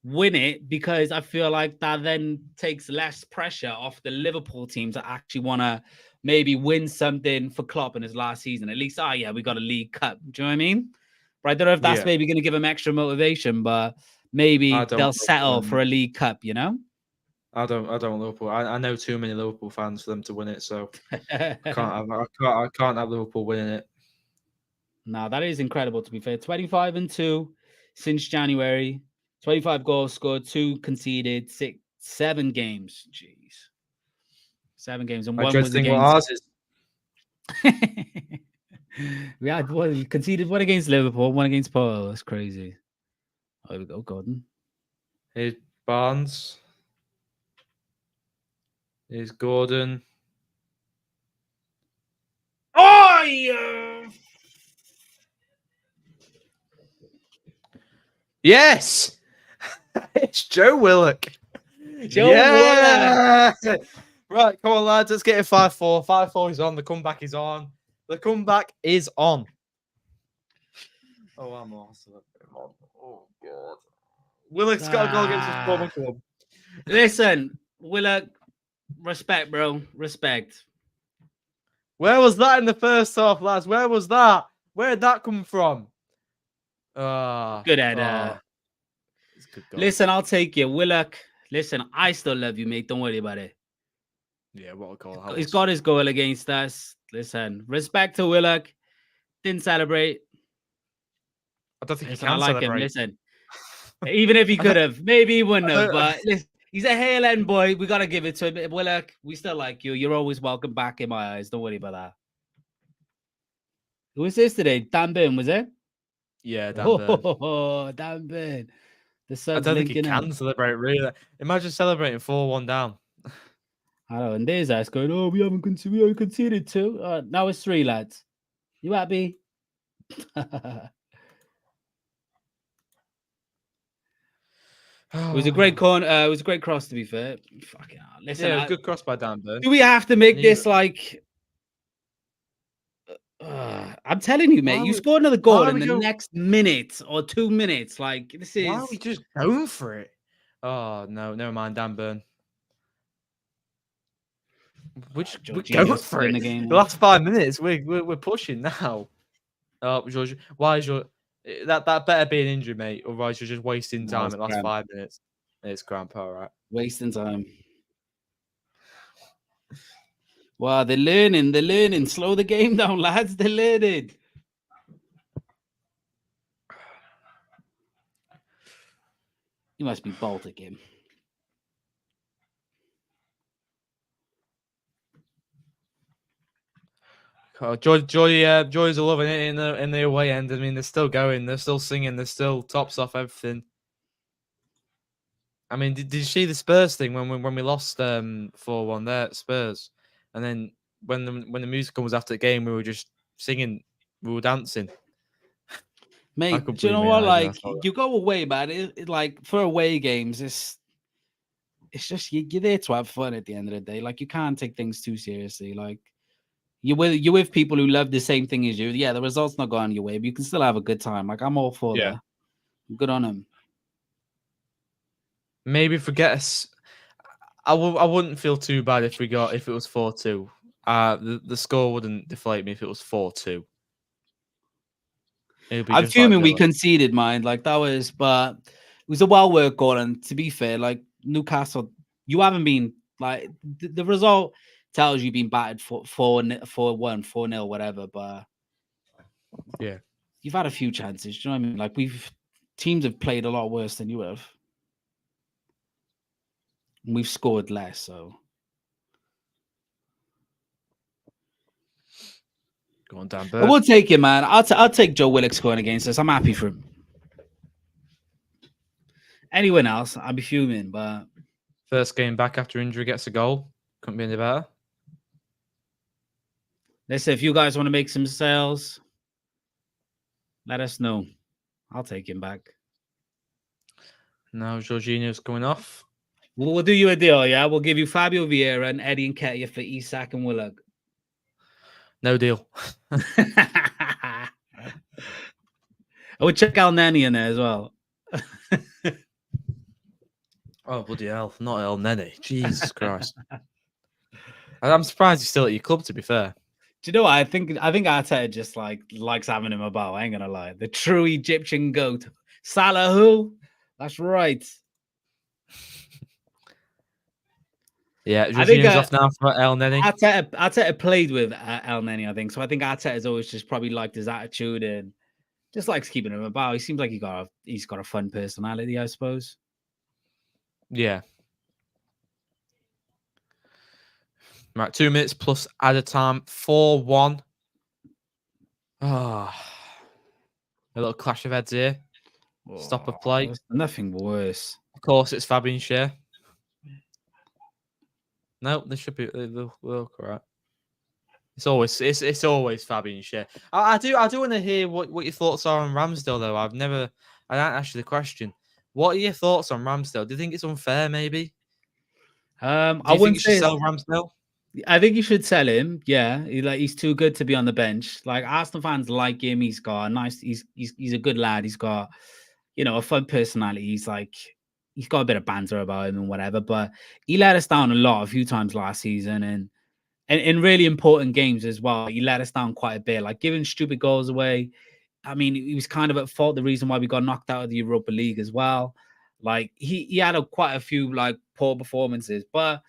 it because I feel like that then takes less pressure off the Liverpool teams that actually want to maybe win something for Klopp in his last season. At least, we got a League Cup. Do you know what I mean? But I don't know if that's maybe going to give them extra motivation, but maybe they'll settle for a League Cup, you know? I don't want Liverpool. I know too many Liverpool fans for them to win it, so I can't have Liverpool winning it. No, that is incredible, to be fair. 25-2 since January. 25 goals scored, 2 conceded, 7 games. Jeez. 7 games. And 1 was against... what ours is. We conceded 1 against Liverpool, 1 against Porto. That's crazy. There we go, Gordon. Here's Barnes. Here's Gordon. Oh, yeah! Yes! It's Joe Willock. Willock. Right, come on, lads. Let's get it 5-4. 5-4 is on. The comeback is on. The comeback is on. Oh, I'm awesome. Oh, God. Willock's got a goal against his former club. Listen, Willock, respect, bro. Respect. Where was that in the first half, lads? Where was that? Where did that come from? Good header. Listen, I'll take you. Willock, listen, I still love you, mate. Don't worry about it. Yeah, what a goal. He's got his goal against us. Listen, respect to Willock. Didn't celebrate. I don't think listen, he can like celebrate. Him. Listen, even if he could have, maybe he wouldn't have. But listen, he's a Hale End boy. We got to give it to him. Willock, we still like you. You're always welcome back in my eyes. Don't worry about that. Who was this today? Dan Burn, was it? Yeah, Dan Burn. Oh, Dan Burn. The I subs don't think he linking can up. celebrate, really. Imagine celebrating 4-1 down. I know, and there's us going, oh, we haven't conceded two. Now it's 3, lads. You happy? It was a great corner. It was a great cross, to be fair. Fucking hell. Listen, Yeah, good cross by Dan Burn. do we have to make And you- this like? I'm telling you, mate. Why You we- scored another goal why in we the go- next minute or 2 minutes. Like this Why are is. we just going for it? Oh, no, never mind, Dan Burn. We're Jorginho's going for in it. the game. The last 5 minutes, we're pushing now. Oh, George, why is your that better be an injury, mate? Otherwise, you're just wasting No, time it's at the last cramp. 5 minutes. It's cramp, all right. Wasting time. Wow, they're learning. They're learning. Slow the game down, lads. They're learning. You must be Baltic him. Oh, Joys are loving it in the away end. I mean, they're still going. They're still singing. They're still tops off everything. I mean, did you see the Spurs thing when we lost 4-1 there at Spurs, and then when the music was after the game, we were just singing, we were dancing. Mate, do you know what? Like, you go away, man. It like for away games, it's just you're there to have fun at the end of the day. Like, you can't take things too seriously. Like, you're with people who love the same thing as you. Yeah, the result's not going your way, but you can still have a good time. Like, I'm all for that. Good on him. Maybe forget us. I wouldn't feel too bad if it was 4-2. The score wouldn't deflate me if it was 4-2. I'm fuming we conceded, mine. Like that was, but it was a well worked goal. And to be fair, like Newcastle, you haven't been like the result tells you've been battered 4-1, 4-0, whatever. But yeah, you've had a few chances. Do you know what I mean? Like teams have played a lot worse than you have. And we've scored less, so. Go on, Dan I Burn. will take it, man. I'll take Joe Willock scoring against us. I'm happy for him. Anyone else, I'd be fuming, but First game back after injury gets a goal. Couldn't be any better. Listen, if you guys want to make some sales, let us know. I'll take him back. Now Jorginho's coming off. We'll do you a deal, yeah? We'll give you Fabio Vieira and Eddie Nketiah for Isak and Willock. No deal. I would check out Nani in there as well. Oh, bloody hell. Not El Nene. Jesus Christ. I'm surprised he's still at your club, to be fair. Do you know what? I think Arteta just likes having him about. I ain't gonna lie. The true Egyptian goat. Salah who? That's right. Yeah, Jorginho's off now for El Nene. Arteta played with El Nene, I think. So I think Arteta's always just probably liked his attitude and just likes keeping him about. He seems like he's got a fun personality, I suppose. Yeah. Right, 2 minutes plus added time. 4-1. Ah, a little clash of heads here. Stop of play. Nothing worse. Of course, it's Fabian Schär. No, they should be. They'll look all right. It's always Fabian Schär. I do want to hear what your thoughts are on Ramsdale though. I don't ask you the question. What are your thoughts on Ramsdale? Do you think it's unfair? Maybe. I wouldn't say sell Ramsdale. I think you should sell him. Yeah, he's too good to be on the bench. Like Arsenal fans like him. He's got a nice. He's a good lad. He's got a fun personality. He's got a bit of banter about him and whatever. But he let us down a few times last season, and in really important games as well. He let us down quite a bit, like giving stupid goals away. I mean, he was kind of at fault. The reason why we got knocked out of the Europa League as well. Like he had quite a few like poor performances, but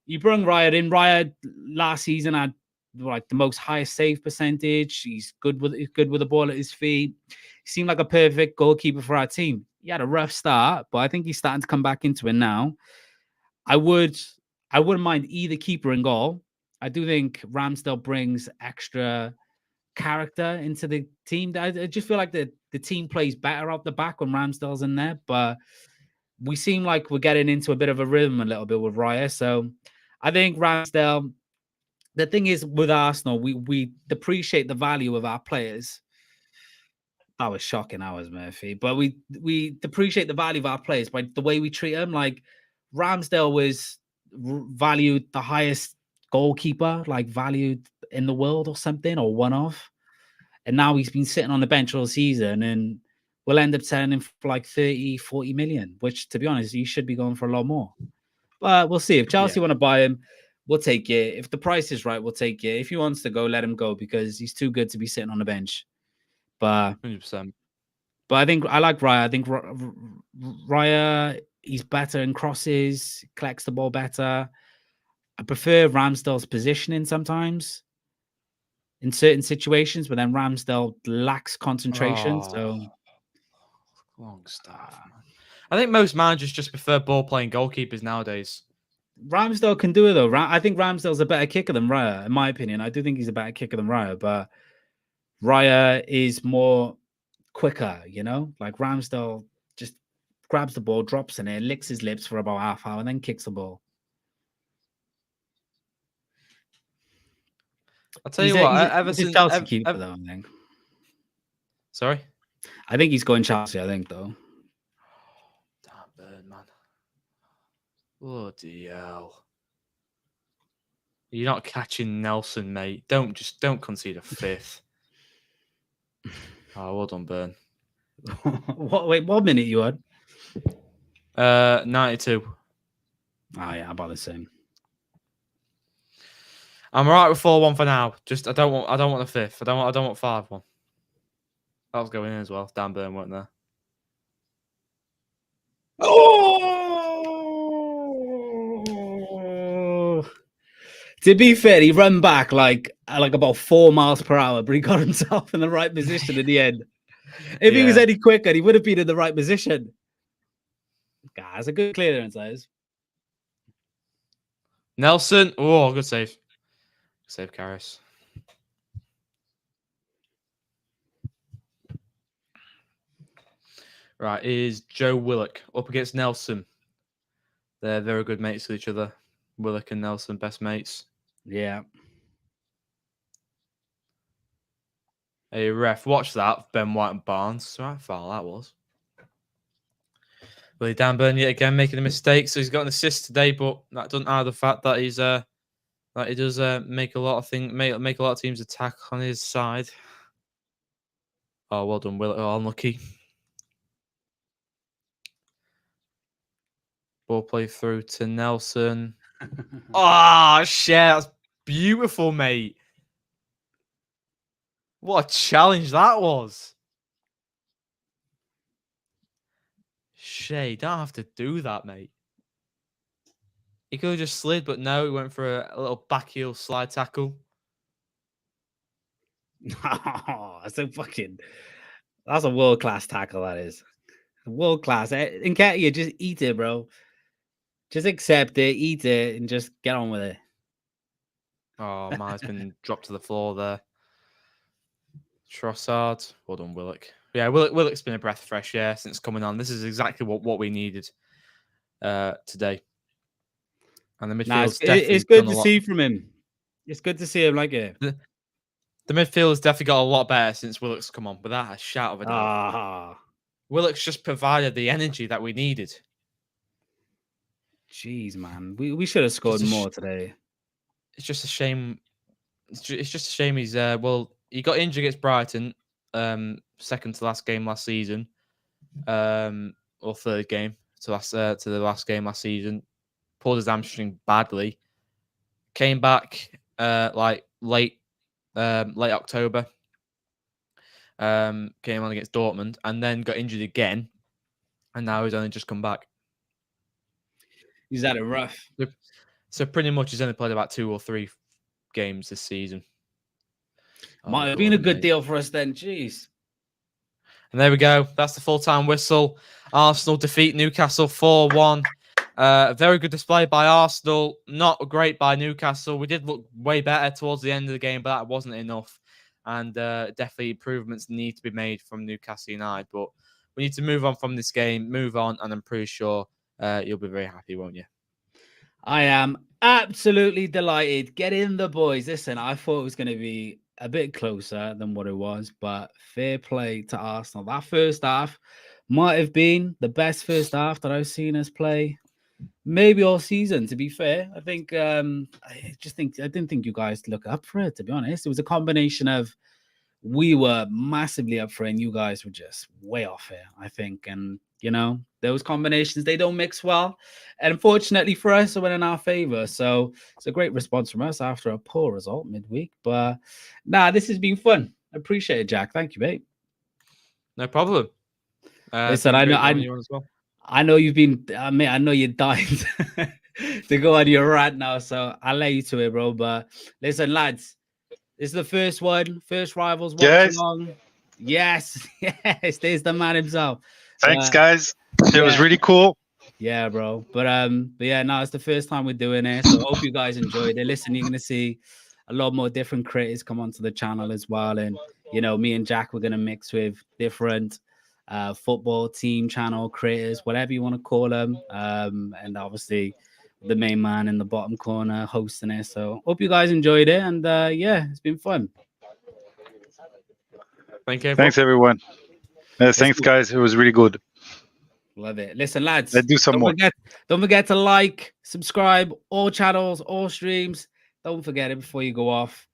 you bring Raya in. Raya last season had like the most highest save percentage. He's good with the ball at his feet. He seemed like a perfect goalkeeper for our team. He had a rough start, but I think he's starting to come back into it now. I wouldn't mind either keeper in goal. I do think Ramsdale brings extra character into the team. I just feel like the team plays better out the back when Ramsdale's in there, but we seem like we're getting into a bit of a rhythm a little bit with Raya. So I think Ramsdale, the thing is with Arsenal, we depreciate the value of our players. That was shocking hours, Murphy. But we depreciate the value of our players by the way we treat them. Like Ramsdale was valued the highest goalkeeper, like valued in the world or something, or one of. And now he's been sitting on the bench all season and we'll end up selling him for like 30, 40 million, which to be honest, he should be going for a lot more. But we'll see. If Chelsea want to buy him, we'll take it. If the price is right, we'll take it. If he wants to go, let him go because he's too good to be sitting on the bench. But 100%. But I think I like Raya. I think Raya, he's better in crosses, collects the ball better. I prefer Ramsdale's positioning sometimes in certain situations, but then Ramsdale lacks concentration. So long stuff. I think most managers just prefer ball playing goalkeepers nowadays. Ramsdale can do it though. I think Ramsdale's a better kicker than Raya, in my opinion. I do think he's a better kicker than Raya, but Raya is more quicker, you know? Like Ramsdale just grabs the ball, drops in it, licks his lips for about half hour, and then kicks the ball. I'll tell you what, he's a Chelsea keeper, though, I think. Sorry? I think he's going Chelsea, I think, though. Damn bird, man. Bloody hell. You're not catching Nelson, mate. Don't concede a fifth. Oh, well done, Burn. Wait, what minute you on? 92. Oh yeah, about the same. I'm alright with 4-1 for now. Just I don't want a fifth. I don't want 5-1. That was going in as well. Dan Burn weren't there. Oh! To be fair, he ran back like about 4 miles per hour, but he got himself in the right position at the end. If he was any quicker, he would have been in the right position. Guys, a good clearance, guys. Nelson. Oh, good save. Good save, Karras. Right, is Joe Willock up against Nelson. They're very good mates with each other. Willock and Nelson, best mates. Yeah. Hey, ref, watch that. Ben White and Barnes. Right foul that was. Willie Dan Burn yet again making a mistake. So he's got an assist today, but that doesn't hide the fact that he's that he does make a lot of make a lot of teams attack on his side. Oh, well done, Willock. Oh, unlucky. Ball play through to Nelson. Oh, shit. That's beautiful, mate. What a challenge that was. Shay, don't have to do that, mate. He could have just slid, but no, he went for a little back heel slide tackle. That's a world-class tackle, that is. World-class. Nketiah, just eat it, bro. Just accept it, eat it, and just get on with it. Oh, man's been dropped to the floor there. Trossard. Well done, Willock. Yeah, Willock's been a breath of fresh air since coming on. This is exactly what we needed today. And the midfield it's good to see from him. It's good to see him like it. The midfield has definitely got a lot better since Willock's come on, without a shout of a doubt. Willock's just provided the energy that we needed. Jeez, man. We should have scored more today. It's just a shame. It's just a shame he's he got injured against Brighton, second to last game last season, or third game to the last game last season. Pulled his hamstring badly. Came back like late October. Came on against Dortmund and then got injured again, and now he's only just come back. He's had it rough. So pretty much he's only played about 2 or 3 games this season. Might have been a good deal for us then. Jeez. And there we go. That's the full-time whistle. Arsenal defeat Newcastle 4-1. Very good display by Arsenal. Not great by Newcastle. We did look way better towards the end of the game, but that wasn't enough. and definitely improvements need to be made from Newcastle United. But we need to move on from this game, move on, and I'm pretty sure you'll be very happy, won't you? I am absolutely delighted. Get in the boys. Listen, I thought it was going to be a bit closer than what it was, but fair play to Arsenal. That first half might have been the best first half that I've seen us play, maybe all season. To be fair, I think I didn't think you guys look up for it. To be honest, it was a combination of we were massively up for it, and you guys were just way off here, I think. And those combinations, they don't mix well. And unfortunately for us, it went in our favor. So it's a great response from us after a poor result midweek. But this has been fun. I appreciate it, Jack. Thank you, mate. No problem. Listen, I know you've been, mate, I know you're dying to go on your rant now. So I'll lay you to it, bro. But listen, lads, this is the first one, first rivals watch along. Yes, yes, there's the man himself. Thanks, guys. It was really cool. Yeah, bro. But yeah, no, it's the first time we're doing it. So I hope you guys enjoyed it. Listen, you're gonna see a lot more different creators come onto the channel as well. And me and Jack, we're gonna mix with different football team channel creators, whatever you want to call them. And obviously the main man in the bottom corner hosting it. So hope you guys enjoyed it. And yeah, it's been fun. Thank you. Thanks, everyone. Thanks, guys. It was really good. Love it. Listen, lads, let's do some more. Don't forget to like, subscribe, all channels, all streams. Don't forget it before you go off.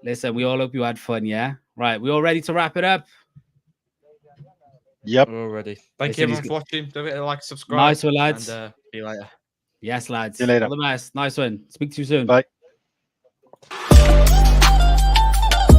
Listen, we all hope you had fun, yeah? Right, we all ready to wrap it up? Yep. We're all ready. Thank you everyone for watching. Don't forget to like, subscribe. Nice one, lads. And see you later. Yes, lads. See you later. All the best. Nice one. Speak to you soon. Bye.